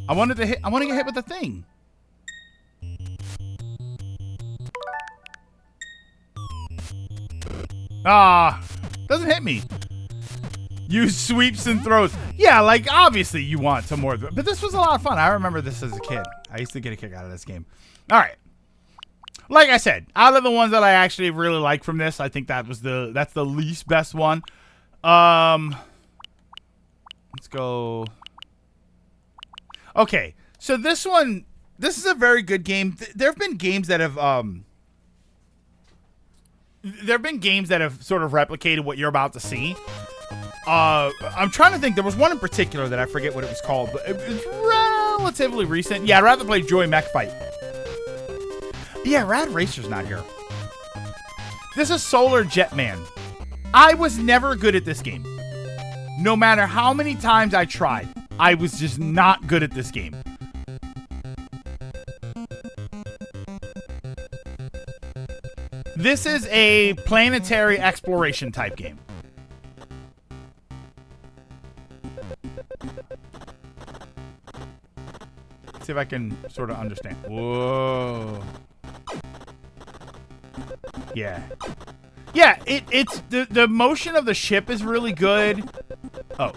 I want to get hit with the thing. Doesn't hit me. Use sweeps and throws. Yeah, like, obviously you want some more. But this was a lot of fun. I remember this as a kid. I used to get a kick out of this game. All right. Like I said, out of the ones that I actually really like from this, I think that's the least best one. Let's go. Okay, so this is a very good game. There have been games that have sort of replicated what you're about to see. I'm trying to think. There was one in particular that I forget what it was called, but it was relatively recent. Yeah, I'd rather play Joy Mech Fight. Yeah, Rad Racer's not here. This is Solar Jetman. I was never good at this game. No matter how many times I tried, I was just not good at this game. This is a planetary exploration type game. Let's see if I can sort of understand. Whoa. Yeah. Yeah, it's the motion of the ship is really good. Oh.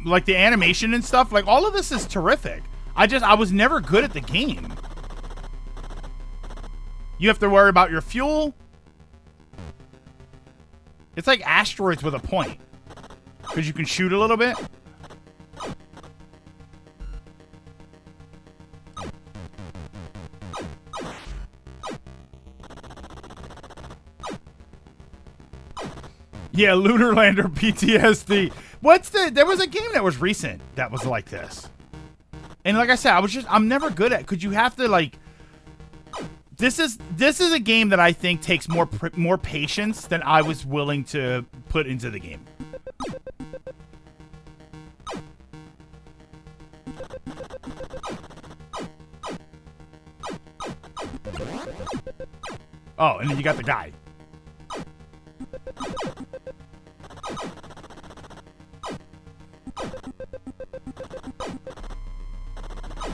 Like the animation and stuff, like all of this is terrific. I was never good at the game. You have to worry about your fuel. It's like asteroids with a point. Because you can shoot a little bit. Yeah, Lunar Lander PTSD. There was a game that was recent that was like this. And like I said, I'm never good at, because you have to like, this is a game that I think takes more patience than I was willing to put into the game. Oh, and then you got the guy.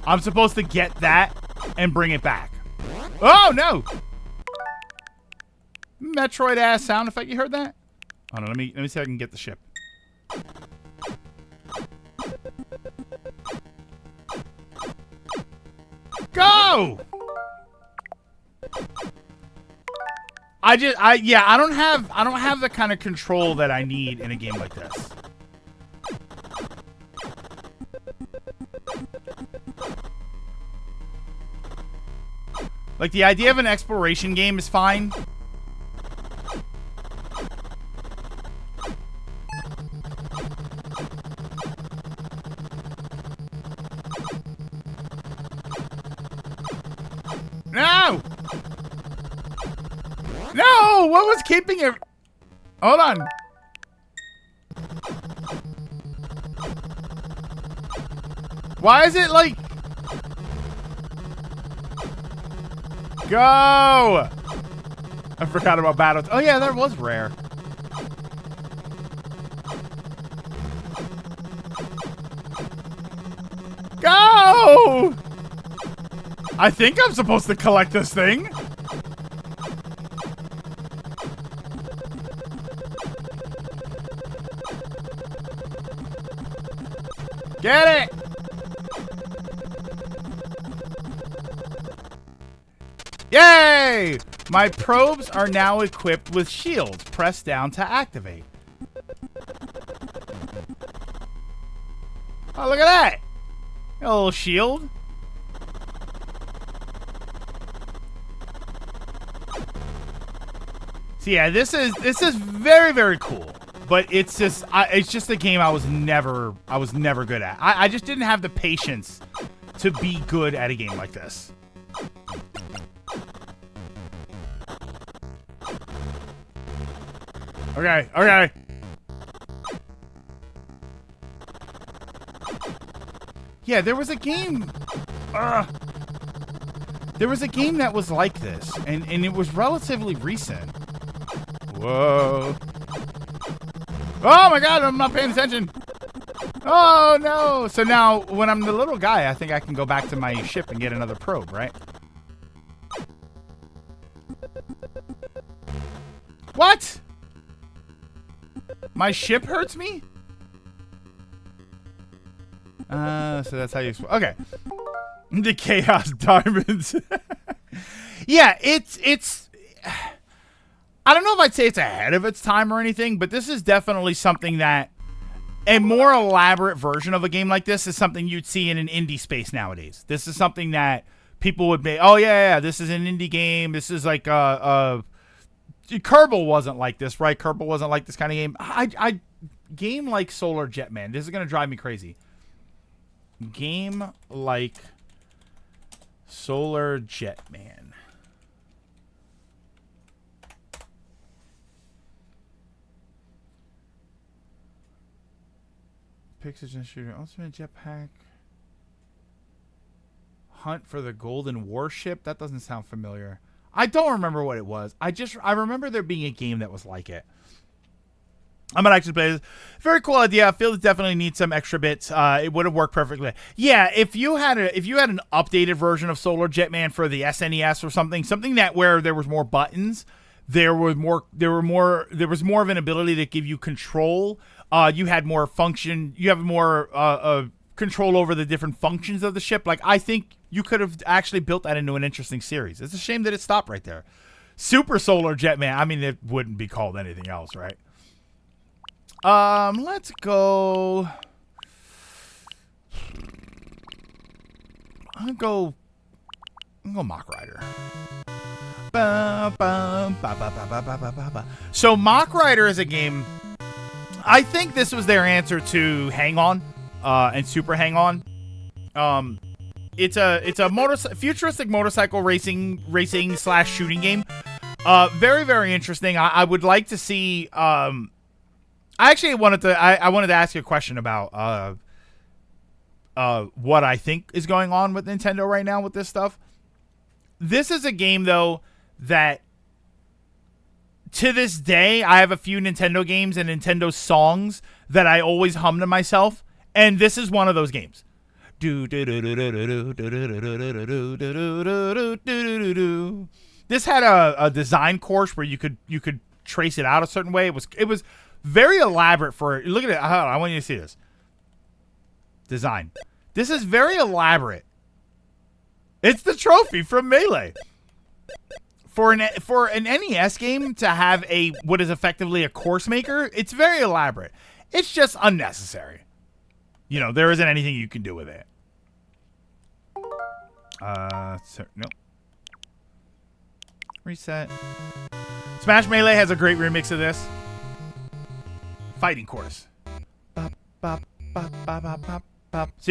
I'm supposed to get that and bring it back. Oh, no! Metroid-ass sound effect. You heard that? Hold on, let me see if I can get the ship. Go! I don't have the kind of control that I need in a game like this. Like, the idea of an exploration game is fine. No! No! What was keeping it? Hold on. Why is it like... Go! I forgot about battles. Oh yeah, that was rare. Go! I think I'm supposed to collect this thing. Get it! Yay! My probes are now equipped with shields. Press down to activate. Oh, look at that! A little shield. So yeah, this is very, very cool. But it's just a game I was never good at. I just didn't have the patience to be good at a game like this. Okay, okay. Yeah, there was a game. There was a game that was like this, and it was relatively recent. Whoa. Oh my god, I'm not paying attention. Oh no. So now, when I'm the little guy, I think I can go back to my ship and get another probe, right? What? My ship hurts me? So that's how you... Okay. The Chaos Diamonds. Yeah, it's... I don't know if I'd say it's ahead of its time or anything, but this is definitely something that... A more elaborate version of a game like this is something you'd see in an indie space nowadays. This is something that people would be... Oh, yeah, this is an indie game. This is like Kerbal wasn't like this, right? Kerbal wasn't like this kind of game. Game like Solar Jetman. This is going to drive me crazy. Game like Solar Jetman. Pixels Shooter. Ultimate Jetpack. Hunt for the Golden Warship. That doesn't sound familiar. I don't remember what it was. I remember there being a game that was like it. I'm gonna actually play this. Very cool idea. I feel it definitely needs some extra bits. It would have worked perfectly. Yeah, if you had an updated version of Solar Jetman for the SNES or something that where there was more buttons, there was more of an ability to give you control. You had more function. You have more control over the different functions of the ship. Like, I think you could have actually built that into an interesting series. It's a shame that it stopped right there. Super Solar Jetman. I mean, it wouldn't be called anything else, right? Let's go. I'm gonna go Mock Rider. So Mock Rider is a game. I think this was their answer to Hang On, and Super Hang On. It's a futuristic motorcycle racing / shooting game. Very, very interesting. I would like to see. I wanted to ask you a question about what I think is going on with Nintendo right now with this stuff. This is a game though that to this day I have a few Nintendo games and Nintendo songs that I always hum to myself, and this is one of those games. This had a design course where you could trace it out a certain way. It was very elaborate for. Look at it. I want you to see this design. This is very elaborate. It's the trophy from Melee. For an NES game to have what is effectively a course maker, it's very elaborate. It's just unnecessary. You know, there isn't anything you can do with it. No. Reset. Smash Melee has a great remix of this. Fighting course. So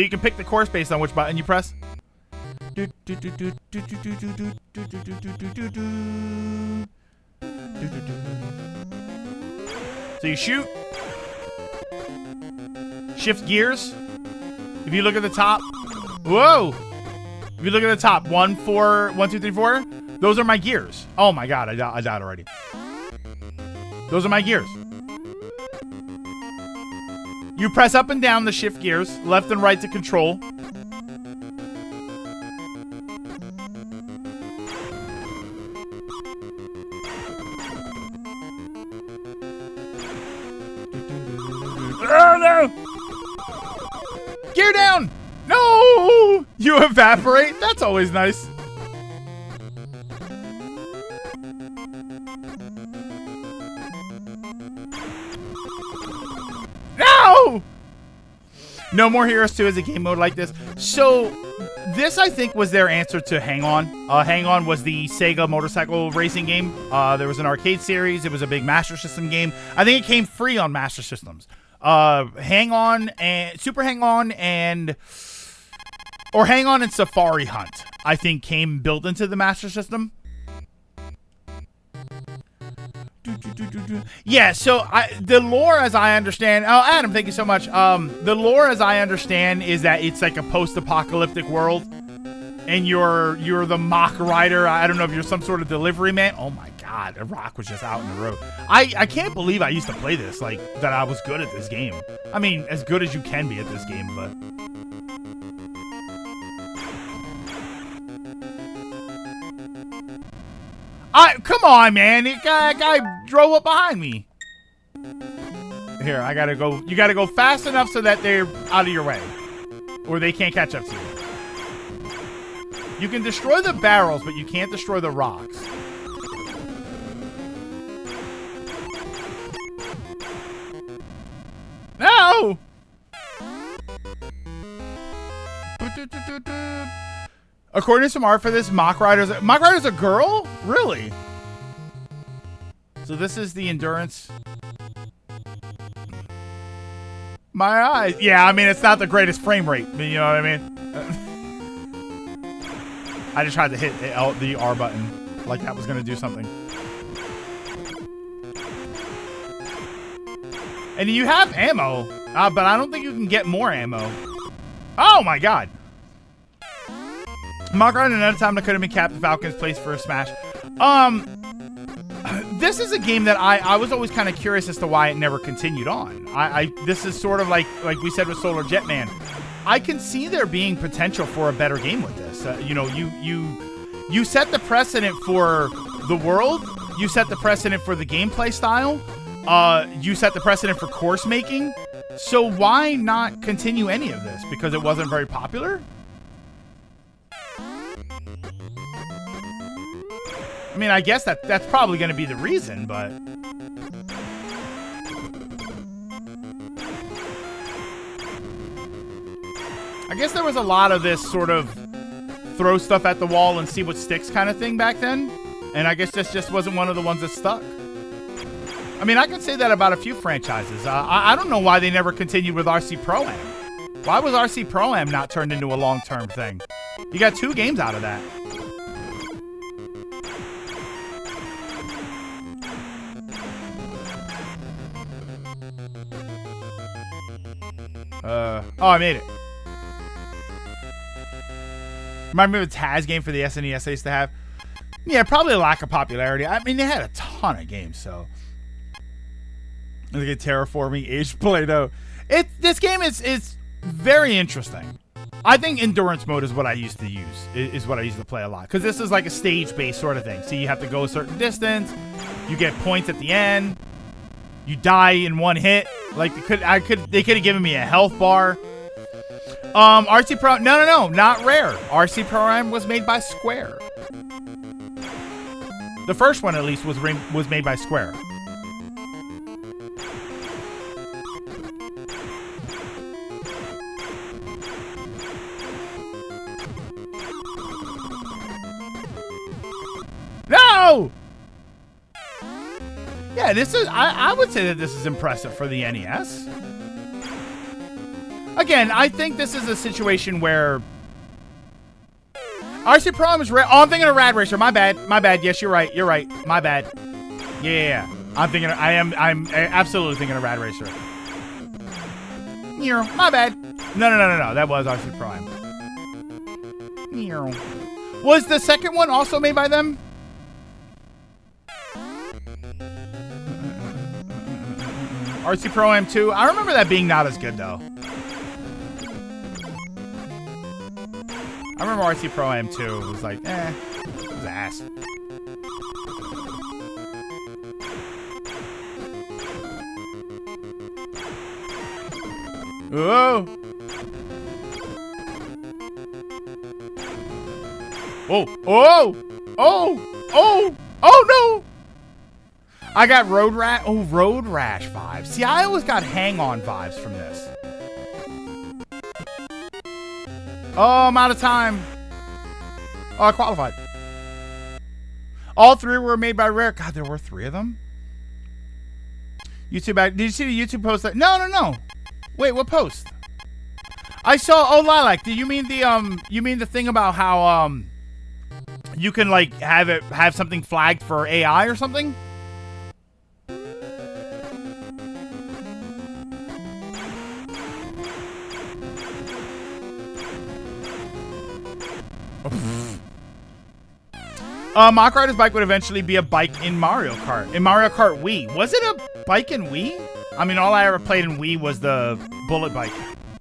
you can pick the course based on which button you press. So you shoot. Shift gears. If you look at the top. Whoa! If you look at the top, 1, 4, 1, 2, 3, 4. Those are my gears. Oh my god, I died already. Those are my gears. You press up and down the shift gears, left and right to control. Oh no! Gear down! No! You evaporate? That's always nice. No! No More Heroes 2 is a game mode like this. So, this I think was their answer to Hang On. Hang On was the Sega motorcycle racing game. There was an arcade series. It was a big Master System game. I think it came free on Master Systems. Hang On and Super Hang On and Safari Hunt, I think, came built into the Master System. Yeah, so the lore as I understand... Oh, Adam, thank you so much. The lore as I understand is that it's like a post-apocalyptic world. And you're the Mock Rider. I don't know if you're some sort of delivery man. Oh my god, a rock was just out in the road. I can't believe I used to play this, like, that I was good at this game. I mean, as good as you can be at this game, but... Come on, man. The guy drove up behind me. Here, I gotta go. You gotta go fast enough so that they're out of your way. Or they can't catch up to you. You can destroy the barrels, but you can't destroy the rocks. No! According to some art for this, Mock Rider's a girl? Really? So this is the endurance. My eyes. Yeah, I mean, it's not the greatest frame rate. You know what I mean? I just tried to hit the R button like that was going to do something. And you have ammo, but I don't think you can get more ammo. Oh my god. Mock Rider another time that could have been Captain Falcon's place for a smash. This is a game that I was always kind of curious as to why it never continued on. This is sort of like we said with Solar Jetman. I can see there being potential for a better game with this. You know, you set the precedent for the world. You set the precedent for the gameplay style. You set the precedent for course making. So why not continue any of this? Because it wasn't very popular? I mean, I guess that's probably going to be the reason, but... guess there was a lot of this sort of throw stuff at the wall and see what sticks kind of thing back then. And I guess this just wasn't one of the ones that stuck. I mean, I can say that about a few franchises. I don't know why they never continued with RC Pro-Am. Why was RC Pro-Am not turned into a long-term thing? You got 2 games out of that. Oh, I made it. Remind me of a Taz game for the SNES I used to have. Yeah, probably a lack of popularity. I mean, they had a ton of games, so. Look at Terraforming Age Play-Doh. This game is very interesting. I think endurance mode is what I used to use. Is what I used to play a lot. Because this is like a stage-based sort of thing. So you have to go a certain distance. You get points at the end. You die in one hit. Like they could have given me a health bar. RC Pro, no, not Rare. RC Pro-Am was made by Square. The first one, at least, was made by Square. No! Yeah, this is. I would say that this is impressive for the NES. Again, I think this is a situation where RC Pro-Am is rare. Oh, I'm thinking of Rad Racer. My bad. Yes, you're right. My bad. Yeah. I'm absolutely thinking of Rad Racer. My bad. No. That was RC Pro-Am. Was the second one also made by them? RC Pro-Am 2. I remember that being not as good, though. I remember RC Pro-Am 2. It was like, it was ass. Whoa. Oh no! I got Road Rash vibes. See, I always got Hang On vibes from this. Oh, I'm out of time. Oh, I qualified. All 3 were made by Rare. God, there were 3 of them. YouTube back. Did you see the YouTube post? No. Wait, what post? I saw. Oh, Lilac. Do you mean the You mean the thing about how you can like have something flagged for AI or something? Mach Rider's bike would eventually be a bike in Mario Kart. In Mario Kart Wii. Was it a bike in Wii? I mean, all I ever played in Wii was the bullet bike.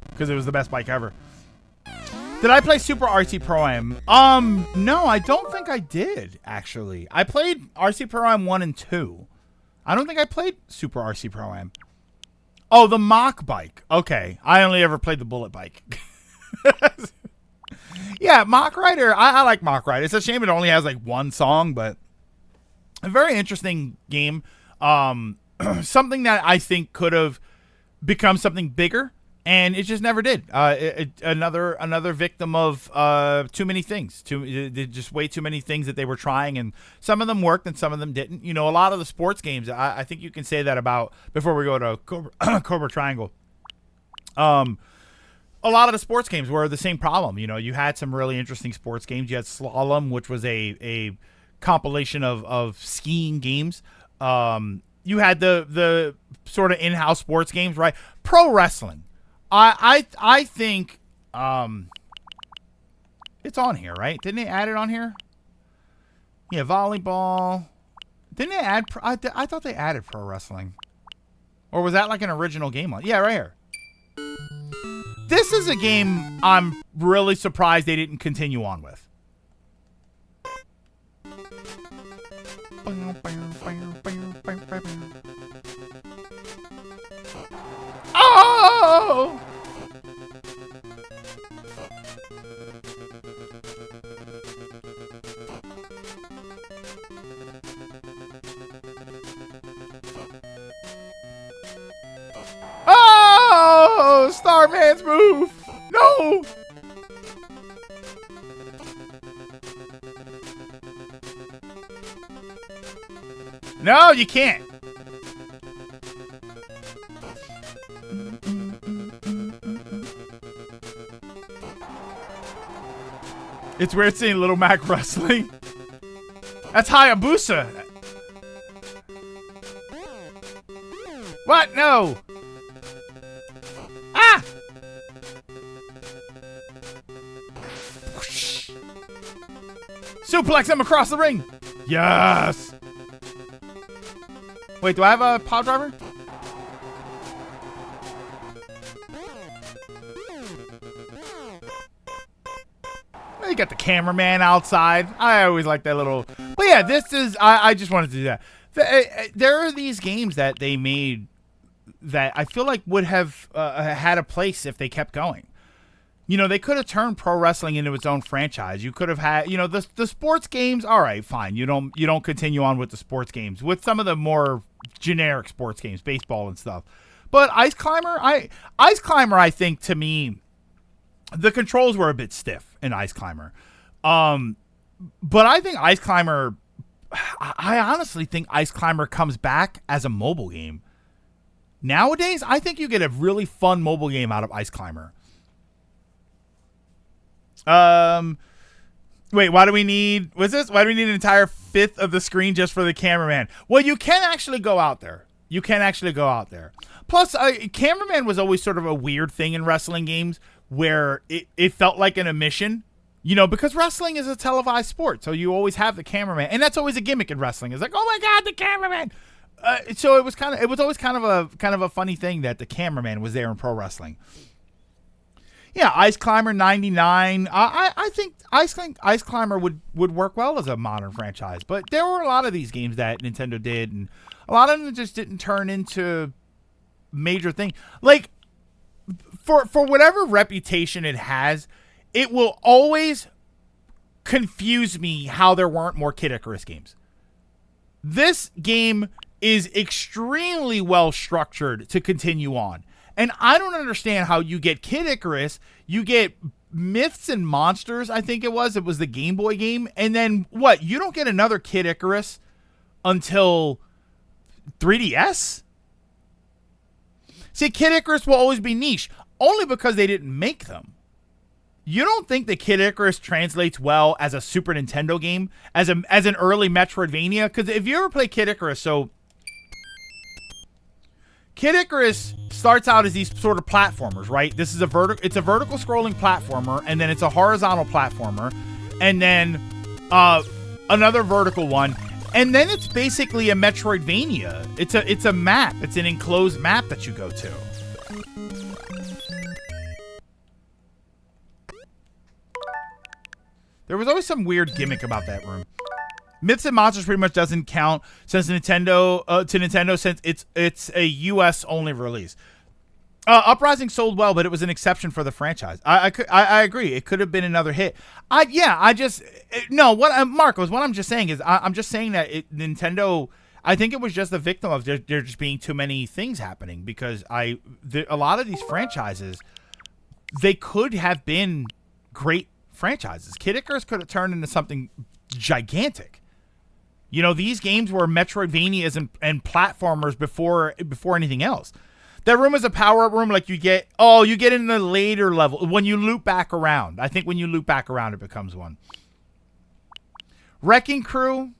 Because it was the best bike ever. Did I play Super RC Pro-Am? No, I don't think I did, actually. I played RC Pro-Am 1 and 2. I don't think I played Super RC Pro-Am. Oh, the Mach bike. Okay. I only ever played the bullet bike. Yeah, Mach Rider. I like Mach Rider. It's a shame it only has like 1 song, but a very interesting game. Something that I think could have become something bigger, and it just never did. Another victim of too many things. Just way too many things that they were trying, and some of them worked and some of them didn't. You know, a lot of the sports games, I think you can say that about, before we go to Cobra Triangle. A lot of the sports games were the same problem. You know, you had some really interesting sports games. You had Slalom, which was a compilation of skiing games. You had the sort of in-house sports games, right? Pro wrestling. I think it's on here, right? Didn't they add it on here? Yeah, volleyball. Didn't they add? I thought they added pro wrestling, or was that like an original game on? Yeah, right here. This is a game I'm really surprised they didn't continue on with. Oh! Oh! Starman's move! No! No, you can't. It's weird seeing Little Mac wrestling. That's Hayabusa. What? No. Ah! Whoosh. Suplex him across the ring. Yes. Wait, do I have a power driver? You got the cameraman outside. I always like that little. But yeah, this is. I just wanted to do that. There are these games that they made that I feel like would have had a place if they kept going. You know, they could have turned pro wrestling into its own franchise. You could have had, you know, the sports games. All right, fine. You don't continue on with the sports games with some of the more generic sports games, baseball and stuff. But Ice Climber, I think to me, the controls were a bit stiff in Ice Climber. But I think Ice Climber, I honestly think Ice Climber comes back as a mobile game. Nowadays, I think you get a really fun mobile game out of Ice Climber. Wait, why do we need an entire fifth of the screen just for the cameraman? Well, you can actually go out there. Plus, cameraman was always sort of a weird thing in wrestling games where it felt like an omission, you know, because wrestling is a televised sport. So you always have the cameraman, and that's always a gimmick in wrestling. It's like, oh my God, the cameraman. So it was always kind of a funny thing that the cameraman was there in pro wrestling. Yeah, Ice Climber 99. I think Ice Climber would work well as a modern franchise, but there were a lot of these games that Nintendo did, and a lot of them just didn't turn into major thing. Like for whatever reputation it has, it will always confuse me how there weren't more Kid Icarus games. This game is extremely well structured to continue on. And I don't understand how you get Kid Icarus, you get Myths and Monsters, I think it was the Game Boy game, and then what? You don't get another Kid Icarus until 3DS? See, Kid Icarus will always be niche, only because they didn't make them. You don't think that Kid Icarus translates well as a Super Nintendo game, as an early Metroidvania? Because if you ever play Kid Icarus, so Kid Icarus starts out as these sort of platformers, right? This is it's a vertical scrolling platformer, and then it's a horizontal platformer, and then another vertical one, and then it's basically a Metroidvania. It's a map. It's an enclosed map that you go to. There was always some weird gimmick about that room. Myths and Monsters pretty much doesn't count since Nintendo since it's a US only release. Uprising sold well, but it was an exception for the franchise. I agree. It could have been another hit. Marcos, what I'm just saying is I'm just saying that Nintendo, I think it was just the victim of there just being too many things happening, because a lot of these franchises, they could have been great franchises. Kid Icarus could have turned into something gigantic. You know, these games were Metroidvanias and platformers before anything else. That room is a power-up room, like you get in the later level when you loop back around. I think when you loop back around, it becomes one. Wrecking Crew.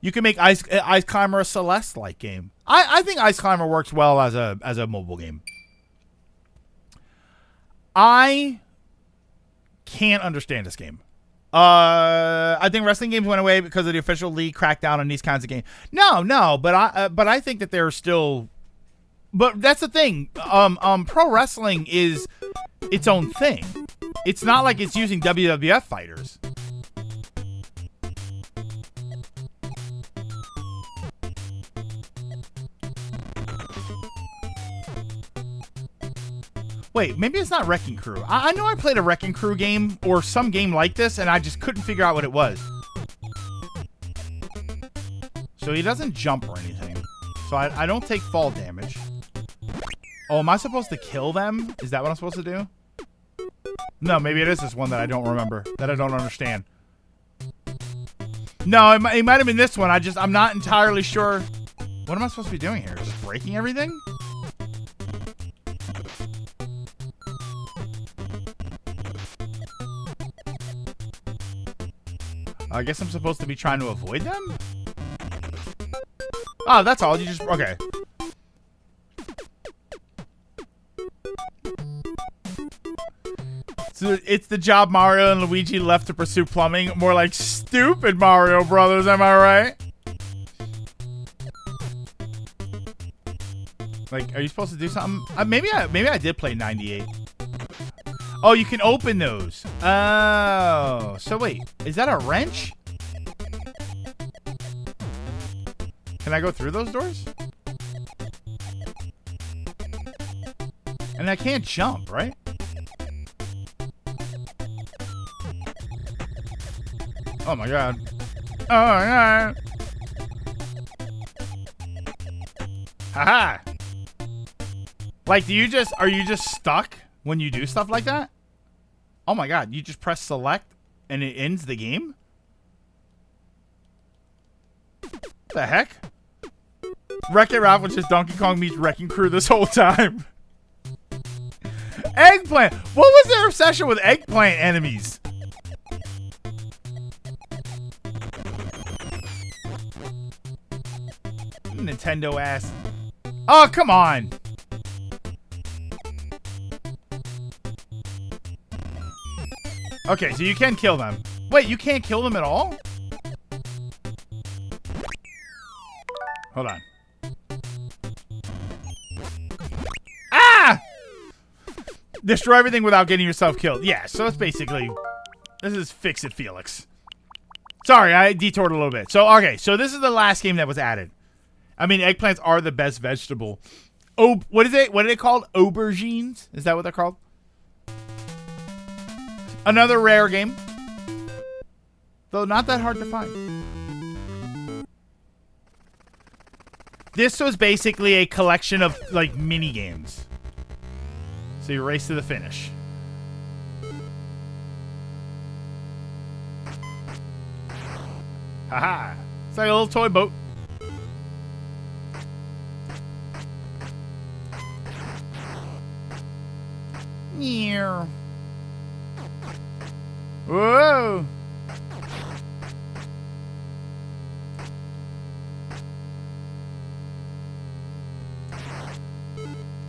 You can make Ice Climber a Celeste-like game. I think Ice Climber works well as a mobile game. I can't understand this game. I think wrestling games went away because of the official league crackdown on these kinds of games. No, but I think that they're still. But that's the thing. Pro wrestling is its own thing. It's not like it's using WWF fighters. Wait, maybe it's not Wrecking Crew. I know I played a Wrecking Crew game or some game like this, and I just couldn't figure out what it was. So he doesn't jump or anything. So I don't take fall damage. Oh, am I supposed to kill them? Is that what I'm supposed to do? No, maybe it is this one that I don't remember, that I don't understand. No, it might have been this one. I'm not entirely sure. What am I supposed to be doing here? Just breaking everything? I guess I'm supposed to be trying to avoid them? Oh, that's all. You just... Okay. So it's the job Mario and Luigi left to pursue plumbing. More like stupid Mario Brothers, am I right? Like, are you supposed to do something? Maybe I did play 98. Oh, you can open those. Oh, so wait, is that a wrench? Can I go through those doors? And I can't jump, right? Oh my god. Oh my god. Haha. Like, are you just stuck when you do stuff like that? Oh my god, you just press select and it ends the game? The heck? Wreck-It Ralph was just Donkey Kong meets Wrecking Crew this whole time. Eggplant! What was their obsession with eggplant enemies? Nintendo ass. Oh, come on. Okay, so you can kill them. Wait, you can't kill them at all? Hold on. Ah! Destroy everything without getting yourself killed. Yeah, so it's basically... This is Fix It Felix. Sorry, I detoured a little bit. So, okay, so this is the last game that was added. I mean, eggplants are the best vegetable. Oh, what is it? What are they called? Aubergines? Is that what they're called? Another rare game. Though not that hard to find. This was basically a collection of, like, mini games. So you race to the finish. Haha. It's like a little toy boat. Yeah. Whoa.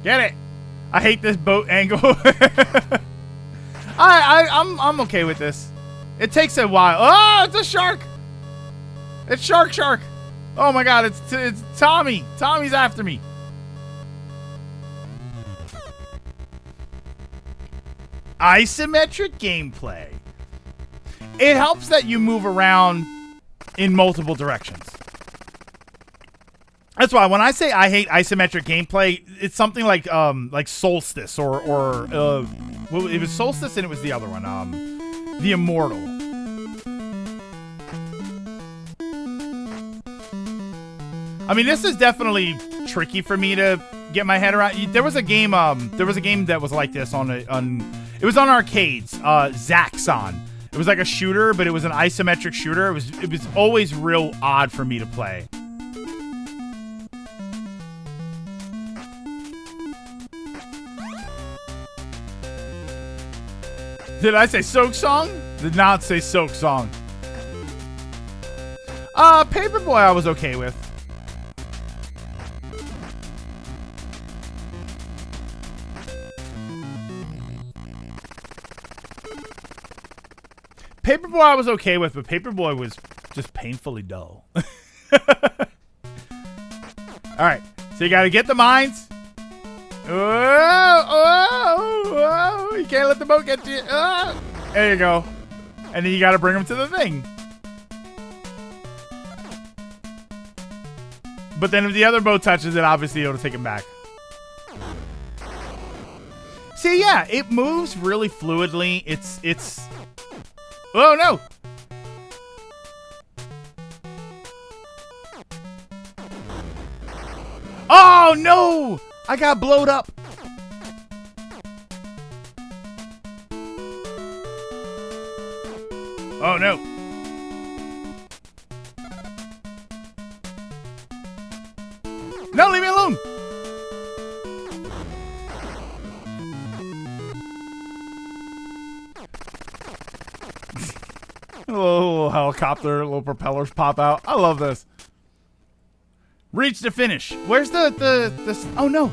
Get it. I hate this boat angle. I'm okay with this. It takes a while. Oh, it's a shark. It's Shark. Oh my god, it's Tommy. Tommy's after me. Isometric gameplay. It helps that you move around in multiple directions. That's why when I say I hate isometric gameplay, it's something like Solstice or well, it was Solstice and it was the other one, The Immortal. I mean, this is definitely tricky for me to get my head around. There was a game that was like this it was on arcades, Zaxxon. It was like a shooter, but it was an isometric shooter. It was always real odd for me to play. Did I say Soak Song? Did not say Soak Song. Paperboy I was okay with. Paperboy I was okay with, but Paperboy was just painfully dull. Alright, so you gotta get the mines. Oh, you can't let the boat get to you. Oh. There you go. And then you gotta bring them to the thing. But then if the other boat touches it, obviously it'll take him back. See, yeah, it moves really fluidly. It's... Oh, no! Oh, no! I got blowed up. Oh, no. A little helicopter, little propellers pop out. I love this. Reach the finish. Where's the oh no.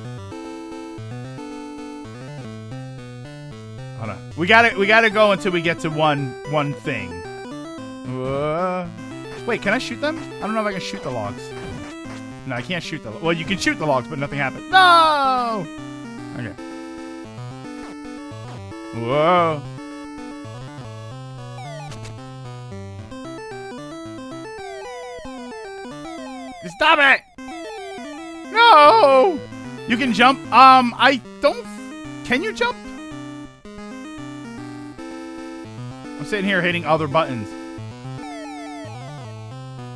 Hold on. We gotta go until we get to one thing. Wait, can I shoot them? I don't know if I can shoot the logs. No, I can't shoot the well, you can shoot the logs, but nothing happens. No! Okay. Whoa. Stop it! No! You can jump. I don't. Can you jump? I'm sitting here hitting other buttons.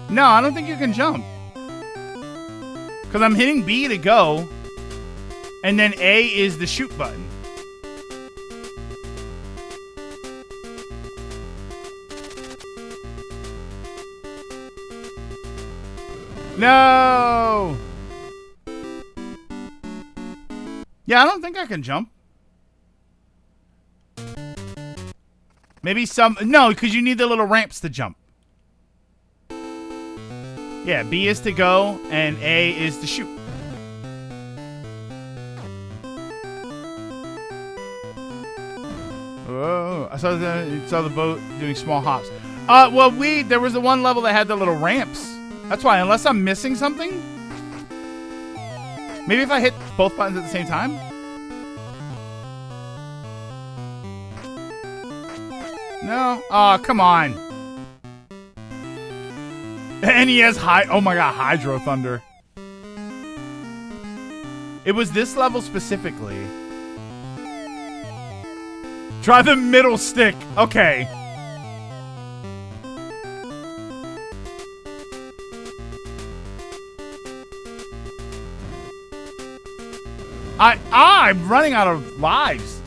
No, I don't think you can jump. Because I'm hitting B to go. And then A is the shoot button. No! Yeah, I don't think I can jump. Maybe some... No, because you need the little ramps to jump. Yeah, B is to go, and A is to shoot. Oh, I saw the boat doing small hops. Well, there was the one level that had the little ramps. That's why, unless I'm missing something. Maybe if I hit both buttons at the same time. No. Oh, come on. NES oh my god, Hydro Thunder. It was this level specifically. Try the middle stick. Okay. I'm running out of lives.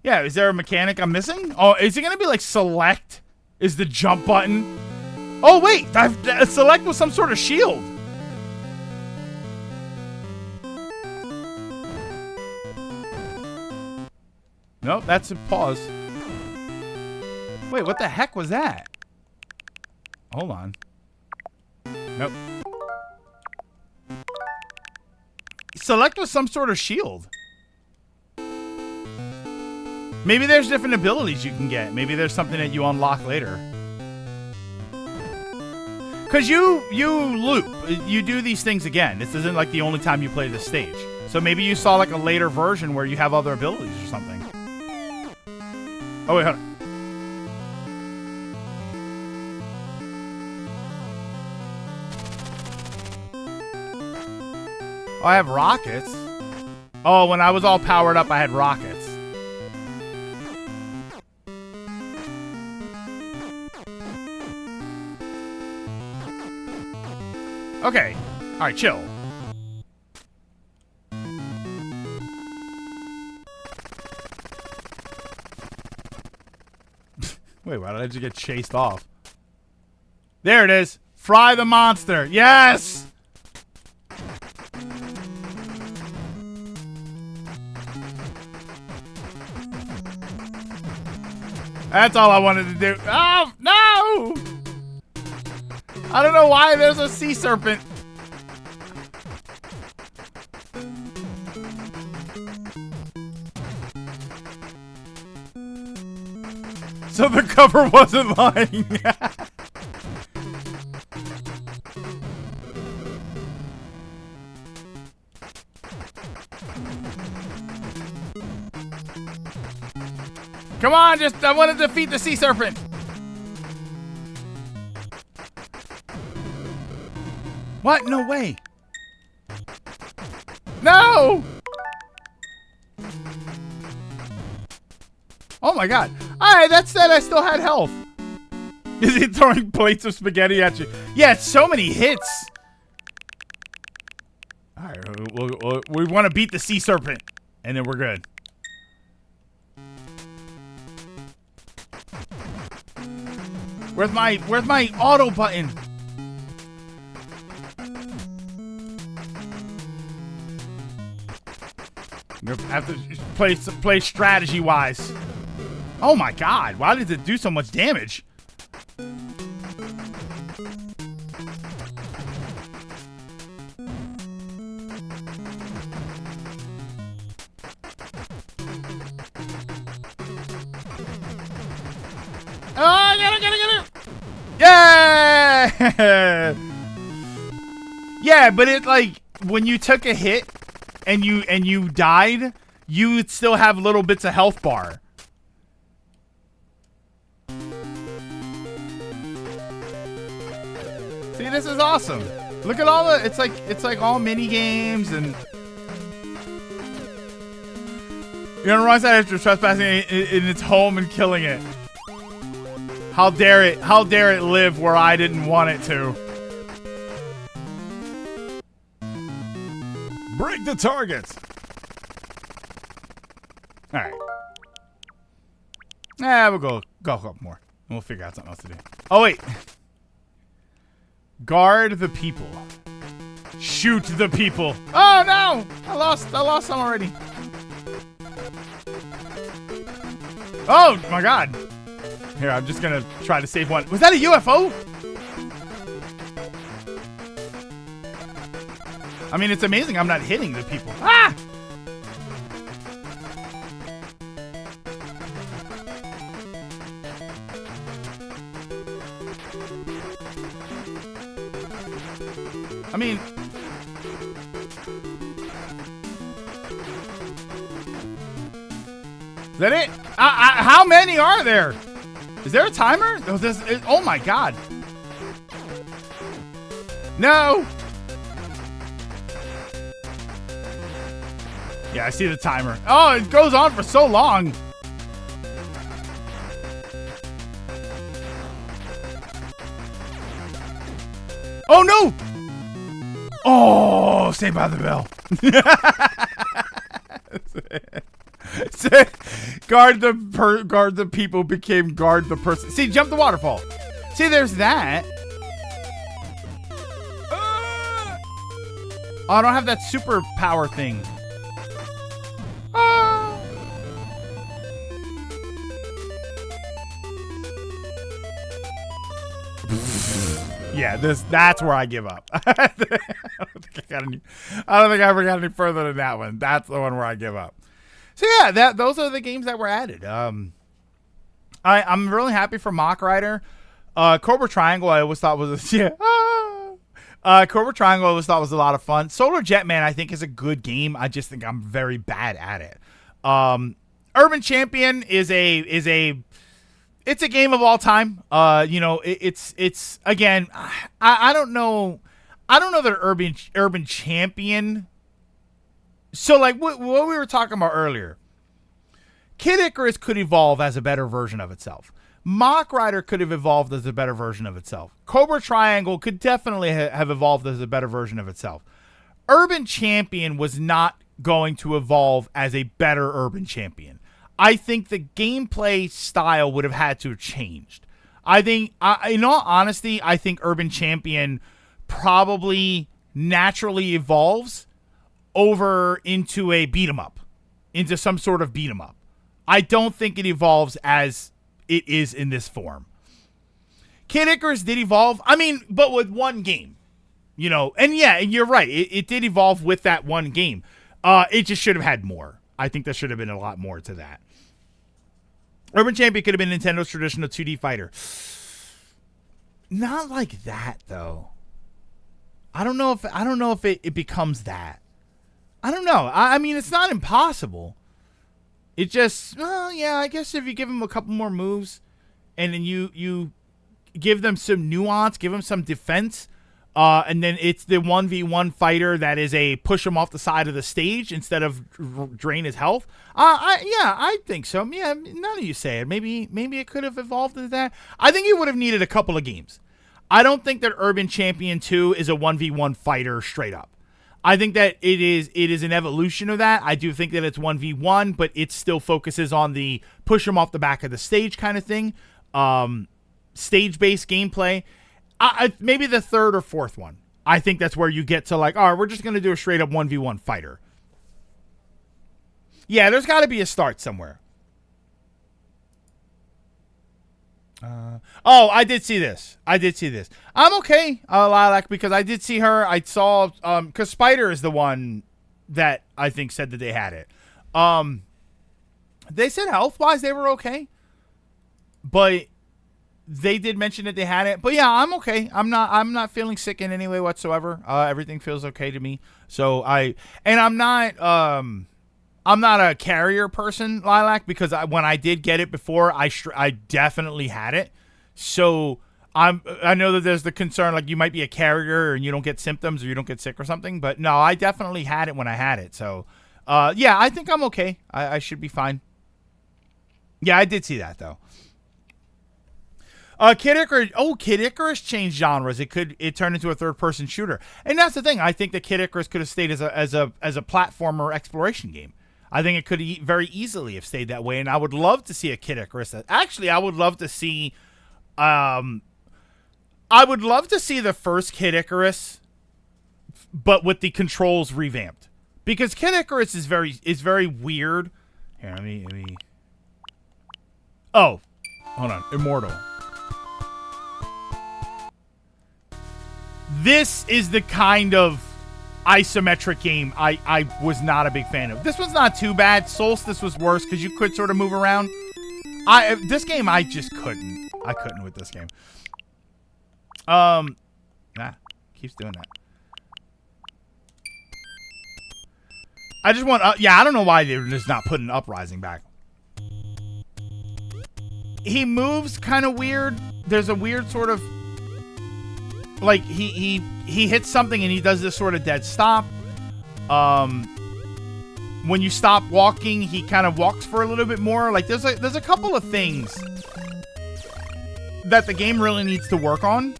Yeah, is there a mechanic I'm missing? Oh, is it gonna be like select is the jump button? Oh wait, select was some sort of shield. Nope, that's a pause. Wait, what the heck was that? Hold on. Nope. Select was some sort of shield. Maybe there's different abilities you can get. Maybe there's something that you unlock later. Cause you loop. You do these things again. This isn't like the only time you play this stage. So maybe you saw like a later version where you have other abilities or something. Oh wait, hold on. Oh, I have rockets. Oh, when I was all powered up, I had rockets. Okay. All right, chill. Wait, why did I just get chased off? There it is. Fry the monster. Yes! That's all I wanted to do. Oh, no! I don't know why there's a sea serpent. So the cover wasn't lying. Come on, I want to defeat the sea serpent. What? No way. No! Oh my god. Alright, that said I still had health. Is he throwing plates of spaghetti at you? Yeah, it's so many hits. Alright, we want to beat the sea serpent. And then we're good. Where's my auto button? You have to play strategy wise. Oh my god, why did it do so much damage? Oh, I got it! Yeah! Yeah, but it like when you took a hit and you died, you would still have little bits of health bar. See, this is awesome. Look at all the it's like all mini games and you're gonna run outside after trespassing in its home and killing it. How dare it? How dare it live where I didn't want it to? Break the target. All right. We'll go a couple more. We'll figure out something else to do. Oh wait. Guard the people. Shoot the people. Oh no! I lost some already. Oh my god. Here, I'm just gonna try to save one. Was that a UFO? I mean, it's amazing I'm not hitting the people. Ah! I mean... Is that it? How many are there? Is there a timer? Oh my god. No! Yeah, I see the timer. Oh, it goes on for so long. Oh no! Oh, Saved by the Bell. Guard the people became guard the person. See, jump the waterfall. See, there's that. Oh, I don't have that superpower thing. Yeah, that's where I give up. I don't think I ever got any further than that one. That's the one where I give up. So yeah, those are the games that were added. I'm really happy for Mock Rider. Cobra Triangle I always thought was Cobra Triangle I always thought was a lot of fun. Solar Jetman I think is a good game. I just think I'm very bad at it. Urban Champion is a game of all time. It's again, I don't know that Urban Champion. So like what we were talking about earlier, Kid Icarus could evolve as a better version of itself. Mock Rider could have evolved as a better version of itself. Cobra Triangle could definitely have evolved as a better version of itself. Urban Champion was not going to evolve as a better Urban Champion. I think the gameplay style would have had to have changed. I think, in all honesty, I think Urban Champion probably naturally evolves over into a beat 'em up, into some sort of beat 'em up. I don't think it evolves as it is in this form. Kid Icarus did evolve, I mean, but with one game, and yeah, you're right. It did evolve with that one game. It just should have had more. I think there should have been a lot more to that. Urban Champion could have been Nintendo's traditional 2D fighter. Not like that though. I don't know if it becomes that. I don't know. I mean, it's not impossible. It just, yeah, I guess if you give them a couple more moves and then you give them some nuance, give them some defense, and then it's the 1v1 fighter that is a push him off the side of the stage instead of drain his health. I think so. Yeah, none of you say it. Maybe it could have evolved into that. I think you would have needed a couple of games. I don't think that Urban Champion 2 is a 1v1 fighter straight up. I think that it is an evolution of that. I do think that it's 1v1, but it still focuses on the push him off the back of the stage kind of thing. Stage-based gameplay. Maybe the third or fourth one. I think that's where you get to like, all right, we're just going to do a straight up 1v1 fighter. Yeah, there's got to be a start somewhere. Oh, I did see this. I'm okay, Lilac, because I did see her. I saw, because Spider is the one that I think said that they had it. They said health-wise they were okay, but they did mention that they had it. But yeah, I'm okay. I'm not feeling sick in any way whatsoever. Everything feels okay to me. So I'm not a carrier person, Lilac, because when I did get it before, I definitely had it. So I know that there's the concern, like you might be a carrier and you don't get symptoms or you don't get sick or something. But no, I definitely had it when I had it. So yeah, I think I'm okay. I should be fine. Yeah, I did see that though. Kid Icarus changed genres. It turned into a third-person shooter, and that's the thing. I think that Kid Icarus could have stayed as a platformer exploration game. I think it could very easily have stayed that way, and I would love to see a Kid Icarus. Actually, I would love to see, the first Kid Icarus, but with the controls revamped, because Kid Icarus is very weird. Here, let me. Oh, hold on, Immortal. This is the kind of isometric game I was not a big fan of. This one's not too bad. Solstice was worse because you could sort of move around. This game I just couldn't. I couldn't with this game. Keeps doing that. I just want. I don't know why they're just not putting Uprising back. He moves kind of weird. There's a weird sort of. Like he hits something and he does this sort of dead stop. When you stop walking, he kind of walks for a little bit more. Like there's a couple of things that the game really needs to work on.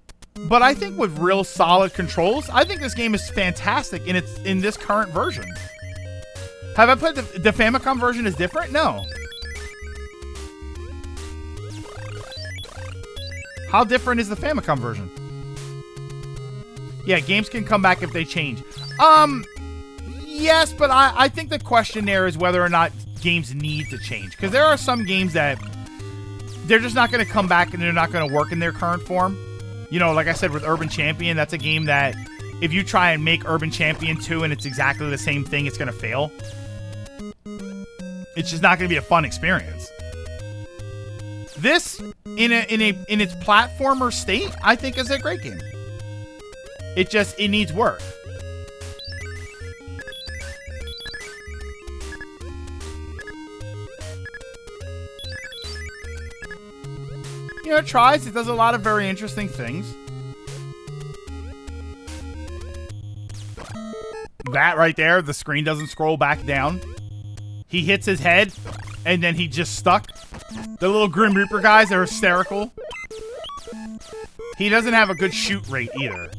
But I think with real solid controls, I think this game is fantastic in this current version. Have I played the Famicom version is different? No. How different is the Famicom version? Yeah, games can come back if they change. Yes, but I think the question there is whether or not games need to change. Because there are some games that they're just not going to come back and they're not going to work in their current form. You know, like I said with Urban Champion, that's a game that if you try and make Urban Champion 2 and it's exactly the same thing, it's going to fail. It's just not going to be a fun experience. This, in its platformer state, I think is a great game. It needs work. You know, it tries. It does a lot of very interesting things. That right there, the screen doesn't scroll back down. He hits his head, and then he just stuck. The little Grim Reaper guys are hysterical. He doesn't have a good shoot rate either.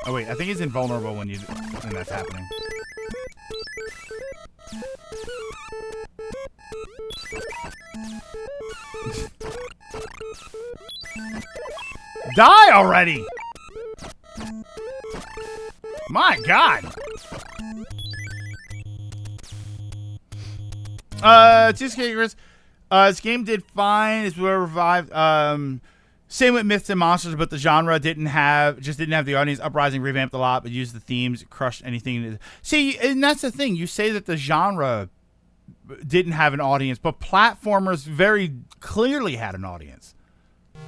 Oh wait, I think he's invulnerable when that's happening. Die already! My God! Cheesecake, this game did fine. It's revived. Same with Myths and Monsters, but the genre didn't have the audience. Uprising revamped a lot, but used the themes, crushed anything. See, and that's the thing. You say that the genre didn't have an audience, but platformers very clearly had an audience.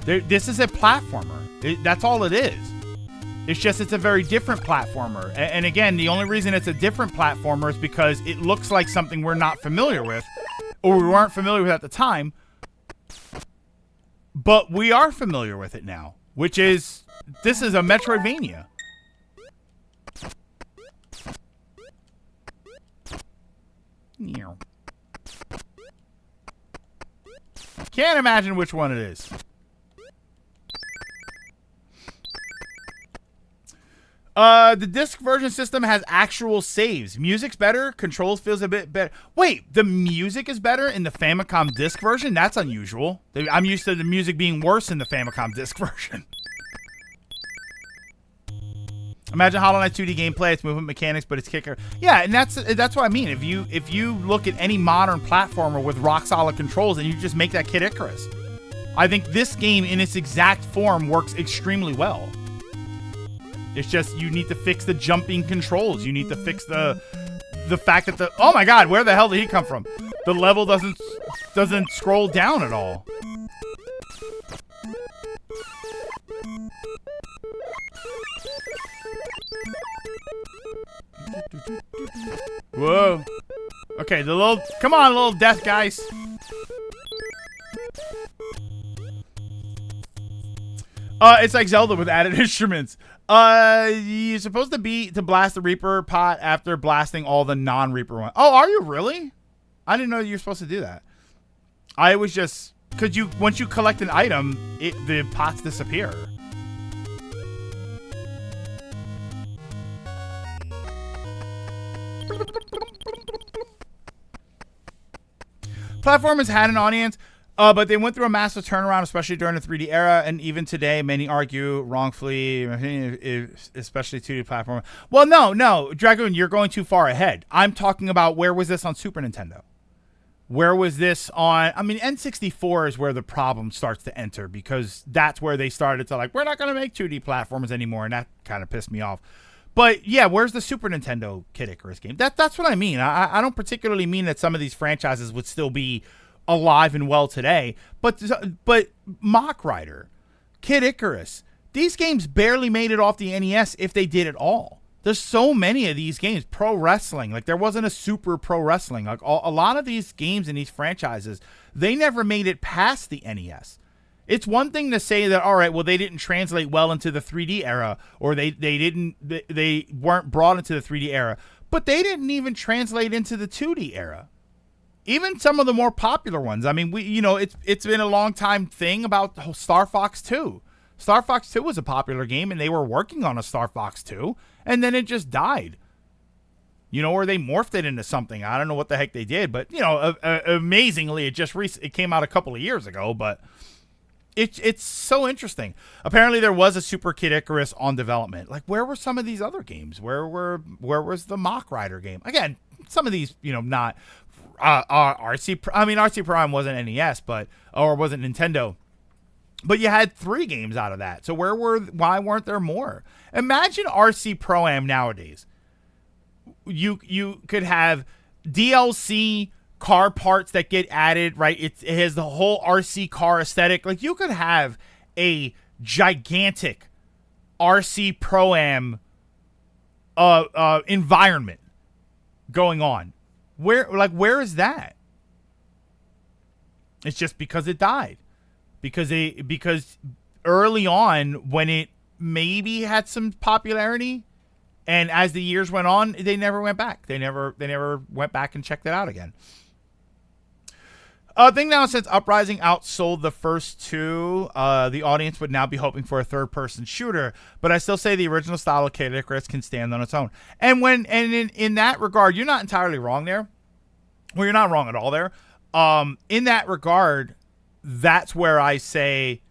This is a platformer. That's all it is. It's just it's a very different platformer. And again, the only reason it's a different platformer is because it looks like something we're not familiar with, or we weren't familiar with at the time. But we are familiar with it now, which is, this is a Metroidvania. Can't imagine which one it is. The disc version system has actual saves. Music's better. Controls feels a bit better. Wait, the music is better in the Famicom disc version? That's unusual. I'm used to the music being worse in the Famicom disc version. Imagine Hollow Knight 2D gameplay, its movement mechanics, but its kicker. Yeah, and that's what I mean. If you look at any modern platformer with rock solid controls and you just make that Kid Icarus, I think this game in its exact form works extremely well. It's just you need to fix the jumping controls. You need to fix the fact that oh my god, where the hell did he come from? The level doesn't scroll down at all. Whoa. Okay, come on, little death guys. It's like Zelda with added instruments. You're supposed to blast the Reaper pot after blasting all the non-Reaper ones. Oh, are you really? I didn't know you're supposed to do that. I was just because once you collect an item, the pots disappear. Platformers had an audience, but they went through a massive turnaround, especially during the 3D era, and even today, many argue wrongfully, especially 2D platformer. Well, no, Dragoon, you're going too far ahead. I'm talking about where was this on Super Nintendo? Where was this on? I mean, N64 is where the problem starts to enter because that's where they started to we're not going to make 2D platformers anymore, and that kind of pissed me off. But yeah, where's the Super Nintendo Kid Icarus game? That's what I mean. I don't particularly mean that some of these franchises would still be alive and well today, but Mach Rider, Kid Icarus, these games barely made it off the NES if they did at all. There's so many of these games. Pro wrestling, there wasn't a Super Pro Wrestling. A lot of these games in these franchises, they never made it past the NES. It's one thing to say that, all right, well, they didn't translate well into the 3D era, or they weren't brought into the 3D era, but they didn't even translate into the 2D era. Even some of the more popular ones. I mean, it's been a long time thing about Star Fox 2. Star Fox 2 was a popular game, and they were working on a Star Fox 2, and then it just died. Or they morphed it into something. I don't know what the heck they did, but amazingly, it came out a couple of years ago, but it's so interesting. Apparently, there was a Super Kid Icarus on development. Where were some of these other games? Where was the Mach Rider game? Again, some of these, not RC Prime wasn't NES, or wasn't Nintendo. But you had 3 games out of that. So why weren't there more? Imagine RC Pro-Am nowadays. You could have DLC car parts that get added, right? It has the whole RC car aesthetic. You could have a gigantic RC Pro-Am environment going on. Where is that? It's just because it died. Because early on, when it maybe had some popularity, and as the years went on, they never went back. They never went back and checked it out again. Thing now, since Uprising outsold the first 2, the audience would now be hoping for a third-person shooter. But I still say the original style of Kid Icarus can stand on its own. And in that regard, you're not entirely wrong there. Well, you're not wrong at all there. In that regard, that's where I say,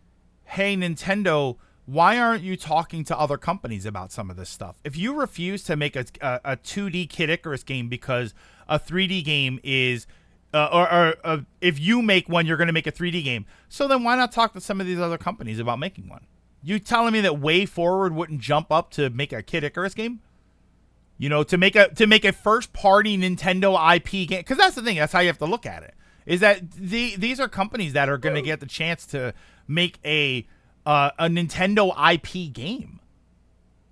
hey, Nintendo, why aren't you talking to other companies about some of this stuff? If you refuse to make a 2D Kid Icarus game because a 3D game is, if you make one, you're going to make a 3D game. So then why not talk to some of these other companies about making one? You telling me that Way Forward wouldn't jump up to make a Kid Icarus game? To make a first party Nintendo IP game, because that's the thing. That's how you have to look at it. Is that these are companies that are going to get the chance to make a Nintendo IP game.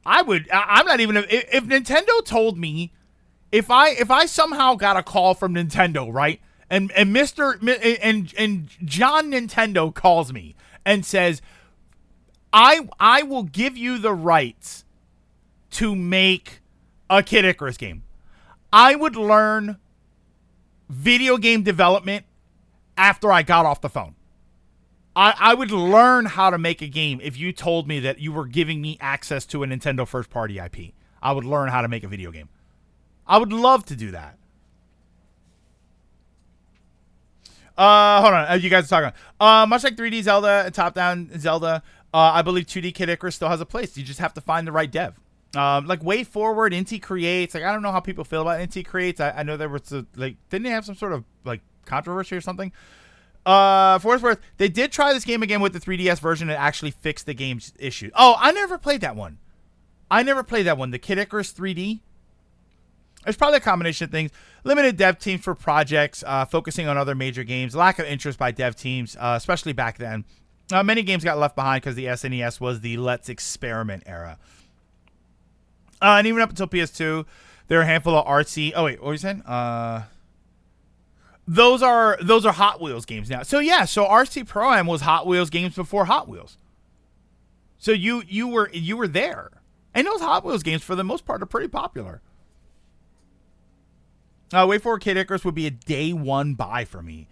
I'm not even if Nintendo told me, if I somehow got a call from Nintendo, right, and John Nintendo calls me and says, I will give you the rights to make a Kid Icarus game, I would learn video game development after I got off the phone. I would learn how to make a game if you told me that you were giving me access to a Nintendo first-party IP. I would learn how to make a video game. I would love to do that. Hold on. You guys are talking. Much like 3D Zelda and top-down Zelda, I believe 2D Kid Icarus still has a place. You just have to find the right dev. Like Way Forward, Inti Creates. Like I don't know how people feel about Inti Creates. I know there was didn't they have some sort of like controversy or something? For what it's worth, they did try this game again with the 3DS version and actually fixed the game's issue. Oh, I never played that one. The Kid Icarus 3D. It's probably a combination of things. Limited dev teams for projects, focusing on other major games. Lack of interest by dev teams, especially back then. Many games got left behind because the SNES was the let's experiment era. And even up until PS2, there were a handful of artsy. Oh wait, what were you saying? Those are Hot Wheels games now. So yeah, so RC Pro-Am was Hot Wheels games before Hot Wheels. So you were there, and those Hot Wheels games for the most part are pretty popular. Wait for Kid Icarus would be a day one buy for me.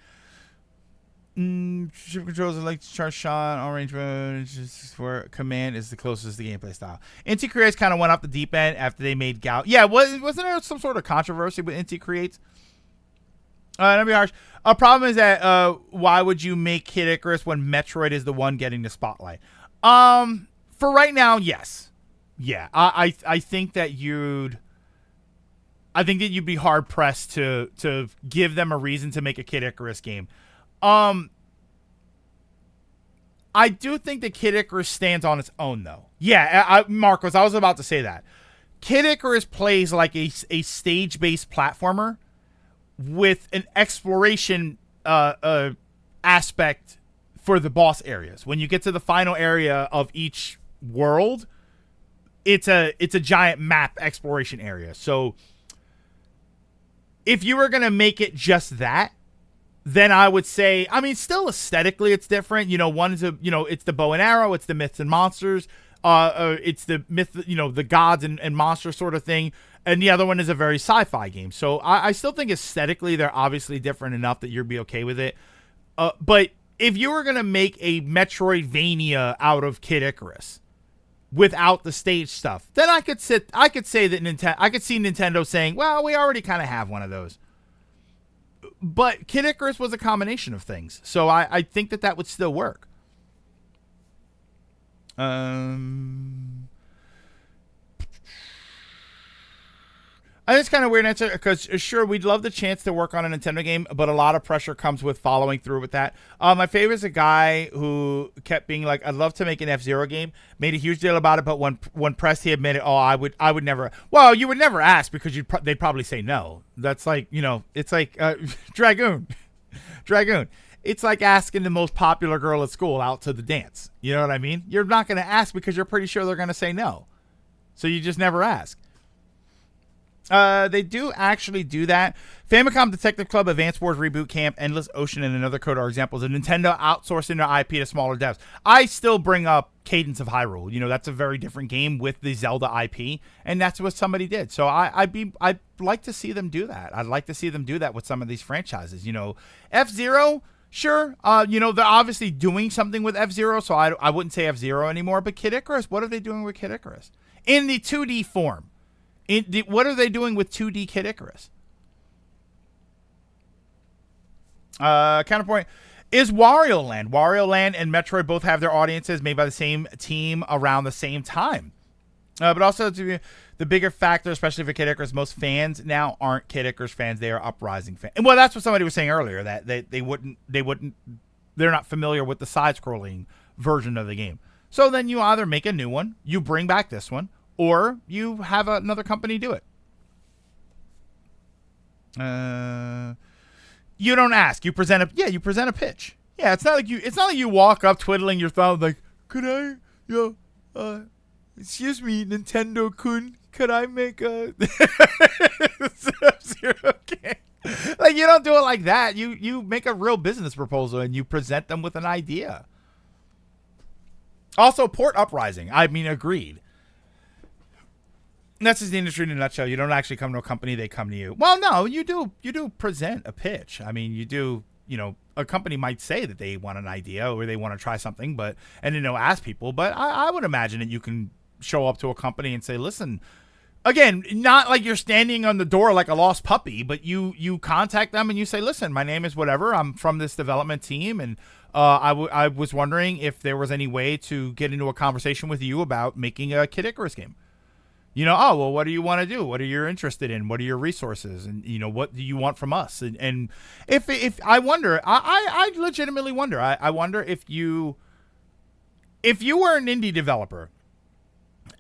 Ship controls, I like to charge shot, all range just where command is the closest to the gameplay style. Inti Creates kind of went off the deep end after they made Gout. Yeah, wasn't there some sort of controversy with Inti Creates? That'd be harsh. A problem is that why would you make Kid Icarus when Metroid is the one getting the spotlight? For right now, yes. Yeah, I think that you'd be hard pressed to give them a reason to make a Kid Icarus game. I do think that Kid Icarus stands on its own, though. Yeah, Marcos, I was about to say that. Kid Icarus plays like a stage-based platformer with an exploration aspect for the boss areas. When you get to the final area of each world, it's a giant map exploration area. So if you were going to make it just that, then I would say, I mean, still aesthetically it's different. You know, one is it's the bow and arrow, it's the myths and monsters, it's the myth, the gods and monsters sort of thing, and the other one is a very sci-fi game. So I still think aesthetically they're obviously different enough that you'd be okay with it. But if you were gonna make a Metroidvania out of Kid Icarus without the stage stuff, then I could say that I could see Nintendo saying, well, we already kind of have one of those. But Kid Icarus was a combination of things, so I think that would still work. I think it's kind of weird answer because sure, we'd love the chance to work on a Nintendo game, but a lot of pressure comes with following through with that. My favorite is a guy who kept being like, "I'd love to make an F-Zero game." Made a huge deal about it, but when pressed, he admitted, "Oh, I would never." Well, you would never ask because they'd probably say no. That's like it's like Dragoon. It's like asking the most popular girl at school out to the dance. You know what I mean? You're not going to ask because you're pretty sure they're going to say no, so you just never ask. They do actually do that. Famicom Detective Club, Advance Wars Reboot Camp, Endless Ocean, and Another Code are examples of Nintendo outsourcing their IP to smaller devs. I still bring up Cadence of Hyrule. That's a very different game with the Zelda IP, and that's what somebody did. So I'd like to see them do that. I'd like to see them do that with some of these franchises. F-Zero, sure. They're obviously doing something with F-Zero, so I wouldn't say F-Zero anymore. But Kid Icarus, what are they doing with Kid Icarus? In the 2D form. What are they doing with 2D Kid Icarus? Counterpoint is Wario Land. Wario Land and Metroid both have their audiences made by the same team around the same time. But also to the bigger factor, especially for Kid Icarus, most fans now aren't Kid Icarus fans; they are Uprising fans. And well, that's what somebody was saying earlier, that they're not familiar with the side-scrolling version of the game. So then you either make a new one, you bring back this one, or you have another company do it. You don't ask. You present a pitch. Yeah, it's not like you walk up twiddling your thumb like, could I, excuse me, Nintendo-kun, could I make a F-Zero game? Like, you don't do it like that. You make a real business proposal and you present them with an idea. Also, port Uprising. I mean, agreed. That's just the industry in a nutshell. You don't actually come to a company; they come to you. Well, no, you do present a pitch. I mean, you do. A company might say that they want an idea or they want to try something, and ask people. But I would imagine that you can show up to a company and say, "Listen." Again, not like you're standing on the door like a lost puppy, but you contact them and you say, "Listen, my name is whatever. I'm from this development team, and I was wondering if there was any way to get into a conversation with you about making a Kid Icarus game." You know, oh, well, what do you want to do? What are you interested in? What are your resources? And, you know, what do you want from us? And if I wonder, I legitimately wonder, I wonder if you were an indie developer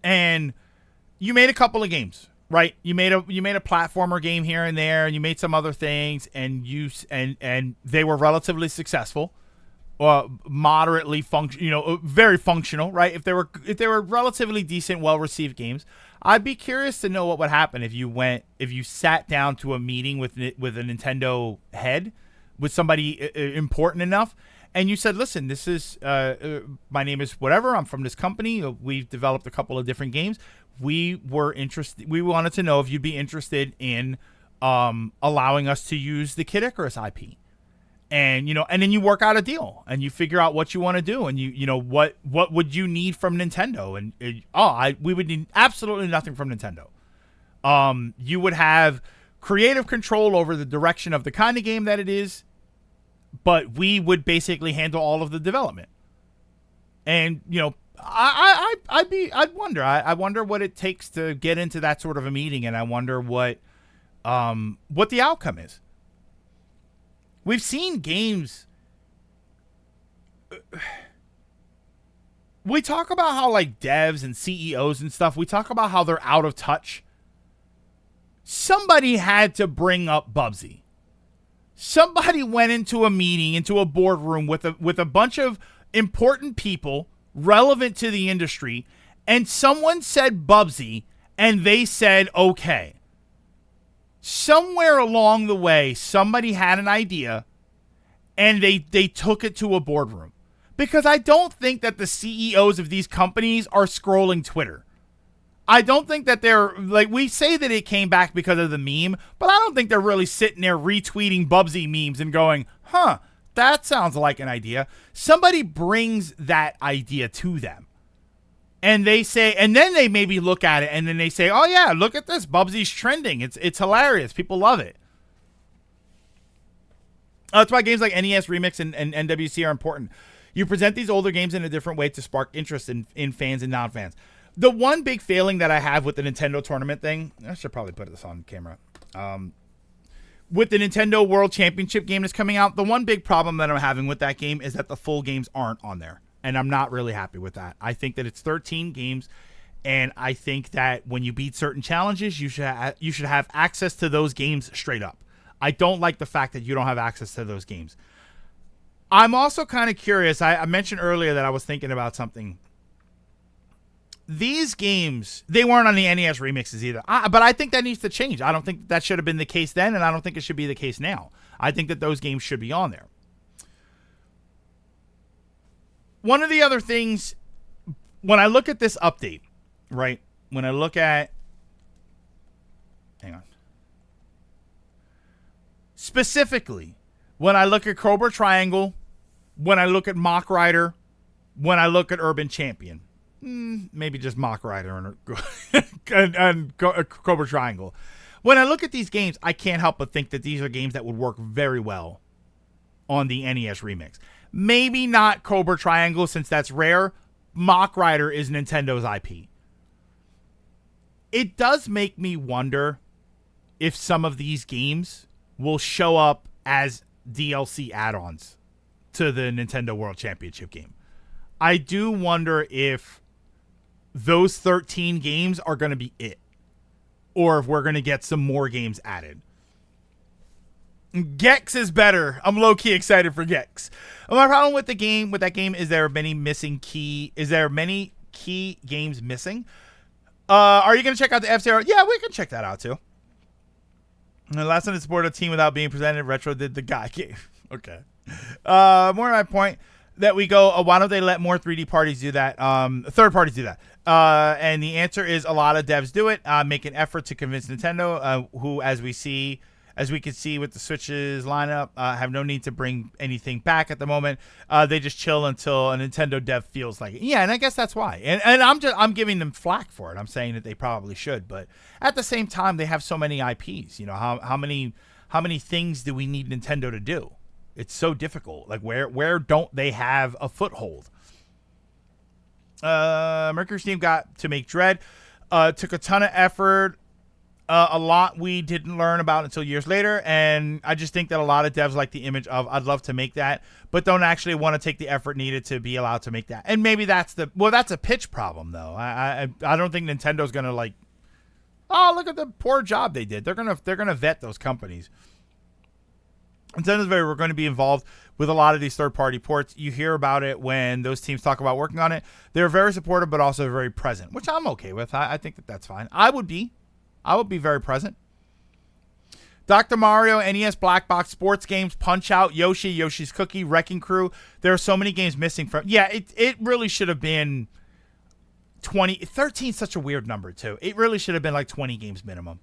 and you made a couple of games, right? You made a platformer game here and there, and you made some other things, and they were relatively successful. Moderately very functional, right? If they were relatively decent, well-received games, I'd be curious to know what would happen if you sat down to a meeting with a Nintendo head, with somebody important enough, and you said, "Listen, this is my name is whatever. I'm from this company. We've developed a couple of different games. We wanted to know if you'd be interested in allowing us to use the Kid Icarus IP." And, and then you work out a deal and you figure out what you want to do. And what would you need from Nintendo? And we would need absolutely nothing from Nintendo. You would have creative control over the direction of the kind of game that it is, but we would basically handle all of the development. And, I'd wonder. I wonder what it takes to get into that sort of a meeting. And I wonder what the outcome is. We've seen games. We talk about how, like, devs and CEOs and stuff, we talk about how they're out of touch. Somebody had to bring up Bubsy. Somebody went into a meeting, into a boardroom with a bunch of important people relevant to the industry, and someone said Bubsy, and they said, okay. Somewhere along the way, somebody had an idea, and they took it to a boardroom. Because I don't think that the CEOs of these companies are scrolling Twitter. I don't think that they're, like, we say that it came back because of the meme, but I don't think they're really sitting there retweeting Bubsy memes and going, that sounds like an idea. Somebody brings that idea to them. And they say, and then they maybe look at it, and then they say, "Oh yeah, look at this. Bubsy's trending. It's hilarious. People love it." That's why games like NES Remix and NWC are important. You present these older games in a different way to spark interest in fans and non-fans. The one big failing that I have with the Nintendo tournament thing, I should probably put this on camera. With the Nintendo World Championship game that's coming out, the one big problem that I'm having with that game is that the full games aren't on there. And I'm not really happy with that. I think that it's 13 games, and I think that when you beat certain challenges, you should have access to those games straight up. I don't like the fact that you don't have access to those games. I'm also kind of curious. I mentioned earlier that I was thinking about something. These games, they weren't on the NES remixes either. But I think that needs to change. I don't think that should have been the case then, and I don't think it should be the case now. I think that those games should be on there. One of the other things, when I look at this update, right? When I look at, hang on. Specifically, when I look at Cobra Triangle, when I look at Mach Rider, when I look at Urban Champion, maybe just Mach Rider and Cobra Triangle. When I look at these games, I can't help but think that these are games that would work very well on the NES Remix. Maybe not Cobra Triangle, since that's rare. Mach Rider is Nintendo's IP. It does make me wonder if some of these games will show up as DLC add-ons to the Nintendo World Championship game. I do wonder if those 13 games are going to be it, or if we're going to get some more games added. Gex is better. I'm low-key excited for Gex. My problem with that game is there are many key games missing. Are you going to check out the F-Zero? Yeah, we can check that out too. And the last time to support a team without being presented, Retro did the guy game. Okay. More to my point that we go, why don't they let more 3D parties do that? Third parties do that. And the answer is a lot of devs do it. Make an effort to convince Nintendo, who, as we can see with the Switch's lineup, have no need to bring anything back at the moment. They just chill until a Nintendo dev feels like it. Yeah, and I guess that's why. And I'm giving them flack for it. I'm saying that they probably should, but at the same time, they have so many IPs. You know, how many things do we need Nintendo to do? It's so difficult. Like, where don't they have a foothold? Mercury Steam got to make Dread. Took a ton of effort. A lot we didn't learn about until years later, and I just think that a lot of devs like the image of I'd love to make that, but don't actually want to take the effort needed to be allowed to make that. And maybe that's a pitch problem though. I don't think Nintendo's gonna like, oh, look at the poor job they did. They're gonna vet those companies. We're going to be involved with a lot of these third-party ports. You hear about it when those teams talk about working on it. They're very supportive, but also very present, which I'm okay with. I think that's fine. I would be very present. Dr. Mario, NES Black Box, sports games, Punch-Out, Yoshi, Yoshi's Cookie, Wrecking Crew. There are so many games missing from. Yeah, it really should have been 20. 13 is such a weird number, too. It really should have been like 20 games minimum.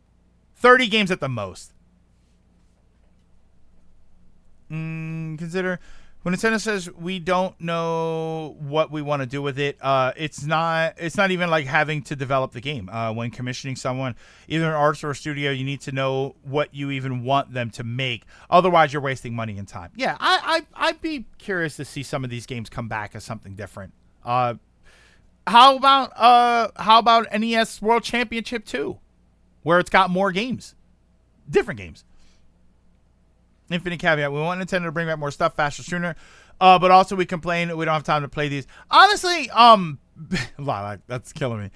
30 games at the most. Consider when Nintendo says we don't know what we want to do with it. It's not even like having to develop the game. When commissioning someone, either an artist or a studio, you need to know what you even want them to make. Otherwise, you're wasting money and time. Yeah, I'd be curious to see some of these games come back as something different. How about NES World Championship 2, where it's got more games, different games. Infinite caveat. We want Nintendo to bring back more stuff faster, sooner. But also we complain that we don't have time to play these. Honestly, that's killing me.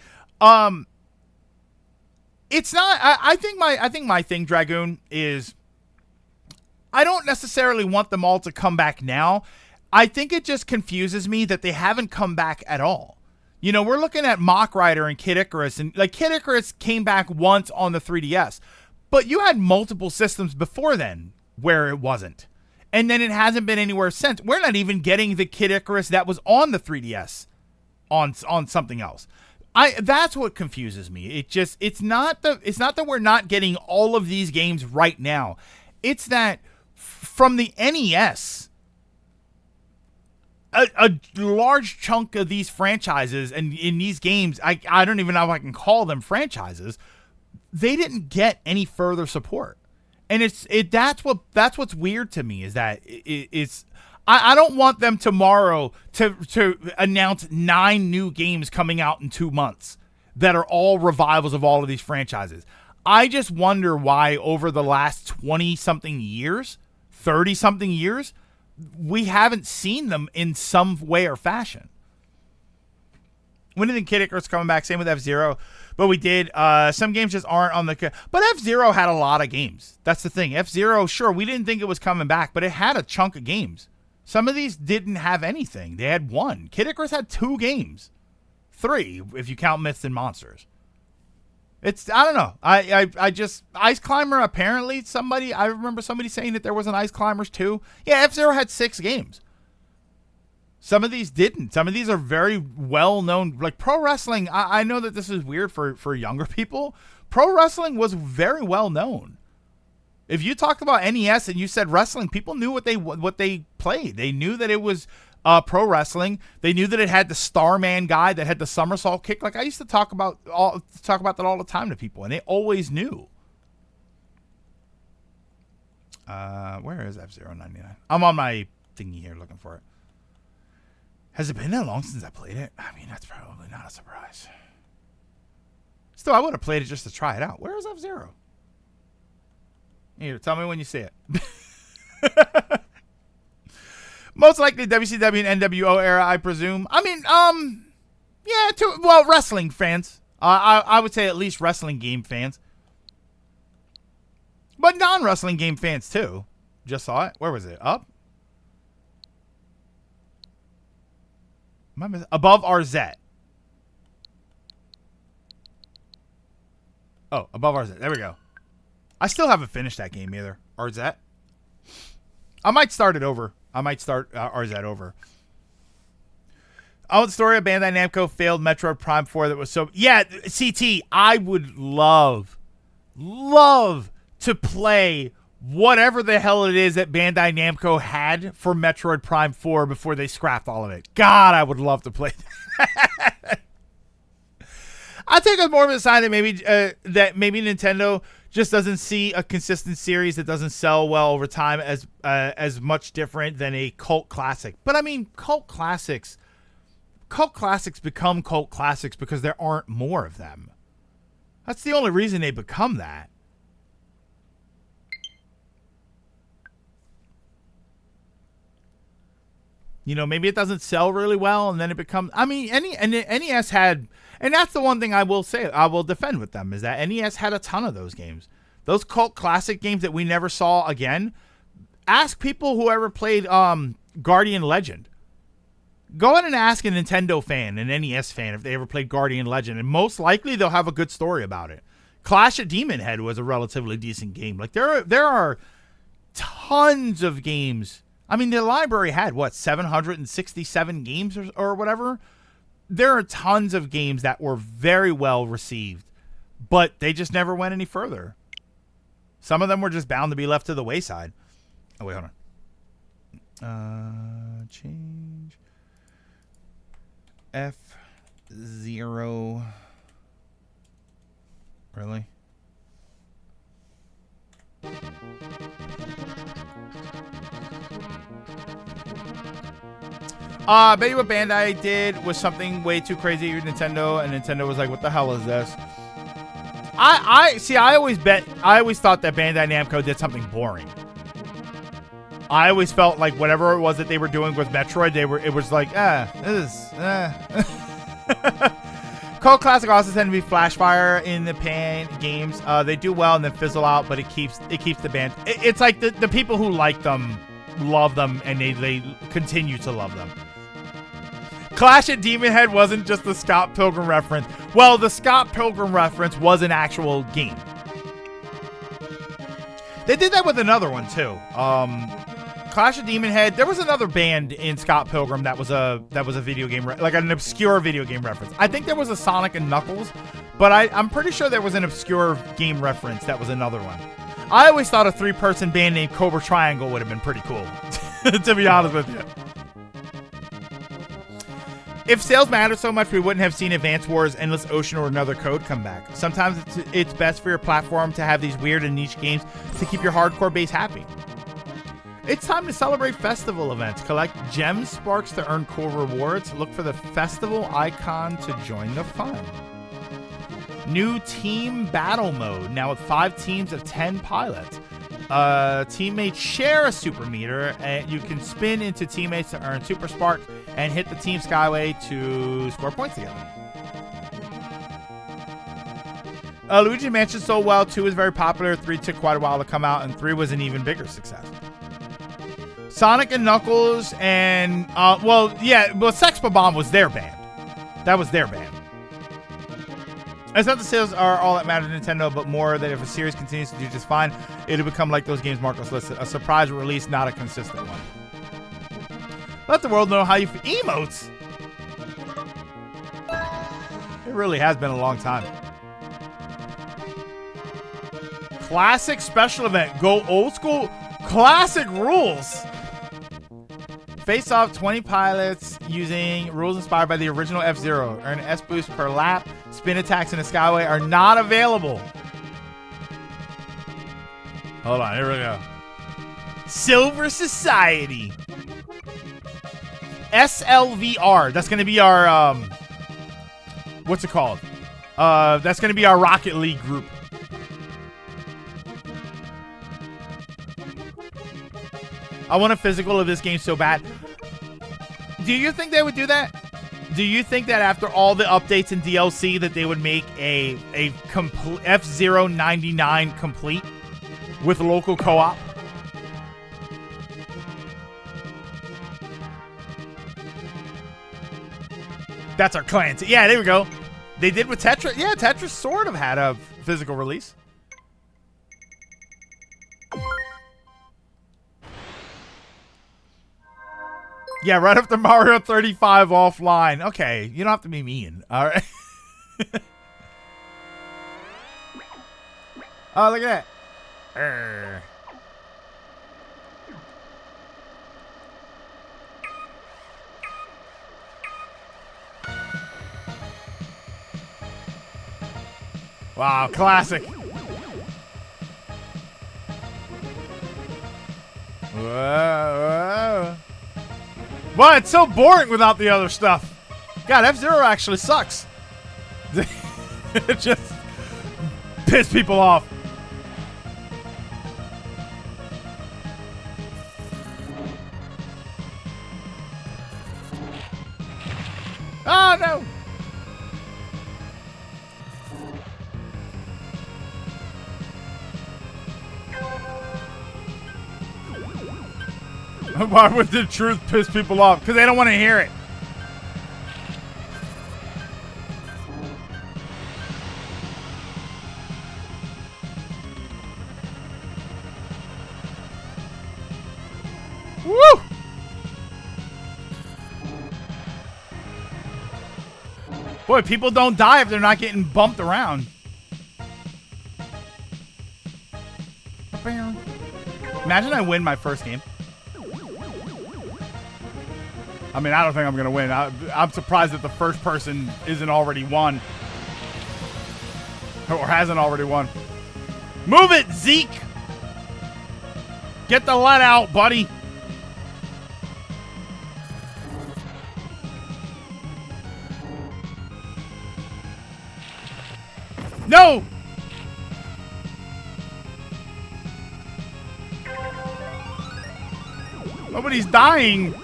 It's not. I think my thing, Dragoon, is I don't necessarily want them all to come back now. I think it just confuses me that they haven't come back at all. You know, we're looking at Mock Rider and Kid Icarus, and like Kid Icarus came back once on the 3DS, but you had multiple systems before then where it wasn't. And then it hasn't been anywhere since. We're not even getting the Kid Icarus that was on the 3DS on something else. That's what confuses me. It's not that we're not getting all of these games right now. It's that from the NES, a large chunk of these franchises and in these games, I don't even know if I can call them franchises, they didn't get any further support. And that's what's weird to me is that I don't want them tomorrow to announce 9 new games coming out in 2 months that are all revivals of all of these franchises. I just wonder why over the last 20-something years, 30-something years, we haven't seen them in some way or fashion. When did Kid Icarus coming back? Same with F-Zero. But we did. Some games just aren't on the... But F-Zero had a lot of games. That's the thing. F-Zero, sure, we didn't think it was coming back, but it had a chunk of games. Some of these didn't have anything. They had 1. Kid Icarus had 2 games. 3, if you count Myths and Monsters. I don't know. I just... Ice Climber, apparently, I remember somebody saying that there was an Ice Climbers 2. Yeah, F-Zero had 6 games. Some of these didn't. Some of these are very well-known. Like pro wrestling, I know that this is weird for younger people. Pro wrestling was very well-known. If you talked about NES and you said wrestling, people knew what they played. They knew that it was pro wrestling. They knew that it had the Starman guy that had the somersault kick. Like I used to talk about that all the time to people, and they always knew. Where is F-099? I'm on my thingy here looking for it. Has it been that long since I played it? I mean, that's probably not a surprise. Still, I would have played it just to try it out. Where is F-Zero? Here, tell me when you see it. Most likely WCW and NWO era, I presume. I mean, yeah, wrestling fans. I would say at least wrestling game fans. But non-wrestling game fans, too. Just saw it. Where was it? Up? Above RZ. Oh, above RZ. There we go. I still haven't finished that game either. RZ. I might start it over. I might start RZ over. Oh, the story of Bandai Namco failed Metroid Prime 4 that was so... Yeah, CT, I would love to play whatever the hell it is that Bandai Namco had for Metroid Prime 4 before they scrapped all of it. God, I would love to play that. I take it more of a sign that maybe Nintendo just doesn't see a consistent series that doesn't sell well over time as much different than a cult classic. But I mean, cult classics become cult classics because there aren't more of them. That's the only reason they become that. You know, maybe it doesn't sell really well, and then it becomes... I mean, NES had... And that's the one thing I will say, I will defend with them, is that NES had a ton of those games. Those cult classic games that we never saw again. Ask people who ever played Guardian Legend. Go ahead and ask a Nintendo fan, an NES fan, if they ever played Guardian Legend, and most likely they'll have a good story about it. Clash of Demon Head was a relatively decent game. Like, there are tons of games. I mean, the library had, 767 games or whatever? There are tons of games that were very well received, but they just never went any further. Some of them were just bound to be left to the wayside. Oh, wait, hold on. Change. F-Zero. Really? I bet you what Bandai did was something way too crazy for Nintendo, and Nintendo was like, what the hell is this? I always thought that Bandai Namco did something boring. I always felt like whatever it was that they were doing with Metroid, it was like, Cult Classic also tend to be flash fire in the pan games. They do well and then fizzle out, but it keeps the band. It's like the people who like them love them, and they continue to love them. Clash at Demon Head wasn't just the Scott Pilgrim reference. Well, the Scott Pilgrim reference was an actual game. They did that with another one too. Clash of Demon Head. There was another band in Scott Pilgrim that was a video game, like an obscure video game reference. I think there was a Sonic and Knuckles, but I'm pretty sure there was an obscure game reference that was another one. I always thought a 3-person band named Cobra Triangle would have been pretty cool, to be honest with you. If sales mattered so much, we wouldn't have seen Advance Wars, Endless Ocean, or Another Code come back. Sometimes it's best for your platform to have these weird and niche games to keep your hardcore base happy. It's time to celebrate festival events. Collect gem sparks to earn cool rewards. Look for the festival icon to join the fun. New team battle mode, now with 5 teams of 10 pilots. Teammates share a super meter, and you can spin into teammates to earn super spark and hit the team skyway to score points together. Luigi Mansion sold well. 2 is very popular. 3 took quite a while to come out, and 3 was an even bigger success. Sonic and Knuckles and Sex Bomb was their band. That was their band. It's not the sales are all that matter to Nintendo, but more that if a series continues to do just fine, it'll become like those games Marcos listed. A surprise release, not a consistent one. Let the world know how you feel. Emotes! It really has been a long time. Classic special event. Go old school. Classic rules. Face off 20 pilots using rules inspired by the original F-Zero. Earn S boost per lap. Spin attacks in the Skyway are not available. Hold on, here we go. Silver Society. SLVR. That's going to be our, what's it called? That's going to be our Rocket League group. I want a physical of this game so bad. Do you think they would do that? Do you think that after all the updates and DLC that they would make a complete F-Zero 99 complete with local co-op? That's our clan. Yeah, there we go. They did with Tetris. Yeah, Tetris sort of had a physical release. Yeah, right after Mario 35 offline. Okay, you don't have to be mean. All right. Oh, look at that. Wow, classic. Whoa. Well, it's so boring without the other stuff. God, F-Zero actually sucks. It's just piss people off. Oh, no. Why would the truth piss people off? Because they don't want to hear it. Woo! Boy, people don't die if they're not getting bumped around. Imagine I win my first game. I mean, I don't think I'm going to win. I'm surprised that the first person isn't already won. Or hasn't already won. Move it, Zeke! Get the lead out, buddy. No! Nobody's dying.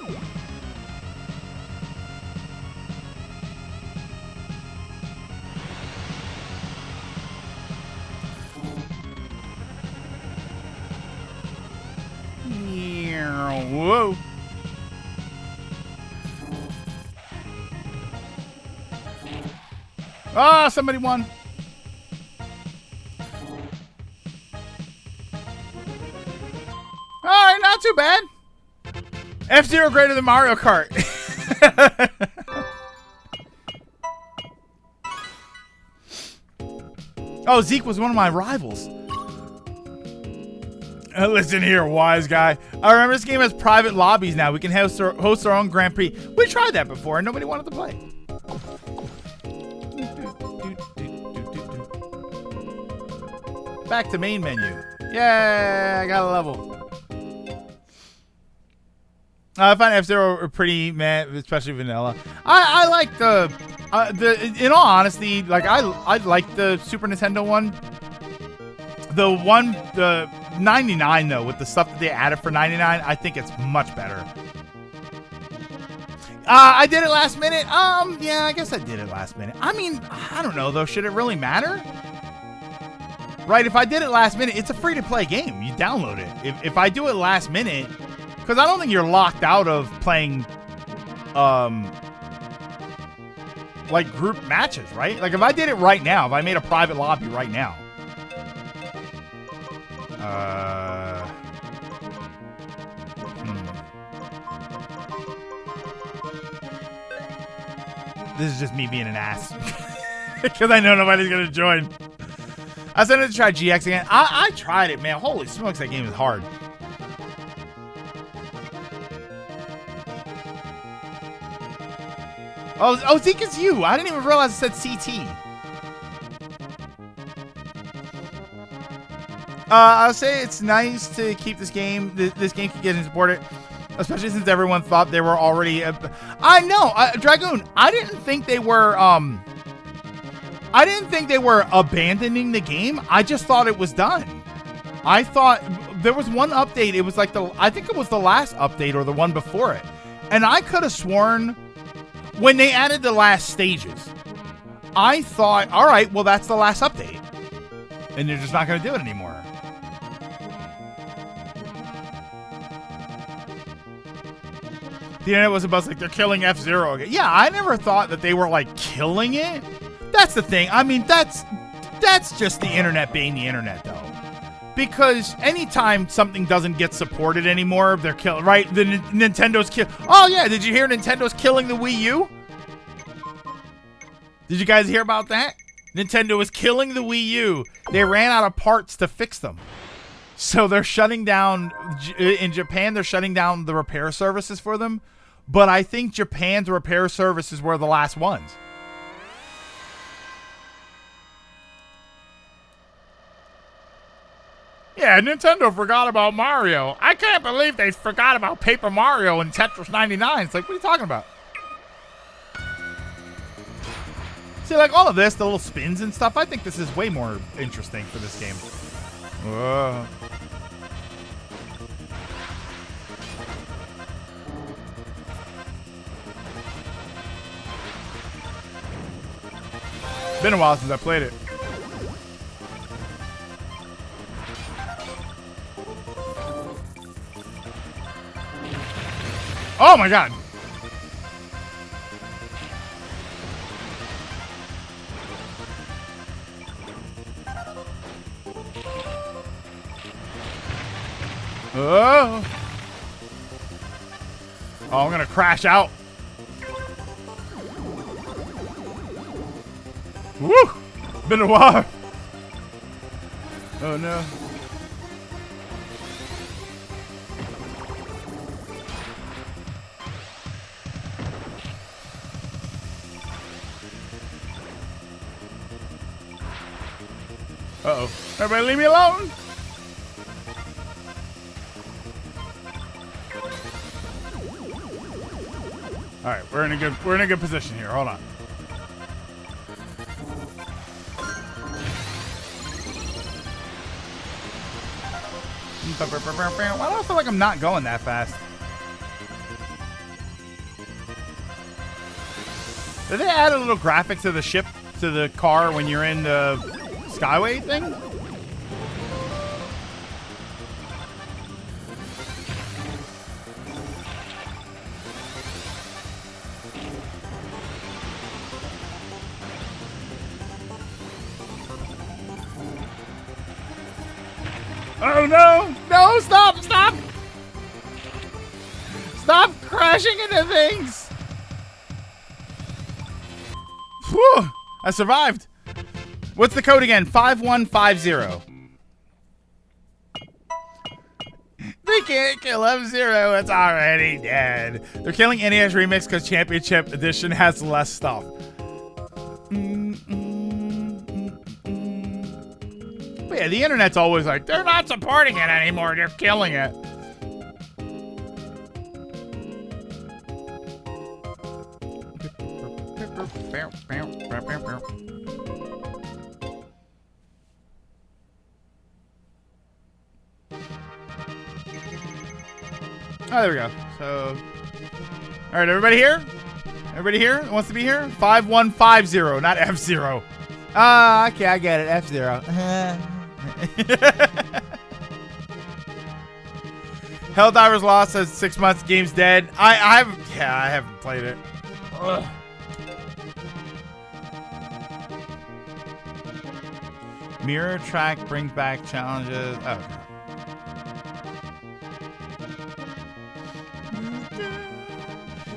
Whoa. Ah, somebody won. All right, not too bad. F-Zero greater than Mario Kart. Oh, Zeke was one of my rivals. Listen here, wise guy. I remember this game has private lobbies now. We can host our own Grand Prix. We tried that before and nobody wanted to play. Back to main menu. Yeah, I got a level. I find F-Zero pretty meh, especially vanilla. I like the in all honesty, like I like the Super Nintendo one. The 99 though, with the stuff that they added for 99, I think it's much better. I did it last minute. Yeah, I guess I did it last minute. I mean, I don't know though. Should it really matter? Right? If I did it last minute, it's a free-to-play game. You download it. If I do it last minute, because I don't think you're locked out of playing, like group matches, right? Like if I did it right now, if I made a private lobby right now. This is just me being an ass. Because I know nobody's going to join. I said to try GX again. I tried it, man. Holy smokes, that game is hard. Oh, Zeke, it's you. I didn't even realize it said CT. I'll say it's nice to keep this game. This game keep getting supported, especially since everyone thought they were already. I know, Dragoon. I didn't think they were. I didn't think they were abandoning the game. I just thought it was done. I thought there was one update. It was like I think it was the last update or the one before it, and I could have sworn when they added the last stages, I thought, all right, well that's the last update, and they're just not going to do it anymore. The internet was about like they're killing F-Zero again. Yeah, I never thought that they were like killing it. That's the thing. I mean, that's just the internet being the internet, though. Because anytime something doesn't get supported anymore, they're killing. Right? The Nintendo's kill. Oh yeah, did you hear Nintendo's killing the Wii U? Did you guys hear about that? Nintendo is killing the Wii U. They ran out of parts to fix them. So they're shutting down, in Japan, they're shutting down the repair services for them. But I think Japan's repair services were the last ones. Yeah, Nintendo forgot about Mario. I can't believe they forgot about Paper Mario and Tetris 99. It's like, what are you talking about? See, like all of this, the little spins and stuff, I think this is way more interesting for this game. Whoa. Been a while since I played it. Oh my god. Oh. Oh, I'm gonna crash out. Woo! Been a while. Oh no. Uh-oh. Everybody leave me alone. All right, we're in a good position here. Hold on. Why do I feel like I'm not going that fast? Did they add a little graphic to the ship, to the car when you're in the Skyway thing? Oh no! No, stop! Stop! Stop crashing into things! Whew! I survived. What's the code again? 5150. They can't kill F-Zero. It's already dead. They're killing NES Remix because Championship Edition has less stuff. But yeah, the internet's always like, they're not supporting it anymore. They're killing it. Oh, there we go. So, all right, everybody here? Everybody here that wants to be here? 5150, not F-Zero. Ah, okay, I get it. F-Zero. Helldivers Lost says 6 months, game's dead. I haven't played it. Ugh. Mirror track brings back challenges. Oh, okay.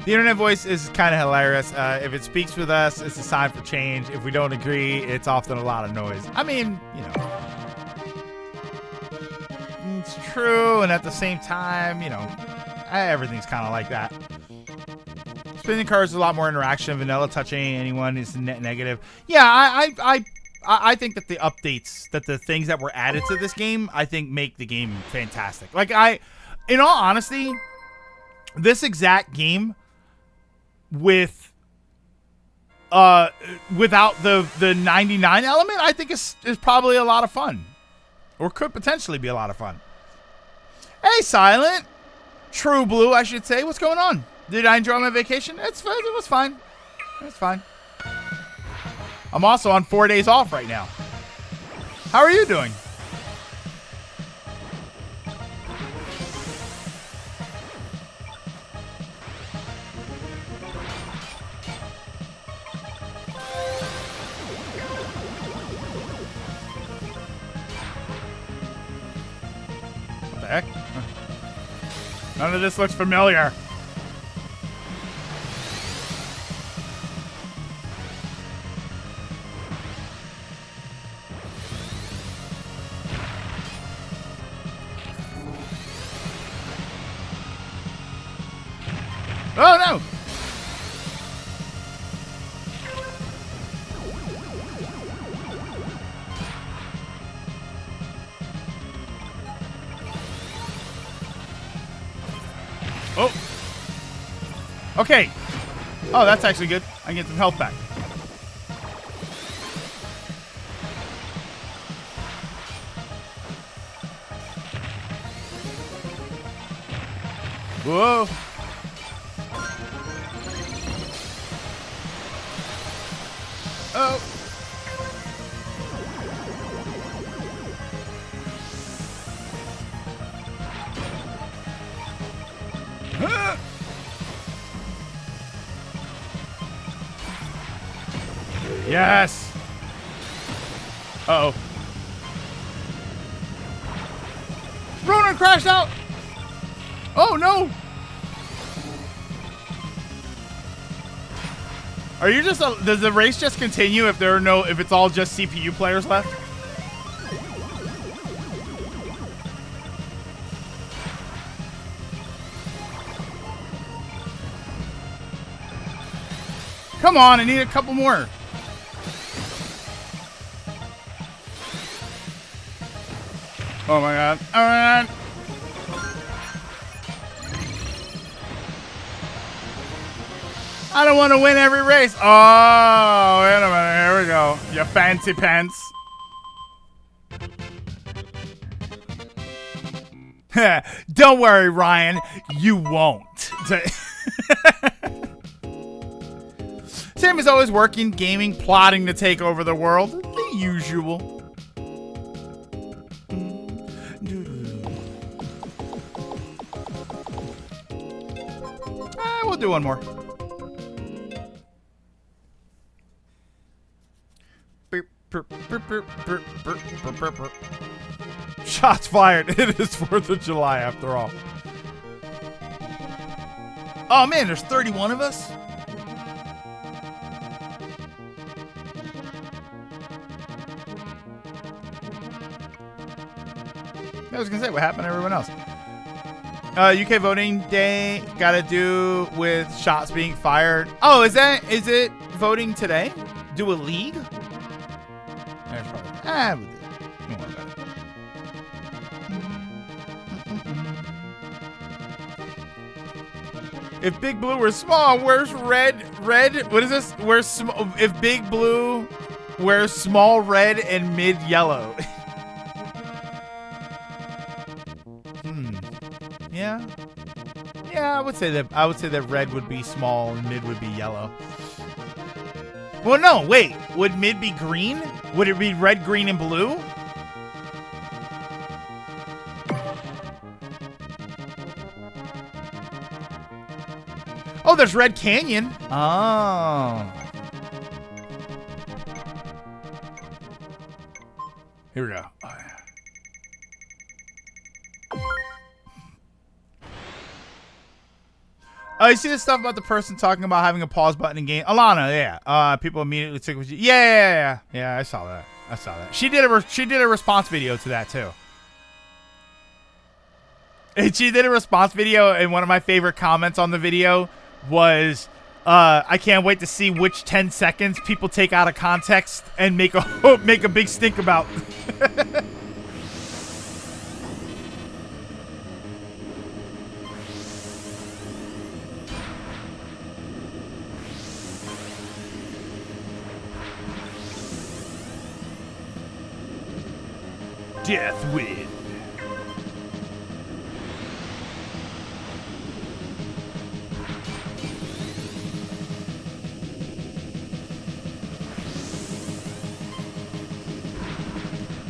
The internet voice is kind of hilarious. If it speaks with us, it's a sign for change. If we don't agree, it's often a lot of noise. I mean, you know, it's true, and at the same time, you know, everything's kind of like that. Spinning cars is a lot more interaction. Vanilla touching anyone is net negative. Yeah, I think that the updates, that the things that were added to this game, I think make the game fantastic. Like in all honesty, this exact game with without the 99 element, I think is probably a lot of fun, or could potentially be a lot of fun. Hey, Silent, True Blue, I should say. What's going on? Did I enjoy my vacation? It was fine. It's fine. I'm also on 4 days off right now. How are you doing? What the heck? None of this looks familiar. Oh no! Oh! Okay. Oh, that's actually good. I can get some health back. Whoa. Oh. Huh. Yes. Uh-oh. Ronan crashed out. Oh no. Are you just does the race just continue if if it's all just CPU players left? Come on, I need a couple more. Oh my god. All right. I don't want to win every race. Oh, wait a minute. Here we go. You fancy pants. Don't worry, Ryan. You won't. Sam is always working, gaming, plotting to take over the world. The usual. We'll do one more. Shots fired. It is 4th of July after all. Oh man, there's 31 of us? I was gonna say, what happened to everyone else? UK voting day got to do with shots being fired. Oh, is it voting today? Do a league? There's probably, don't worry about it. If Big Blue were small, where's red? Red? What is this? Where's if Big Blue wears small red and mid yellow? Yeah. Yeah, I would say that red would be small and mid would be yellow. Well, no, wait. Would mid be green? Would it be red, green, and blue? Oh, there's Red Canyon. Oh. Here we go. Oh, yeah. Oh, you see this stuff about the person talking about having a pause button in game? Alana, yeah. People immediately took what you. Yeah. I saw that. She did a response video to that too. And she did a response video, and one of my favorite comments on the video was, "I can't wait to see which 10 seconds people take out of context and make a big stink about." Death win.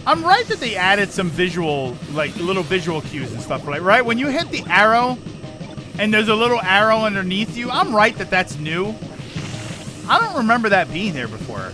I'm right that they added some visual, like little visual cues and stuff, right? When you hit the arrow and there's a little arrow underneath you, I'm right that that's new. I don't remember that being there before.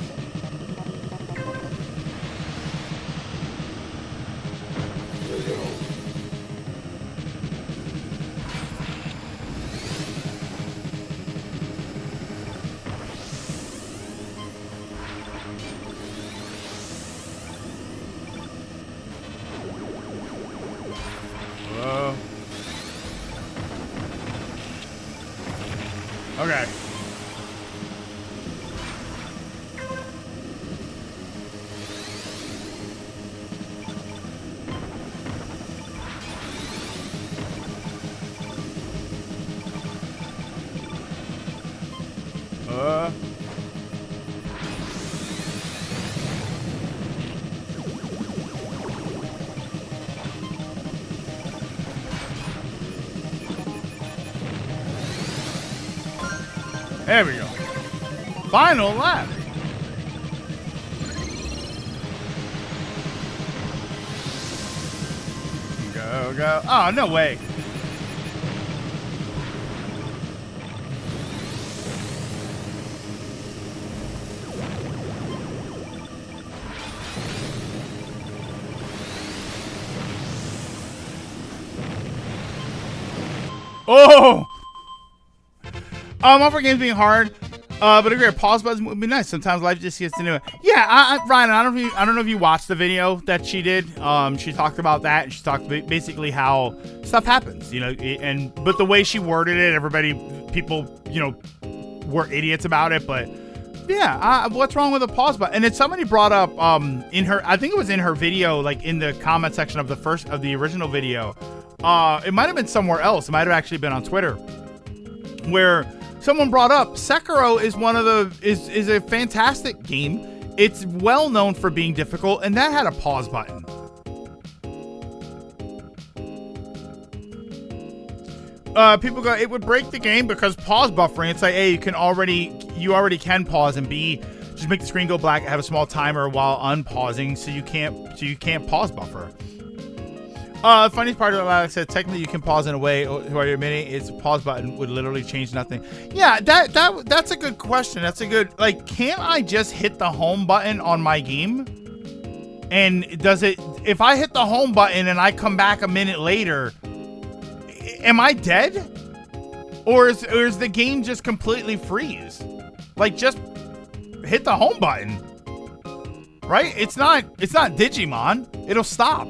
Okay. There we go. Final lap. Go, go. Oh, no way. Oh! All for games being hard, but agree. Pause buttons would be nice. Sometimes life just gets to do it. Yeah, Ryan. I don't know if you watched the video that she did. She talked about that, and she talked basically how stuff happens, you know. But the way she worded it, people, you know, were idiots about it. But yeah, what's wrong with a pause button? And it's somebody brought up in her. I think it was in her video, like in the comment section of the original video. It might have been somewhere else. It might have actually been on Twitter, where someone brought up Sekiro is a fantastic game. It's well known for being difficult, and that had a pause button. People go, it would break the game because pause buffering. It's like, A, you already can pause, and B, just make the screen go black, have a small timer while unpausing, so you can't pause buffer. Funniest part of what I said, technically you can pause in a way where you're admitting it's a pause button would literally change nothing. Yeah, that's a good question. That's a good, like, can't I just hit the home button on my game? And does it, if I hit the home button and I come back a minute later, am I dead? Or is the game just completely freeze? Like, just hit the home button. Right? It's not Digimon. It'll stop.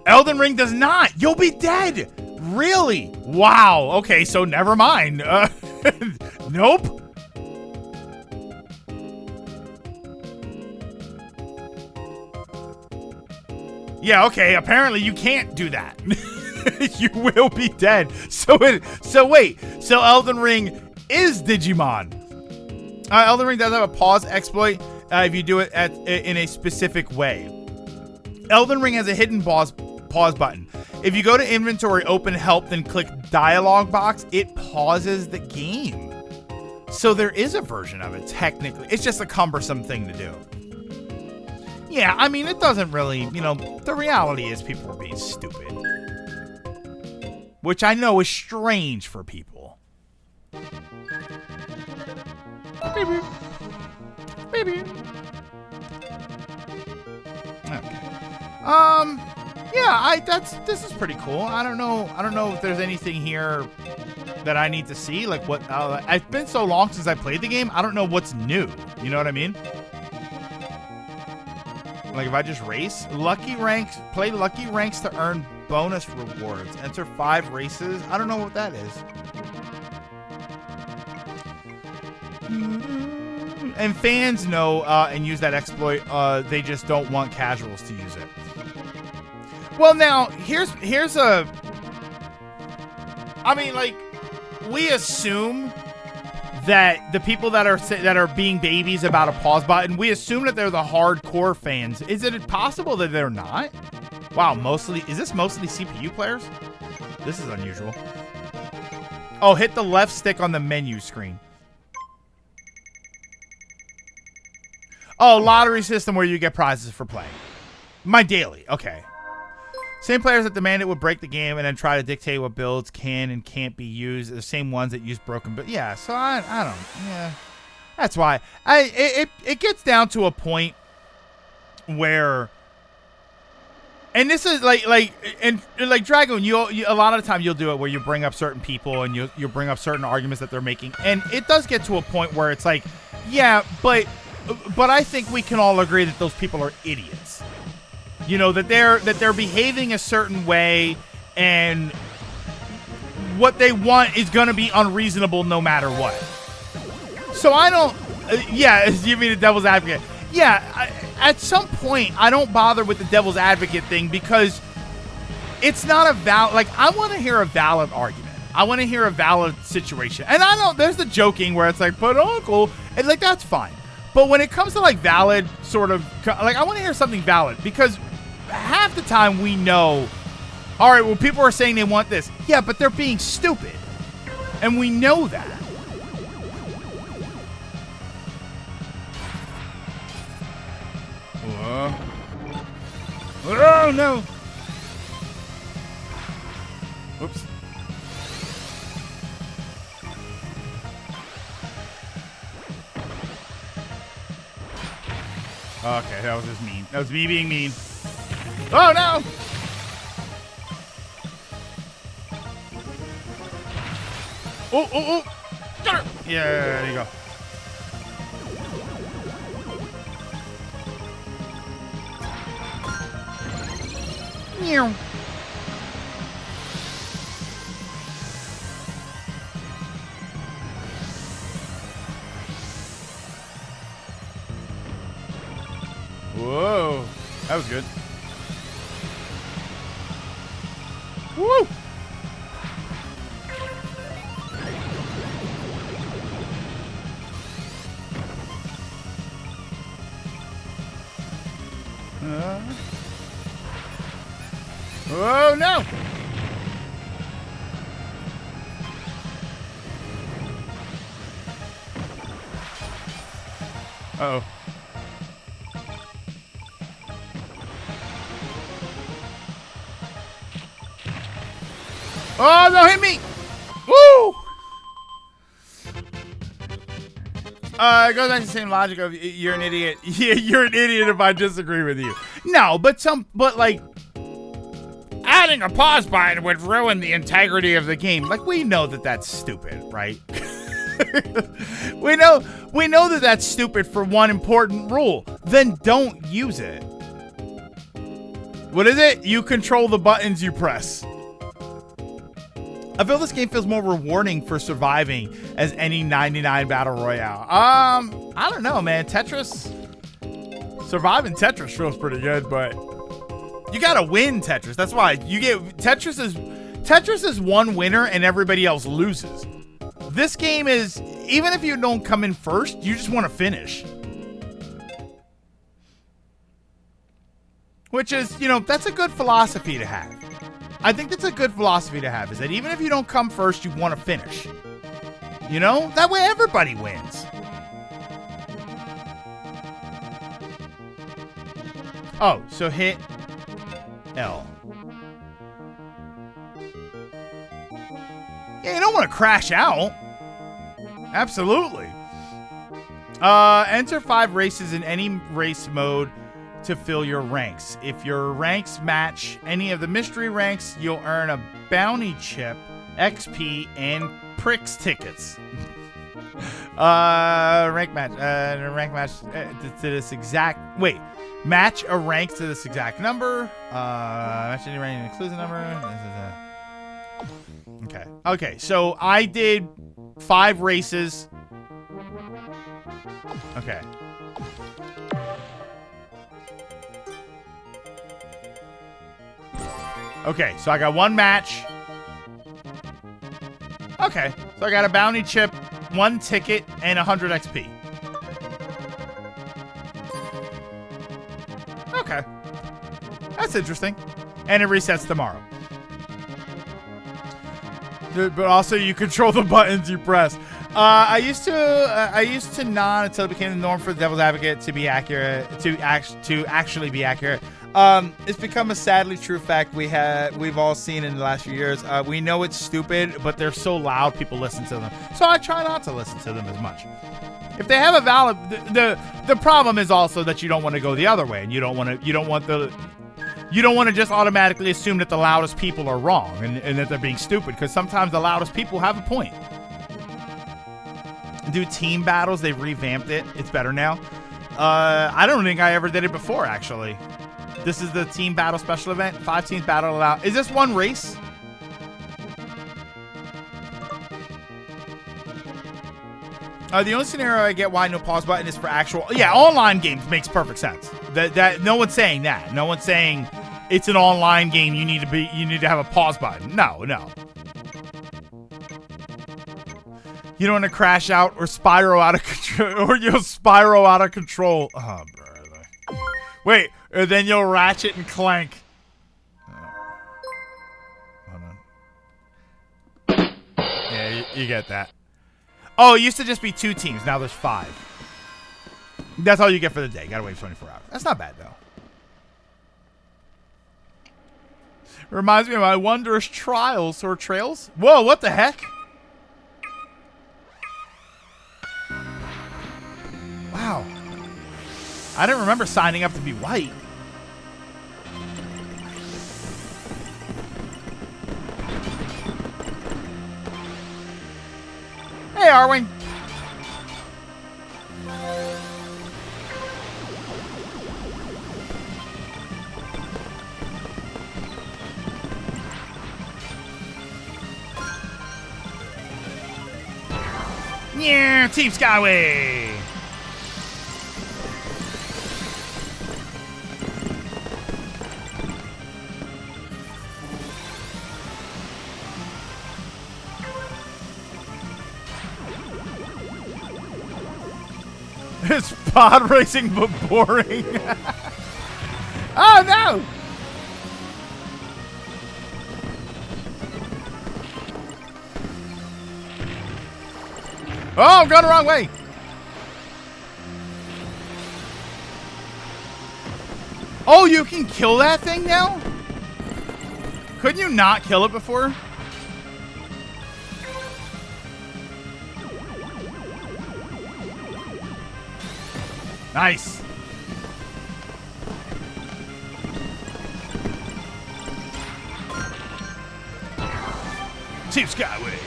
Elden Ring does not. You'll be dead. Really? Wow. Okay, so never mind. Nope. Yeah, okay. Apparently you can't do that. You will be dead. So wait. So Elden Ring is Digimon. Elden Ring does have a pause exploit if you do it in a specific way. Elden Ring has a hidden pause button. If you go to inventory, open help, then click dialogue box, it pauses the game. So there is a version of it, technically. It's just a cumbersome thing to do. Yeah, I mean, it doesn't really, you know, the reality is people are being stupid. Which I know is strange for people. Baby. Baby. Okay. Yeah, this is pretty cool. I don't know if there's anything here that I need to see. Like what, it's been so long since I played the game. I don't know what's new. You know what I mean? Like if I just race, play lucky ranks to earn bonus rewards. Enter 5 races. I don't know what that is. And fans know and use that exploit. They just don't want casuals to use it. Well, now here's a. I mean, like, we assume that the people that are being babies about a pause button, we assume that they're the hardcore fans. Is it possible that they're not? Wow, is this mostly CPU players? This is unusual. Oh, hit the left stick on the menu screen. Oh, lottery system where you get prizes for playing. My daily, okay. Same players that demand it would break the game and then try to dictate what builds can and can't be used. The same ones that use broken builds. Yeah, so I don't. Yeah, that's why. It gets down to a point where, and this is like Dragon. You a lot of the time you'll do it where you bring up certain people and you bring up certain arguments that they're making, and it does get to a point where it's like, yeah, but I think we can all agree that those people are idiots. You know, that they're behaving a certain way, and what they want is going to be unreasonable no matter what. So I don't, yeah, you mean the devil's advocate? Yeah, at some point, I don't bother with the devil's advocate thing because it's not a valid, like, I want to hear a valid argument. I want to hear a valid situation. And I know there's the joking where it's like, but uncle, and like, that's fine. But when it comes to like valid sort of, like, I want to hear something valid because half the time we know, all right, well, people are saying they want this. Yeah, but they're being stupid. And we know that. Whoa. Oh, no. Whoops. Okay, that was just mean. That was me being mean. Oh, no! Oh, oh, oh! Get her! Yeah, there you go. Meow. Whoa, that was good. Woo! Oh no! Uh-oh. Oh, no, hit me! Woo! It goes back to the same logic of you're an idiot. Yeah, you're an idiot if I disagree with you. No, but like adding a pause button would ruin the integrity of the game. Like, we know that that's stupid, right? we know that that's stupid for one important rule. Then don't use it. What is it? You control the buttons you press. I feel this game feels more rewarding for surviving as any 99 battle royale. I don't know, man. Surviving Tetris feels pretty good, but you gotta win Tetris. That's why you get Tetris is one winner and everybody else loses. This game is, even if you don't come in first, you just want to finish. Which is, that's a good philosophy to have. I think that's a good philosophy to have, is that even if you don't come first, you want to finish. That way everybody wins. Oh, so hit L. Yeah, you don't want to crash out. Absolutely. Enter 5 races in any race mode to fill your ranks. If your ranks match any of the mystery ranks, you'll earn a bounty chip, XP, and pricks tickets. Rank match to this exact. Wait, match a rank to this exact number. Match any rank includes a number. Okay. Okay. So I did 5 races. Okay. Okay, so I got 1 match. Okay, so I got a bounty chip, 1 ticket, and 100 XP. Okay. That's interesting. And it resets tomorrow. But also you control the buttons you press. I used to not, until it became the norm for the devil's advocate to be accurate, to actually be accurate. It's become a sadly true fact we've all seen in the last few years. We know it's stupid, but they're so loud people listen to them. So I try not to listen to them as much. If they have a valid, the problem is also that you don't want to go the other way, and you don't want to just automatically assume that the loudest people are wrong and that they're being stupid, because sometimes the loudest people have a point. Do team battles, they've revamped it. It's better now. I don't think I ever did it before, actually. This is the team battle special event. 5 teams battle allowed. Is this one race? The only scenario I get why no pause button is for actual. Yeah, online games makes perfect sense. That no one's saying that. No one's saying it's an online game. You need to have a pause button. No. You don't want to crash out or spiral out of control, or you'll spiral out of control. Oh, brother. Wait. Or then you'll ratchet and clank. Hold on. Yeah, You get that. Oh, it used to just be 2 teams. Now there's 5. That's all you get for the day. Gotta wait 24 hours. That's not bad, though. Reminds me of my wondrous trials or trails. Whoa, what the heck? Wow. I didn't remember signing up to be white. Hey, Arwing. Yeah, Team Skyway. It's pod racing but boring. Oh no! Oh, I'm going the wrong way. Oh, you can kill that thing now? Couldn't you not kill it before? Nice. Team Skyway.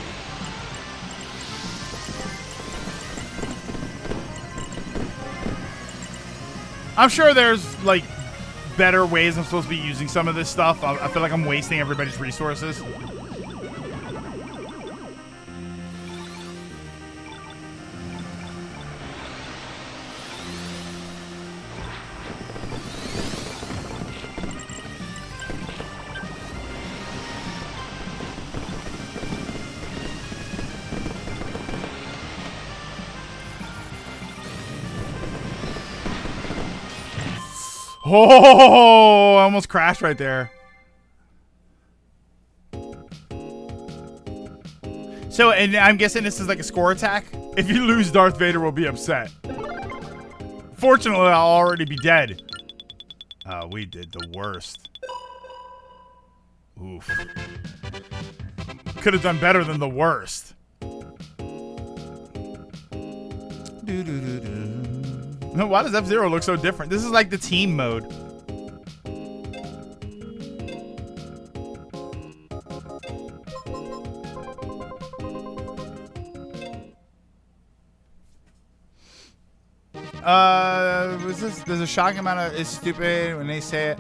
I'm sure there's, like, better ways I'm supposed to be using some of this stuff. I feel like I'm wasting everybody's resources. Oh, I almost crashed right there. So, and I'm guessing this is like a score attack? If you lose, Darth Vader will be upset. Fortunately, I'll already be dead. Oh, we did the worst. Oof. Could have done better than the worst. Why does F-Zero look so different? This is like the team mode. Was this? There's a shocking amount of it's stupid when they say it.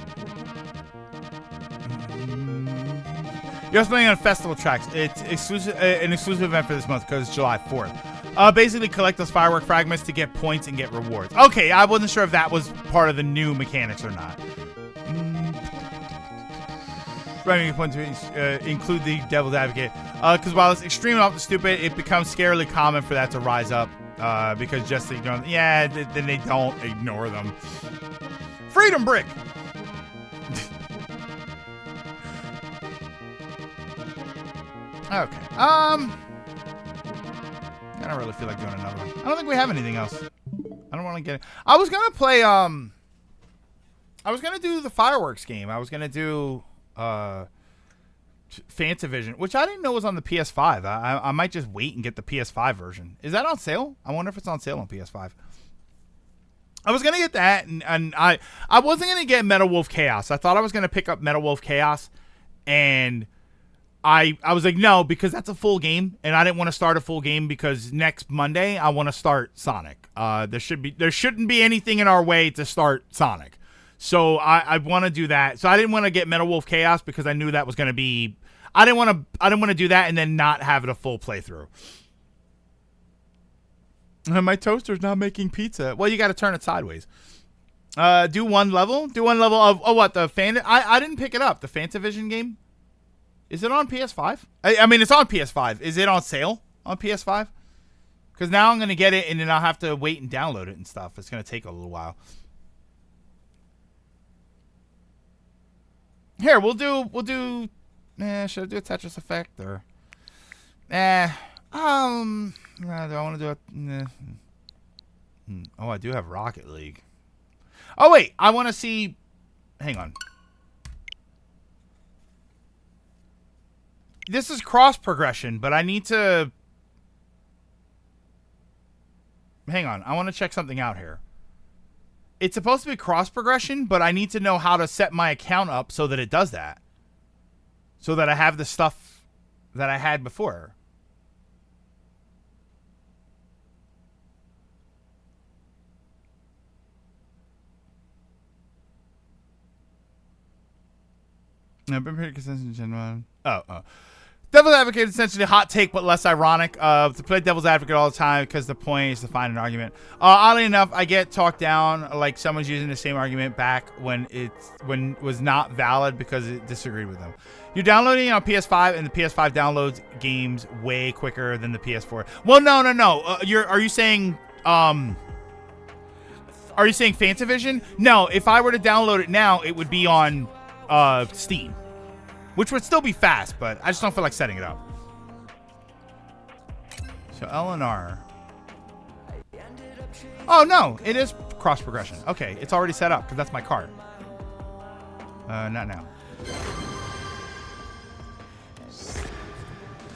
You're also playing on festival tracks. It's exclusive, an exclusive event for this month because it's July 4th. Basically collect those firework fragments to get points and get rewards. Okay, I wasn't sure if that was part of the new mechanics or not. Running points include the Devil's Advocate. Because while it's extremely often stupid, it becomes scarily common for that to rise up. Because just ignore them. Yeah, then they don't ignore them. Freedom Brick! Okay. I don't really feel like doing another one. I don't think we have anything else. I don't want to get it. I was gonna play I was gonna do the fireworks game. I was gonna do Fantavision, which I didn't know was on the PS5. I might just wait and get the PS5 version. Is that on sale? I wonder if it's on sale on PS5. I was gonna get that, and I wasn't gonna get Metal Wolf Chaos. I thought I was gonna pick up Metal Wolf Chaos, and I was like, no, because that's a full game, and I didn't want to start a full game because next Monday I want to start Sonic. There shouldn't be anything in our way to start Sonic, so I want to do that. So I didn't want to get Metal Wolf Chaos because I knew that was going to be. I didn't want to do that and then not have it a full playthrough. My toaster's not making pizza. Well, you got to turn it sideways. Do one level. Do one level of what the fan. I didn't pick it up. The Fantavision game. Is it on PS5? I mean, it's on PS5. Is it on sale on PS5? Because now I'm going to get it, and then I'll have to wait and download it and stuff. It's going to take a little while. Here, we'll do, should I do a Tetris Effect, or? I Do I want to do it? Nah. Oh, I do have Rocket League. Oh, wait. I want to see... Hang on. This is cross progression, but I need to... Hang on. I want to check something out here. It's supposed to be cross progression, but I need to know how to set my account up so that it does that. So that I have the stuff that I had before. I've been pretty consistent in Gen 1. Oh. Devil's Advocate is essentially a hot take, but less ironic. To play Devil's Advocate all the time because the point is to find an argument. Oddly enough, I get talked down like someone's using the same argument back when it was not valid because it disagreed with them. You're downloading on PS5, and the PS5 downloads games way quicker than the PS4. Well, no. Are you saying Fantavision? No. If I were to download it now, it would be on Steam. Which would still be fast, but I just don't feel like setting it up. So L&R. Oh, no. It is cross progression. Okay. It's already set up because that's my card. Not now.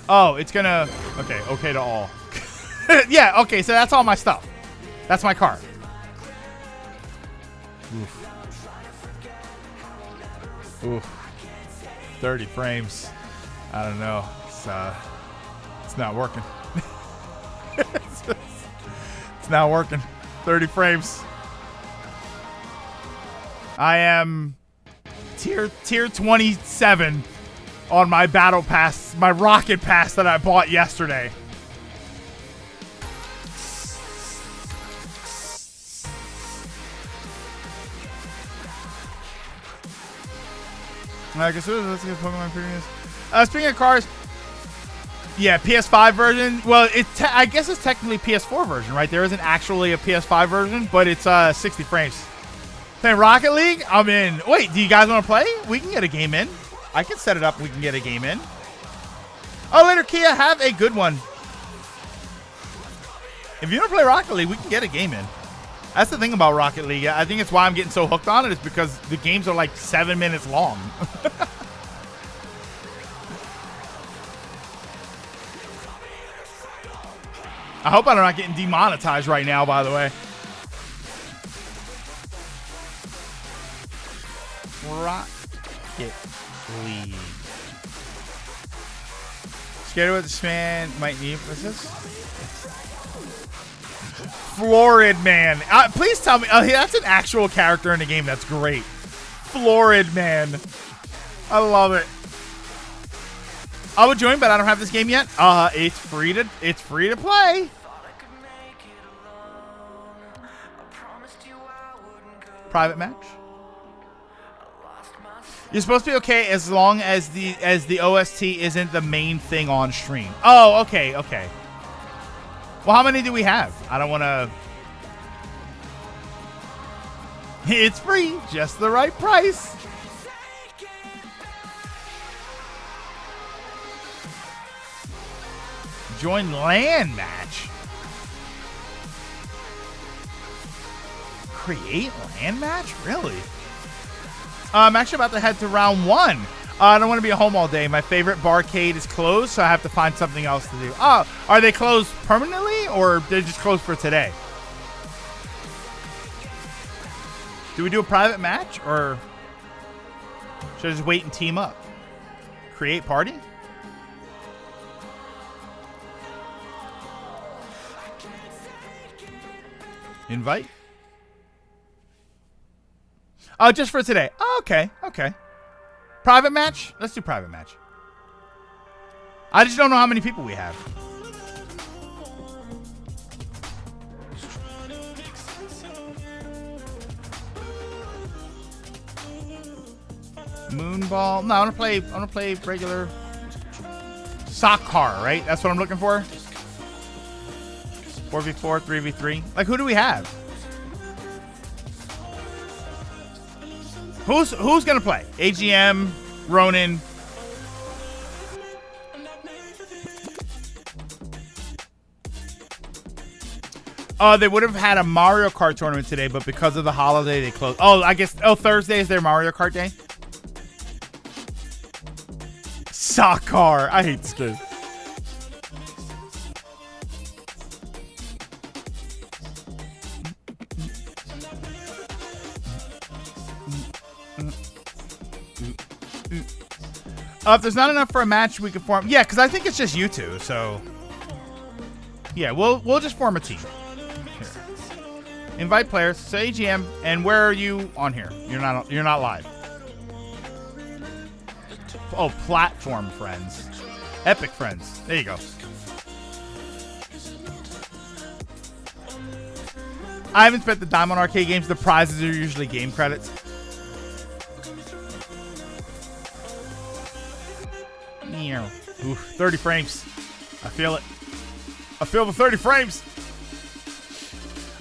Oh, it's gonna... Okay to all. Yeah, okay. So that's all my stuff. That's my card. Oof. 30 frames. I don't know. It's not working. It's not working. 30 frames. I am tier 27 on my battle pass, my rocket pass that I bought yesterday. I guess let's get Pokemon previous. Speaking of cars, yeah, PS5 version. Well, I guess it's technically PS4 version, right? There isn't actually a PS5 version, but it's 60 frames. Playing Rocket League? I'm in. Wait, do you guys want to play? We can get a game in. I can set it up. We can get a game in. Oh, later, Kia, have a good one. If you want to play Rocket League, we can get a game in. That's the thing about Rocket League. I think it's why I'm getting so hooked on it is because the games are like 7 minutes long. I hope I'm not getting demonetized right now, by the way. Rocket League. Scared of what this man might need. What's this? Florid Man. Please tell me. Oh, that's an actual character in the game. That's great. Florid Man. I love it. I would join, but I don't have this game yet. It's free to play. Private match. You're supposed to be okay as long as the OST isn't the main thing on stream. Oh, okay. Well, how many do we have? I don't want to... It's free. Just the right price. Join LAN match. Create LAN match? Really? I'm actually about to head to round 1. I don't want to be at home all day. My favorite barcade is closed, so I have to find something else to do. Oh, are they closed permanently, or they're just closed for today? Do we do a private match, or should I just wait and team up? Create party? Invite? Oh, just for today. Oh, okay. Private match? Let's do private match. I just don't know how many people we have. Moonball. No, I want to play regular soccer, right? That's what I'm looking for. 4v4, 3v3. Like, who do we have? Who's gonna play? AGM, Ronin. They would have had a Mario Kart tournament today, but because of the holiday, they closed. Oh, I guess. Oh, Thursday is their Mario Kart day. Soccer. I hate this game. If there's not enough for a match, we can form. Yeah, because I think it's just you two. So, yeah, we'll just form a team. Here. Invite players. Say GM. And where are you on here? You're not live. Oh, platform friends. Epic friends. There you go. I haven't spent the dime on arcade games. The prizes are usually game credits. Oof, 30 frames. I feel it. I feel the 30 frames.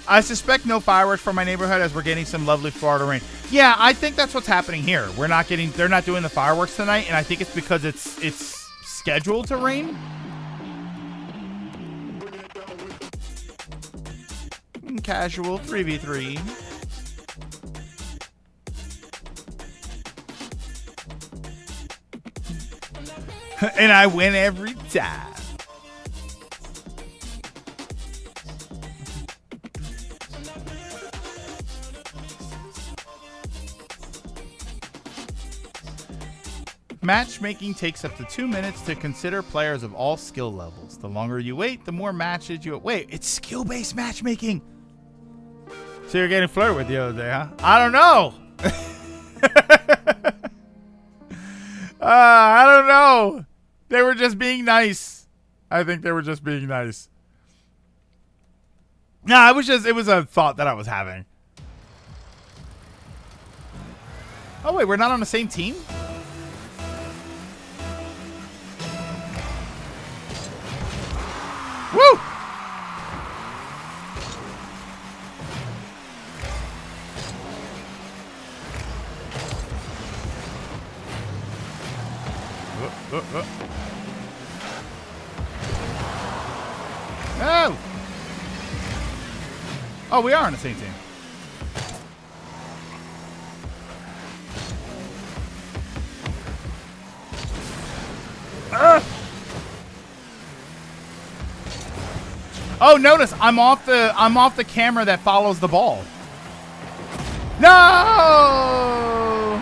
I suspect no fireworks for my neighborhood as we're getting some lovely Florida rain. Yeah, I think that's what's happening here. They're not doing the fireworks tonight, and I think it's because it's scheduled to rain. Casual 3v3. And I win every time. Matchmaking takes up to 2 minutes to consider players of all skill levels. The longer you wait, the more matches you wait. It's skill-based matchmaking. So you're getting flirted with the other day, huh? I don't know. I don't know. They were just being nice. I think they were just being nice. Nah, it was a thought that I was having. Oh, wait, we're not on the same team? Woo! No! Oh, we are on the same team. Oh, notice I'm off the camera that follows the ball. No!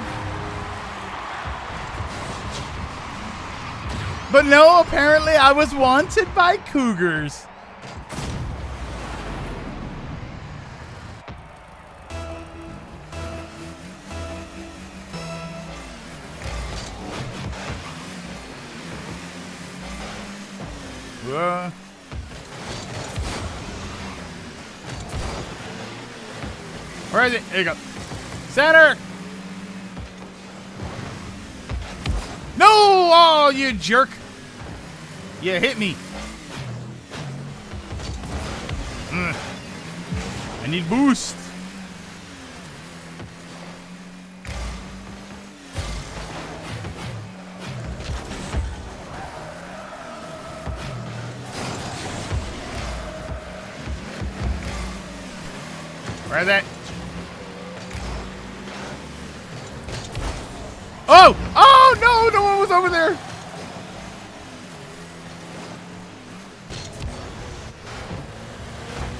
But no, apparently I was wanted by cougars. Where is it? There you go. Center! No! Oh, you jerk. You hit me. I need boost. Where is it? Oh! Oh, no! No one was over there!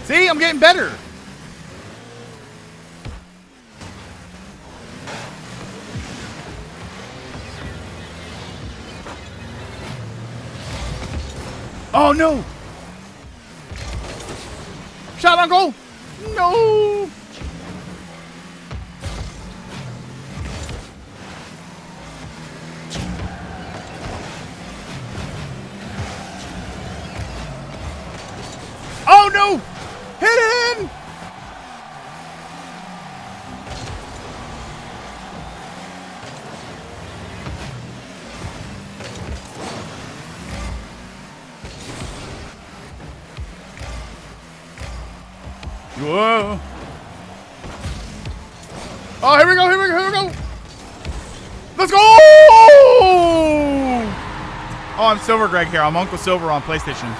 See? I'm getting better. Oh, no! Shot on goal! No! Oh, no! Hit it! Whoa. Oh, here we go, here we go, here we go. Let's go! Oh, I'm Silver Greg here. I'm Uncle Silver on PlayStation.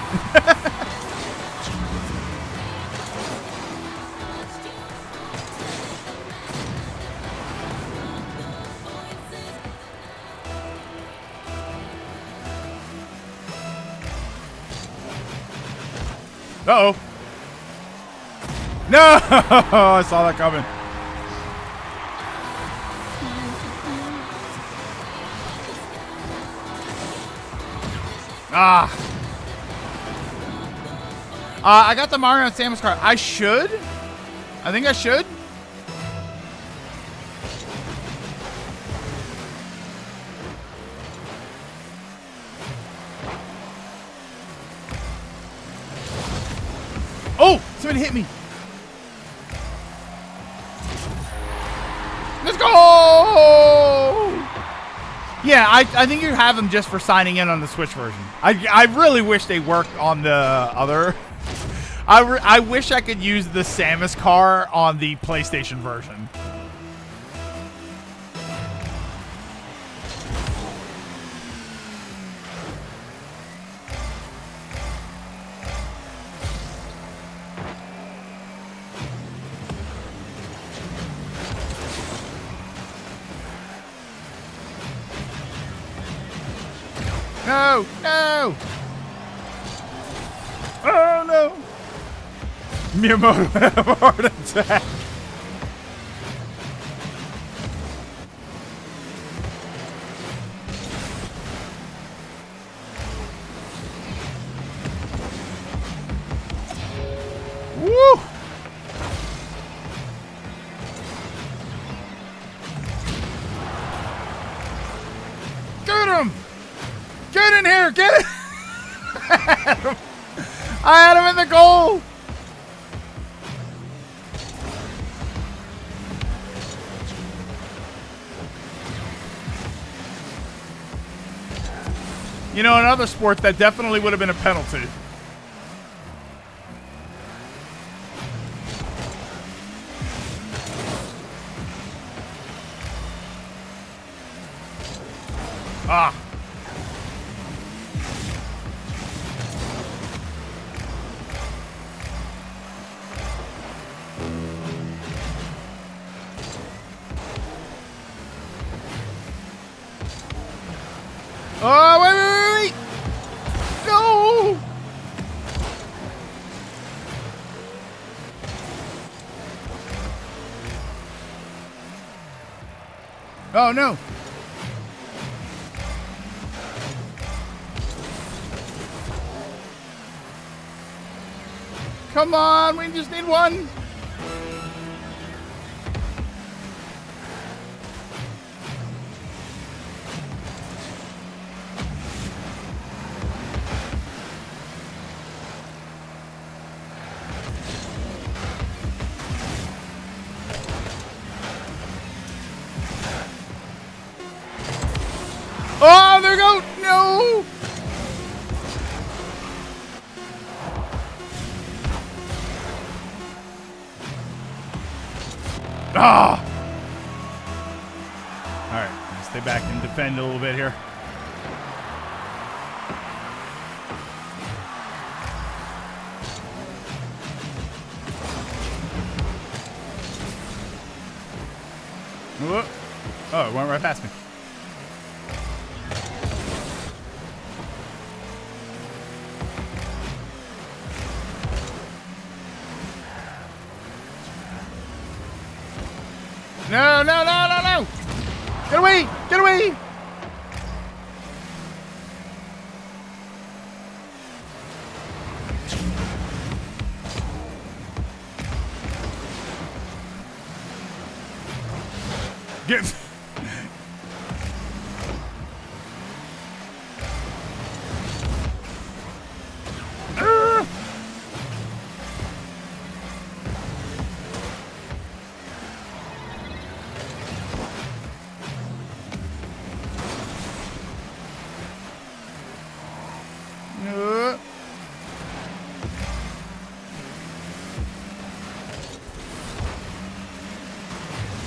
Uh-oh. No! I saw that coming. Ah. I got the Mario and Samus car. I should. I think I should. Oh, somebody hit me. Let's go. Yeah, I think you have them just for signing in on the Switch version. I really wish they worked on the other. I wish I could use the Samus car on the PlayStation version. No! No! Oh no! Miyamoto had a heart attack. Woo! Get him! Get in here! Get it! I had him in the goal! You know, in other sports, that definitely would have been a penalty. Ah. Oh, wait. No. Oh, no. Come on, we just need one. Oh, there we go. No. Ah! All right, stay back and defend a little bit here. Whoa. Oh, it went right past me. No, no, no, no, no! Get away! Get away! Get...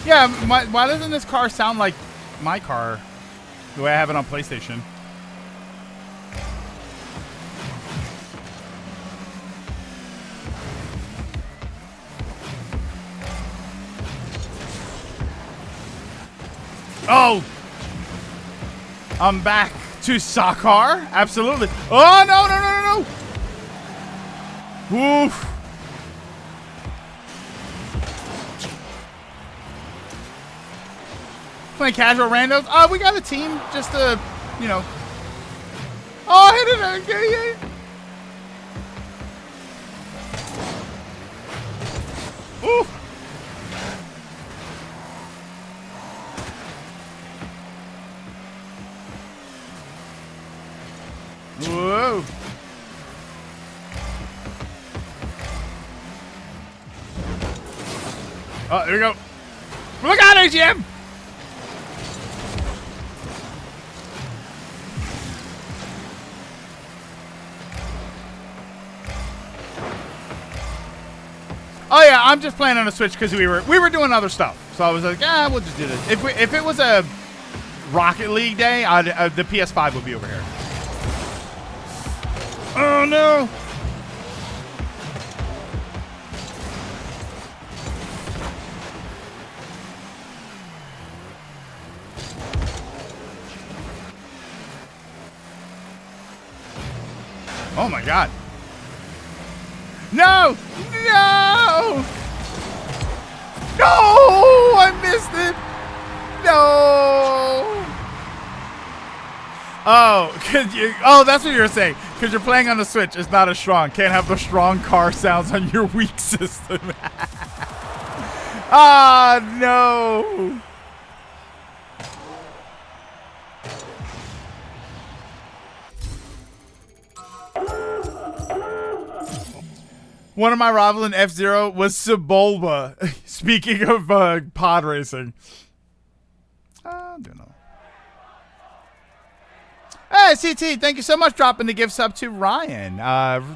Yeah, why doesn't this car sound like my car, the way I have it on PlayStation? Oh! I'm back to Sakar? Absolutely. Oh, no, no, no, no, Woof. Playing casual randos. We got a team just to, you know. Oh, I hit it. Okay, yeah. Ooh. Whoa. Oh, there we go. Look out, AGM! Oh yeah, I'm just playing on a Switch because we were doing other stuff. So I was like, we'll just do this. If it was a Rocket League day, the PS5 would be over here. Oh no! Oh my god. No! No! No! I missed it! No! Oh, that's what you were saying. Because you're playing on the Switch, it's not as strong. Can't have the strong car sounds on your weak system. Ah, no! One of my rival in F-Zero was Sebulba. Speaking of pod racing. I don't know. Hey, CT, thank you so much dropping the gift sub to Ryan.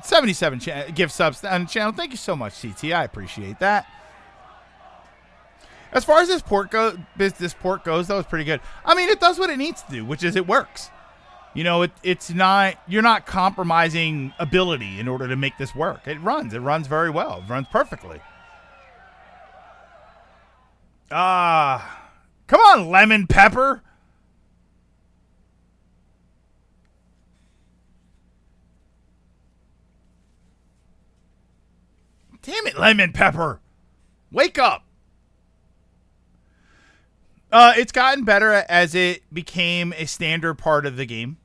77 gift subs on the channel. Thank you so much, CT. I appreciate that. As far as this port goes, though, it's pretty good. I mean, it does what it needs to do, which is it works. You know, it's not, you're not compromising ability in order to make this work. It runs very well. It runs perfectly. Come on, Lemon Pepper. Damn it, Lemon Pepper. Wake up. It's gotten better as it became a standard part of the game.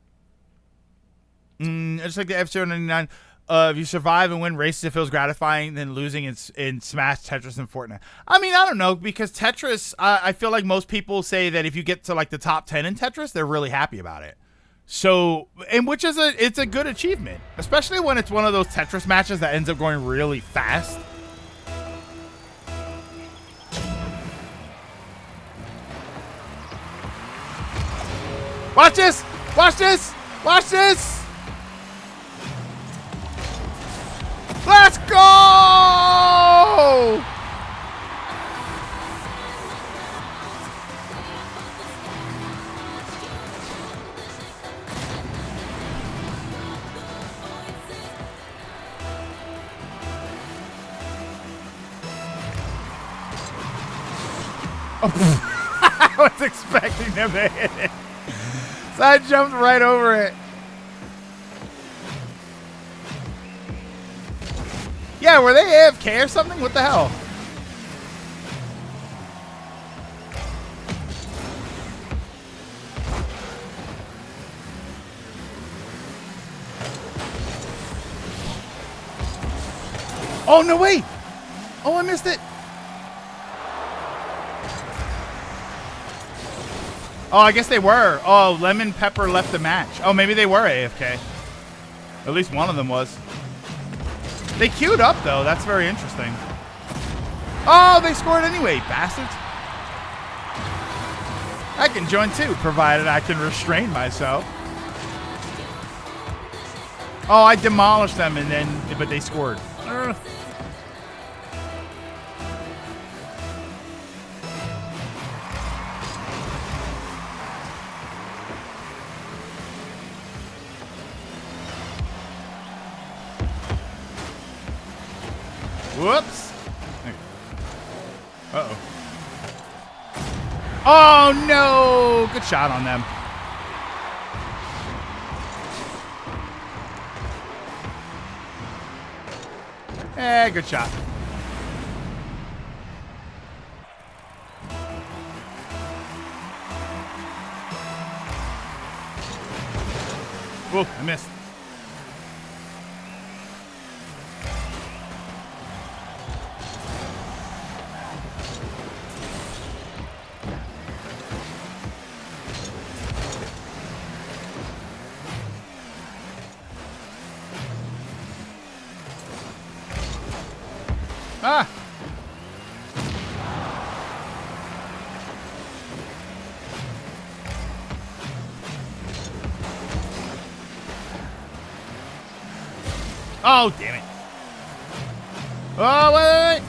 Just like the F-Zero 99. If you survive and win races, it feels gratifying than losing in Smash, Tetris, and Fortnite. I mean, I don't know, because Tetris, I feel like most people say that if you get to like the top 10 in Tetris, they're really happy about it. So, and which is it's a good achievement, especially when it's one of those Tetris matches that ends up going really fast. Watch this! Watch this! Watch this! Let's go! I was expecting them to hit it. So I jumped right over it. Yeah, were they AFK or something? What the hell? Oh, no, wait. Oh, I missed it. Oh, I guess they were. Oh, Lemon Pepper left the match. Oh, maybe they were AFK. At least one of them was. They queued up, though. That's very interesting. Oh, they scored anyway, bastards. I can join, too, provided I can restrain myself. Oh, I demolished them, but they scored. Ugh. Whoops. Uh-oh. Oh, no. Good shot on them. Good shot. Ooh, I missed. Ah! Oh, damn it. Oh, wait.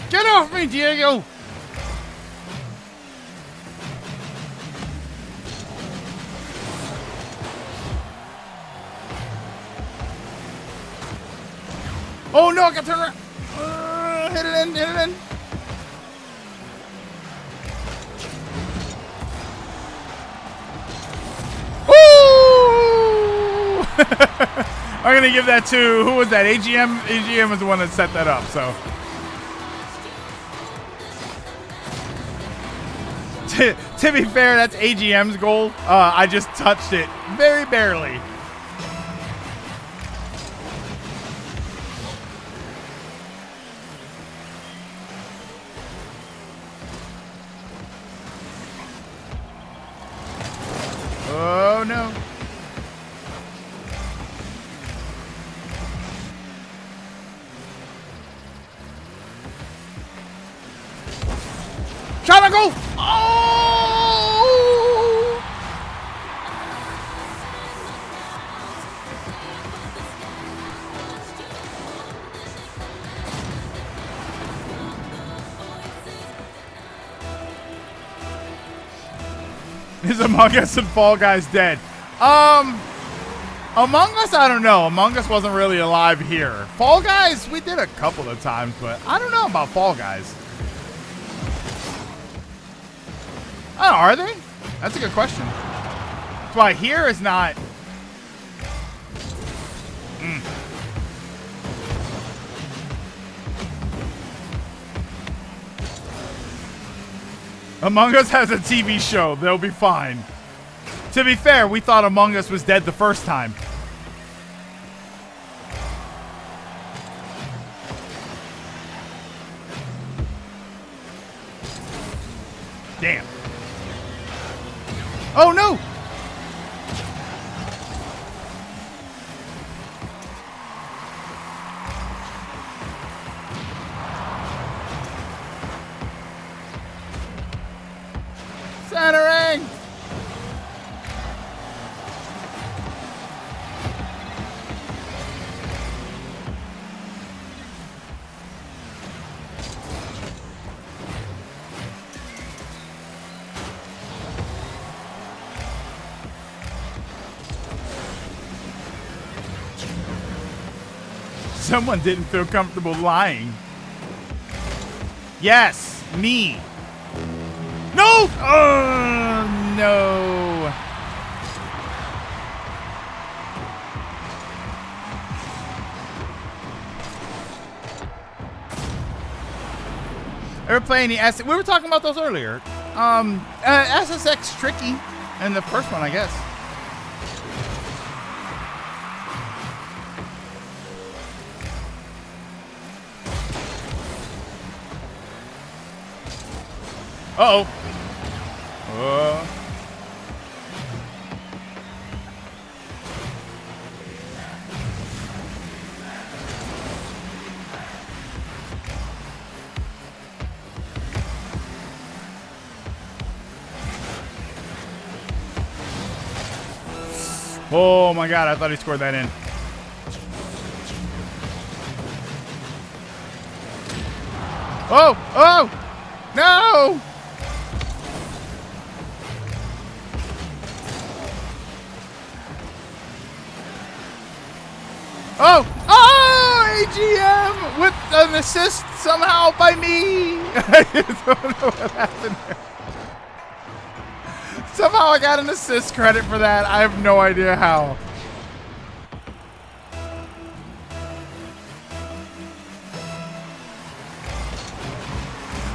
Get off me, Diego! Oh no, I got to turn around. Hit it in, hit it in. Woo! I'm gonna give that to, who was that? AGM? AGM was the one that set that up, so. To be fair, that's AGM's goal. I just touched it very barely. Oh no. Shot to go! Oh! Is Among Us and Fall Guys dead? Among Us, I don't know. Among Us wasn't really alive here. Fall Guys, we did a couple of times, but I don't know about Fall Guys. Oh, are they? That's a good question. That's why here is not. Among Us has a TV show. They'll be fine. To be fair, we thought Among Us was dead the first time. Damn. Oh no! Centering! Someone didn't feel comfortable lying. Yes, me. No! Oh, no. Ever play any S? We were talking about those earlier. SSX Tricky and the first one, I guess. Uh-oh. Oh my God, I thought he scored that in. Oh! Oh! No! Oh! Oh! Yay, GM! With an assist somehow by me! I don't know what happened there. Somehow I got an assist credit for that. I have no idea how.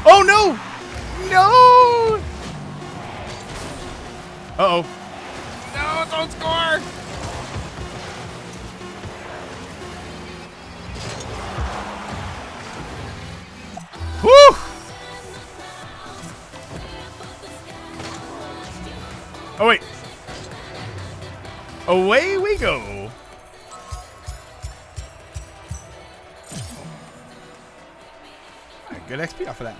Oh, no! No! Uh-oh. No, don't score! Woo! Oh, wait. Away we go. All right, good XP off of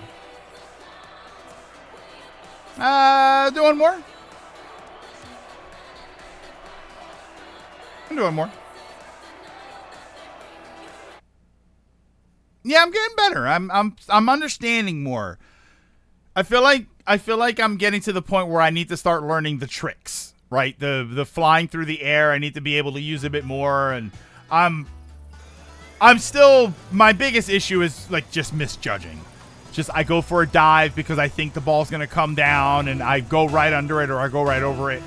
that. Doing more? I'm doing more. Yeah, I'm getting better. I'm understanding more. I feel like I'm getting to the point where I need to start learning the tricks, right? The flying through the air. I need to be able to use a bit more, and I'm still, my biggest issue is like just misjudging. Just I go for a dive because I think the ball's gonna come down, and I go right under it or I go right over it.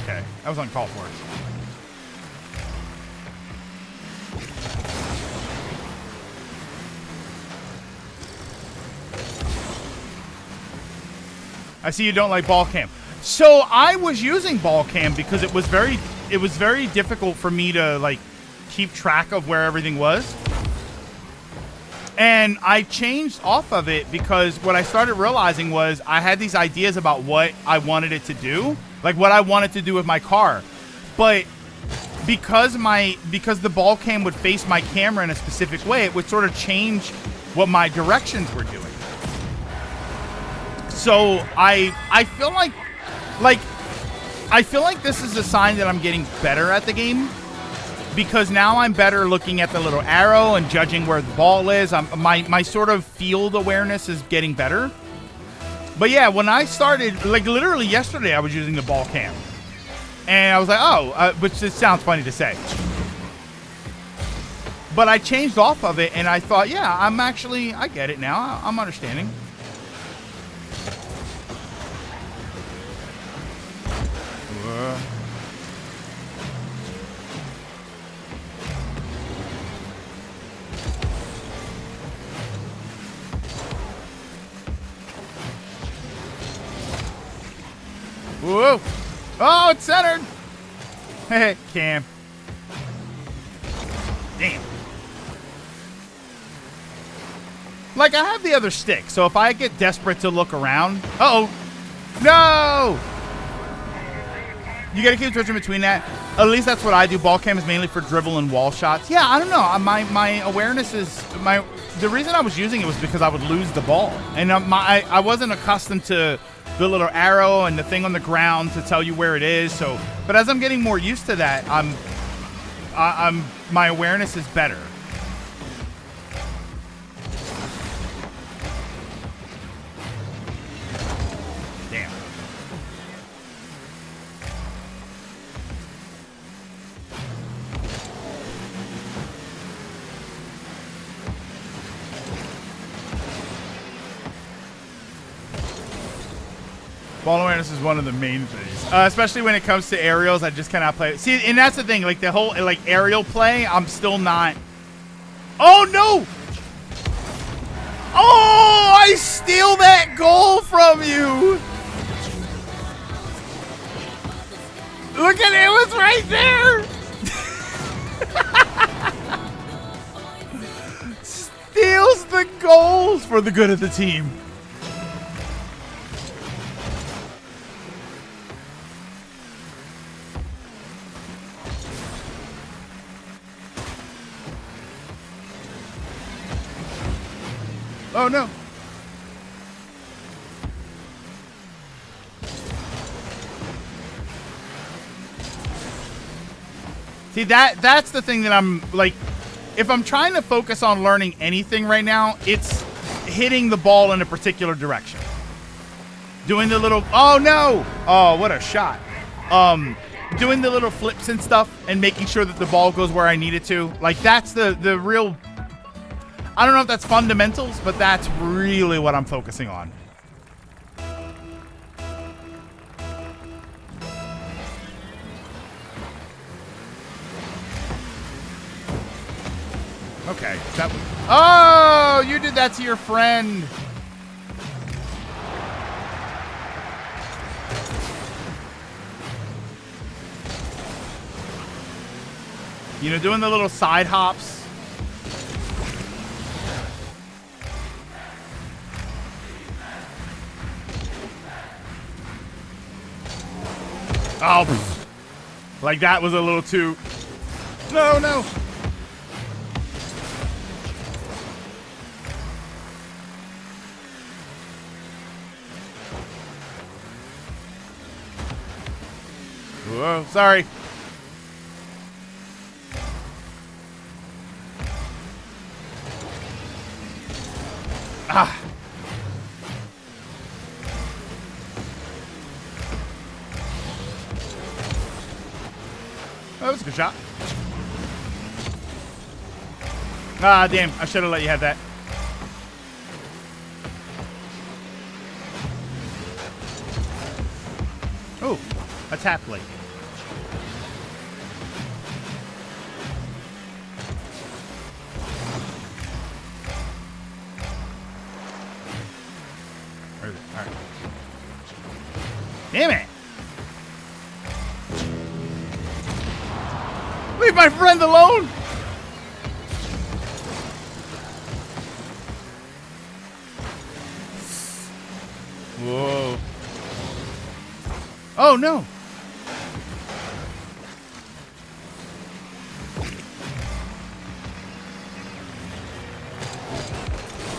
Okay, that was uncalled for. I see you don't like ball cam. So I was using ball cam because it was very difficult for me to like keep track of where everything was. And I changed off of it because what I started realizing was I had these ideas about what I wanted it to do, like what I wanted to do with my car. But because the ball cam would face my camera in a specific way, it would sort of change what my directions were doing. So I feel like this is a sign that I'm getting better at the game, because now I'm better looking at the little arrow and judging where the ball is. My sort of field awareness is getting better. But yeah, when I started, like literally yesterday, I was using the ball cam, and I was like, oh, which just sounds funny to say. But I changed off of it, and I thought, yeah, I get it now. I'm understanding. Whoa! Oh, it's centered! Hey, Cam. Damn. Like, I have the other stick, so if I get desperate to look around... Uh-oh! No! You gotta keep switching between that. At least that's what I do. Ball cam is mainly for dribble and wall shots. Yeah, I don't know. My awareness is... The reason I was using it was because I would lose the ball. And I wasn't accustomed to the little arrow and the thing on the ground to tell you where it is. So, but as I'm getting more used to that, my awareness is better. Damn. Ball awareness is one of the main things, especially when it comes to aerials. I just cannot play. See, and that's the thing. Like the whole like aerial play, I'm still not. Oh no! Oh, I steal that goal from you. Look at it, it was right there. Steals the goals for the good of the team. Oh no. See, that's the thing that I'm like, if I'm trying to focus on learning anything right now, it's hitting the ball in a particular direction. Doing the little, oh no. Oh, what a shot. doing the little flips and stuff and making sure that the ball goes where I need it to. Like, that's the real, I don't know if that's fundamentals, but that's really what I'm focusing on. Okay. Oh, you did that to your friend. You know, doing the little side hops. Oh, pff. Like that was a little too. No, no. Whoa, sorry. Ah. Oh, that was a good shot. Ah, damn. I should have let you have that. Oh, a tap late. Where is it? All right. Damn it! Leave my friend alone! Whoa. Oh, no.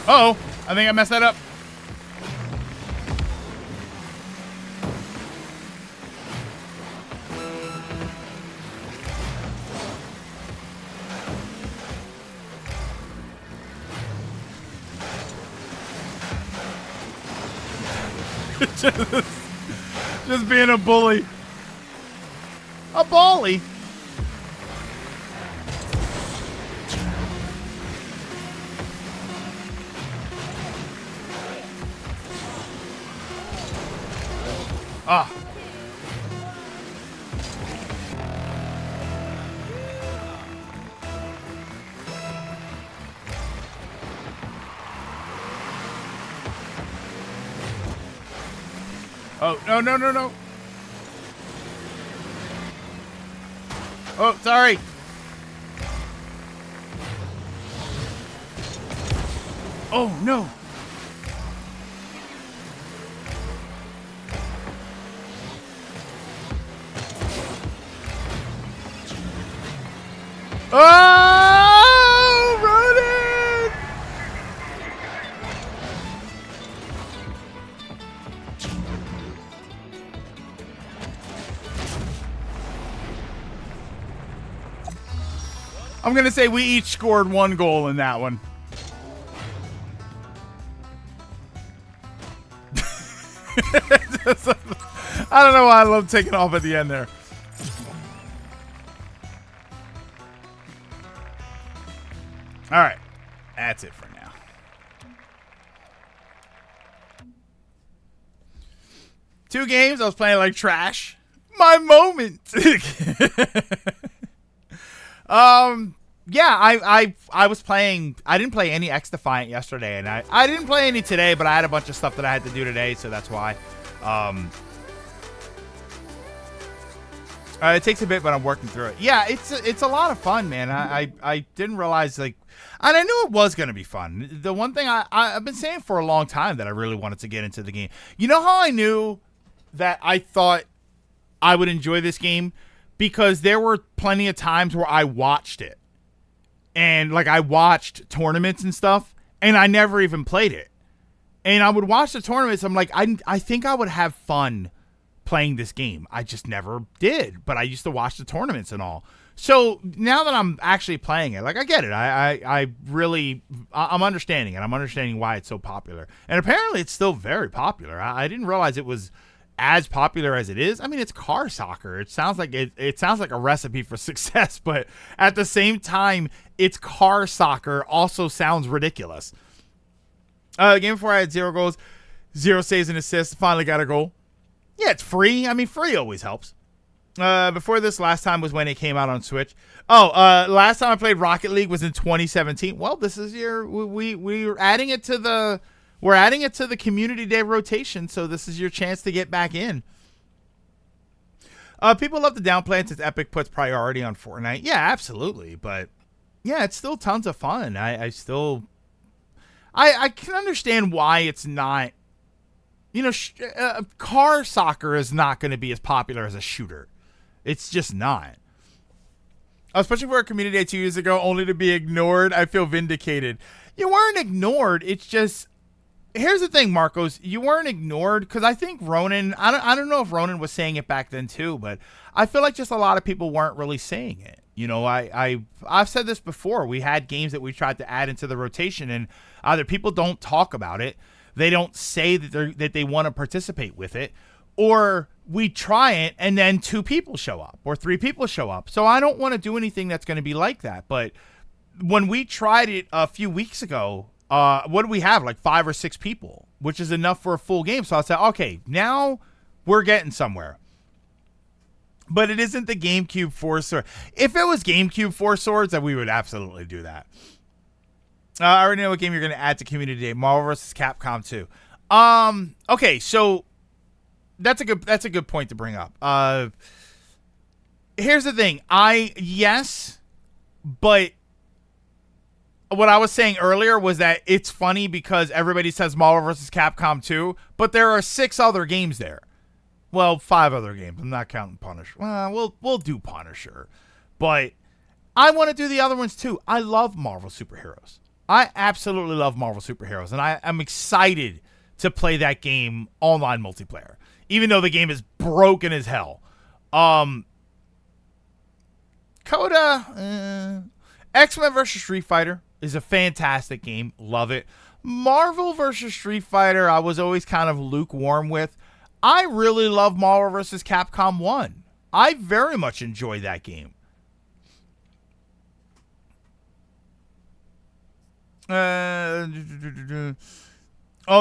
Uh-oh. I think I messed that up. Just being a bully. A bully? Ah. Oh, no, no, no, no. Oh, sorry. Oh, no. Oh, run it! I'm going to say we each scored 1 goal in that one. I don't know why I love taking off at the end there. All right. That's it for now. Two games. I was playing like trash. My moment. Yeah, I was playing. I didn't play any X Defiant yesterday, and I didn't play any today, but I had a bunch of stuff that I had to do today, so that's why. It takes a bit, but I'm working through it. Yeah, it's a lot of fun, man. I didn't realize, like, and I knew it was going to be fun. The one thing I've been saying for a long time that I really wanted to get into the game. You know how I knew that I thought I would enjoy this game? Because there were plenty of times where I watched it. And, like, I watched tournaments and stuff, and I never even played it. And I would watch the tournaments. I'm like, I think I would have fun playing this game. I just never did, but I used to watch the tournaments and all. So now that I'm actually playing it, like, I get it. I'm understanding it. I'm understanding why it's so popular. And apparently it's still very popular. I didn't realize it was as popular as it is. I mean, it's car soccer. It sounds like it sounds like a recipe for success, but at the same time, it's car soccer also sounds ridiculous. Game before I had 0 goals, 0 saves and assists. Finally got a goal. Yeah, it's free. I mean, free always helps. Before this, last time was when it came out on Switch. Last time I played Rocket League was in 2017. Well, this is we're adding it to the Community Day rotation, so this is your chance to get back in. People love to downplay it since Epic puts priority on Fortnite. Yeah, absolutely, but yeah, it's still tons of fun. I can understand why it's not. Car soccer is not going to be as popular as a shooter. It's just not. Especially for a community day 2 years ago, only to be ignored. I feel vindicated. You weren't ignored. It's just, here's the thing, Marcos. You weren't ignored because I think Ronan, I don't know if Ronan was saying it back then too, but I feel like just a lot of people weren't really saying it. I've said this before. We had games that we tried to add into the rotation, and either people don't talk about it, they don't say that they want to participate with it, or we try it and then 2 people show up or 3 people show up. So I don't want to do anything that's going to be like that. But when we tried it a few weeks ago, what do we have? Like 5 or 6 people, which is enough for a full game. So I said, okay, now we're getting somewhere. But it isn't the GameCube 4 Swords. If it was GameCube 4 Swords, then we would absolutely do that. I already know what game you're going to add to Community Day. Marvel vs. Capcom 2. Okay, so that's a good point to bring up. Here's the thing. Yes, but what I was saying earlier was that it's funny because everybody says Marvel vs. Capcom 2, but there are 6 other games there. Well, 5 other games. I'm not counting Punisher. Well, we'll do Punisher, but I want to do the other ones too. I love Marvel superheroes. I absolutely love Marvel superheroes, and I'm excited to play that game online multiplayer, even though the game is broken as hell. Coda, X-Men vs. Street Fighter is a fantastic game. Love it. Marvel vs. Street Fighter, I was always kind of lukewarm with. I really love Marvel vs. Capcom 1. I very much enjoy that game. All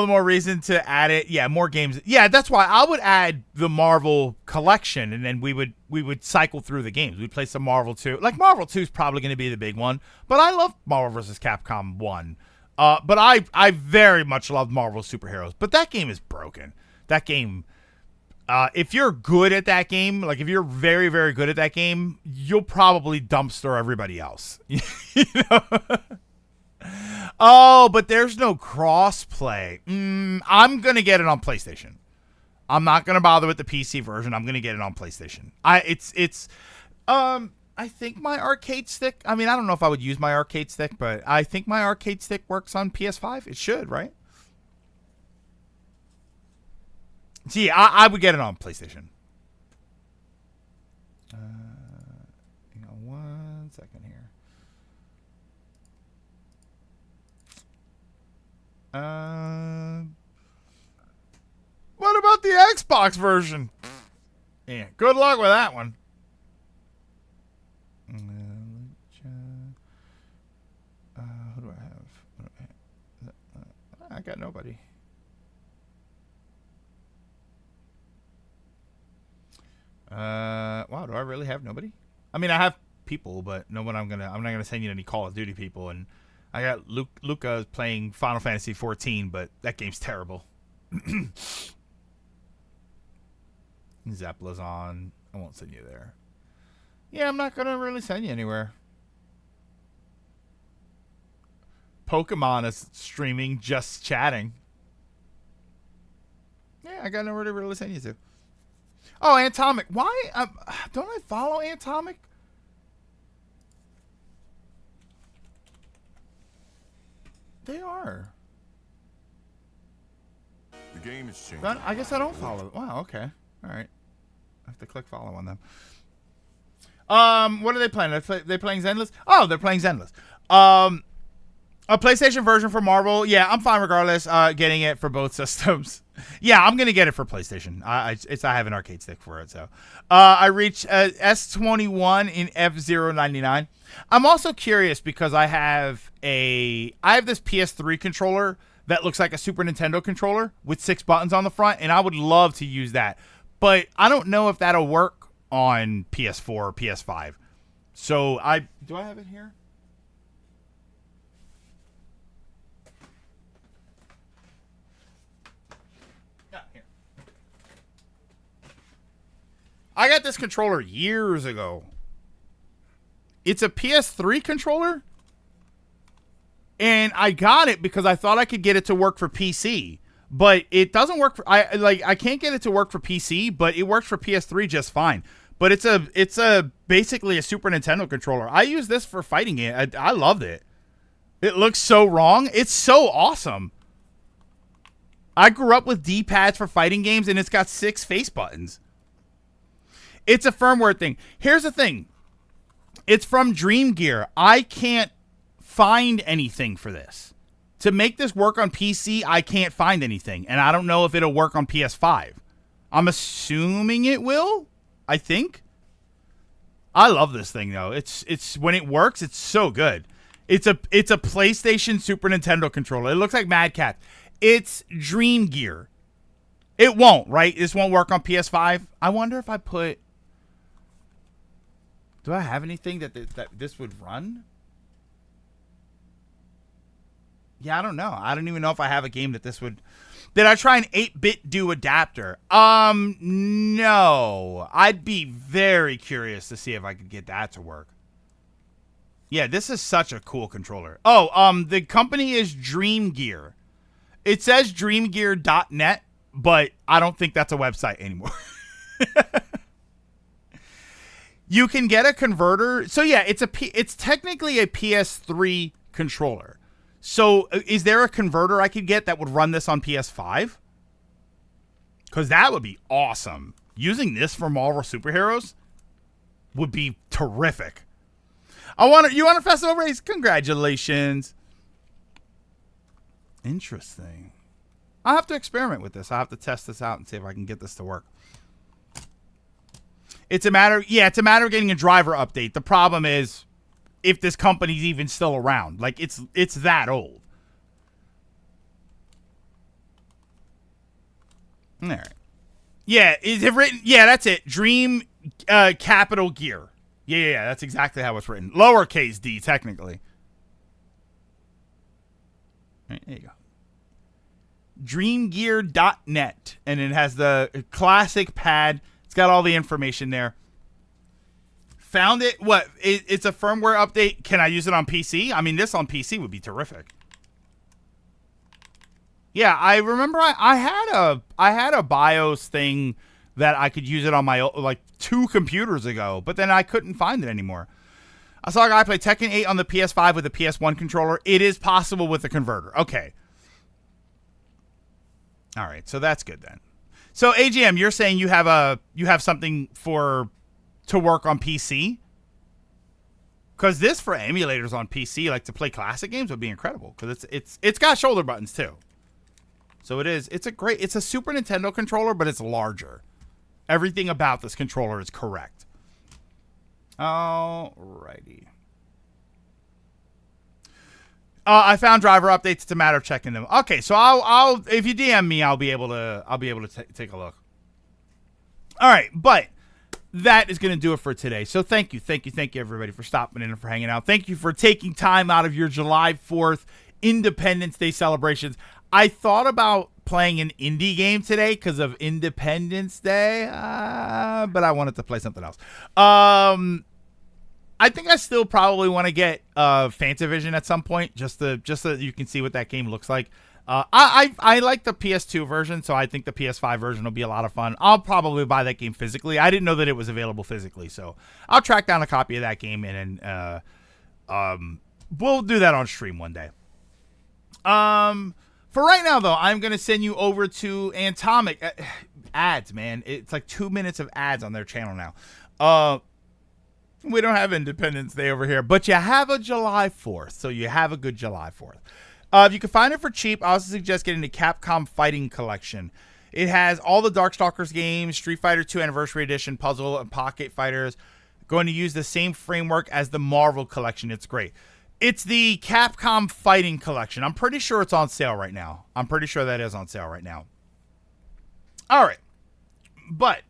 the more reason to add it. Yeah, more games. Yeah, that's why I would add the Marvel collection, and then we would cycle through the games. We'd play some Marvel 2. Like, Marvel 2 is probably going to be the big one, but I love Marvel vs. Capcom 1. But I very much love Marvel superheroes. But that game is broken. That game, if you're good at that game, like if you're very, very good at that game, you'll probably dumpster everybody else. You know? Oh, but there's no cross-play. I'm going to get it on PlayStation. I'm not going to bother with the PC version. I'm going to get it on PlayStation. I think my arcade stick, I mean, I don't know if I would use my arcade stick, but I think my arcade stick works on PS5. It should, right? See, I would get it on PlayStation. Hang on 1 second here. What about the Xbox version? Yeah, good luck with that one. Who do I have? I got nobody. Wow, do I really have nobody? I mean, I have people, but no one I'm not gonna send you any Call of Duty people. And I got Luca playing Final Fantasy 14, but that game's terrible. Zepla's on. I won't send you there. Yeah, I'm not gonna really send you anywhere. Pokemon is streaming, just chatting. Yeah, I got nowhere to really send you to. Oh, Atomic. Why? Don't I follow Atomic? They are. The game is changing. I guess I don't follow. Wow, okay. All right. I have to click follow on them. What are they playing? They're playing Zenless? Oh, they're playing Zenless. A PlayStation version for Marvel. Yeah, I'm fine regardless. Getting it for both systems. Yeah, I'm gonna get it for PlayStation. I have an arcade stick for it. So, I reached S21 in F-Zero 99. I'm also curious because I have this PS3 controller that looks like a Super Nintendo controller with 6 buttons on the front, and I would love to use that, but I don't know if that'll work on PS4 or PS5. So do I have it here? Here. I got this controller years ago. It's a PS3 controller, and I got it because I thought I could get it to work for PC, but it doesn't work for I can't get it to work for PC, but it works for PS3 just fine. But it's a basically a Super Nintendo controller. I use this for fighting it. I loved it. It looks so wrong. It's so awesome. I grew up with D-pads for fighting games, and it's got 6 face buttons. It's a firmware thing. Here's the thing. It's from Dream Gear. I can't find anything for this. To make this work on PC, I can't find anything, and I don't know if it'll work on PS5. I'm assuming it will. I think. I love this thing though. It's when it works, it's so good. It's a PlayStation Super Nintendo controller. It looks like Mad Cat. It's Dream Gear. It won't, right? This won't work on PS5. I wonder if I put. Do I have anything that this would run? Yeah, I don't know. I don't even know if I have a game that this would. Did I try an 8-bit do adapter? No. I'd be very curious to see if I could get that to work. Yeah, this is such a cool controller. Oh, the company is Dream Gear. It says dreamgear.net, but I don't think that's a website anymore. You can get a converter. So yeah, it's technically a PS3 controller. So is there a converter I could get that would run this on PS5? Because that would be awesome. Using this for Marvel superheroes would be terrific. You want a festival race? Congratulations. Interesting. I'll have to experiment with this. I'll have to test this out and see if I can get this to work. It's a matter of getting a driver update. The problem is if this company's even still around. Like, it's that old. All right. Yeah, is it written? Yeah, that's it. Dream capital Gear. Yeah, that's exactly how it's written. Lowercase d, technically. All right, there you go. Dreamgear.net. And it has the classic pad. It's got all the information there. Found it. What? It's a firmware update. Can I use it on PC? I mean, this on PC would be terrific. Yeah, I remember I had a BIOS thing that I could use it on my like 2 computers ago, but then I couldn't find it anymore. I saw a guy play Tekken 8 on the PS5 with a PS1 controller. It is possible with a converter. Okay. All right, so that's good then. So AGM, you're saying you have something to work on PC? Because this for emulators on PC, like to play classic games, would be incredible. Because it's got shoulder buttons too. So it's a Super Nintendo controller, but it's larger. Everything about this controller is correct. Alrighty. I found driver updates. It's a matter of checking them. Okay, so I'll if you DM me, I'll be able to take a look. All right, but that is going to do it for today. So thank you everybody for stopping in and for hanging out. Thank you for taking time out of your July 4th Independence Day celebrations. I thought about playing an indie game today because of Independence Day, but I wanted to play something else. I think I still probably want to get Fantavision at some point, just so that you can see what that game looks like. I like the PS2 version, so I think the PS5 version will be a lot of fun. I'll probably buy that game physically. I didn't know that it was available physically, so I'll track down a copy of that game and we'll do that on stream one day. For right now, though, I'm going to send you over to Atomic. Ads, man. It's like 2 minutes of ads on their channel now. We don't have Independence Day over here, but you have a July 4th, so you have a good July 4th. If you can find it for cheap, I also suggest getting the Capcom Fighting Collection. It has all the Darkstalkers games, Street Fighter 2 Anniversary Edition, Puzzle, and Pocket Fighters. Going to use the same framework as the Marvel Collection. It's great. It's the Capcom Fighting Collection. I'm pretty sure it's on sale right now. I'm pretty sure that is on sale right now. All right. But,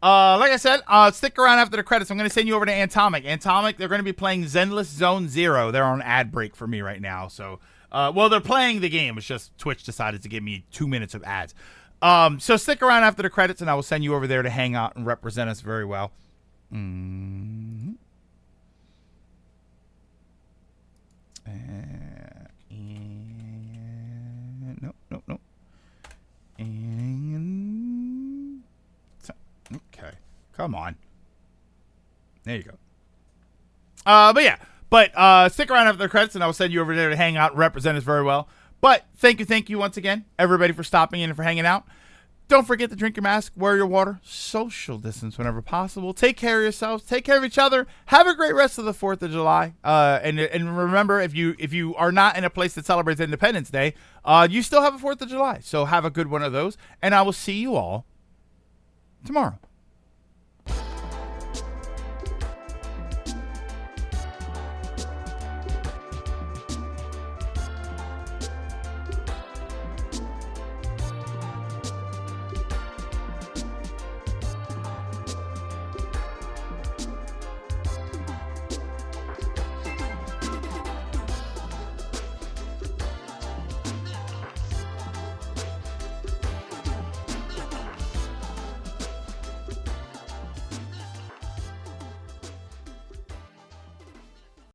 like I said, stick around after the credits. I'm going to send you over to Atomic. Atomic, they're going to be playing Zenless Zone Zero. They're on ad break for me right now. So, well, they're playing the game. It's just Twitch decided to give me 2 minutes of ads. So stick around after the credits, and I will send you over there to hang out and represent us very well. Mm-hmm. No. And okay, come on. There you go. But stick around after the credits, and I will send you over there to hang out and represent us very well. But thank you once again, everybody, for stopping in and for hanging out. Don't forget to drink your mask, wear your water, social distance whenever possible. Take care of yourselves. Take care of each other. Have a great rest of the 4th of July. And remember, if you are not in a place that celebrates Independence Day, you still have a 4th of July. So have a good one of those. And I will see you all tomorrow.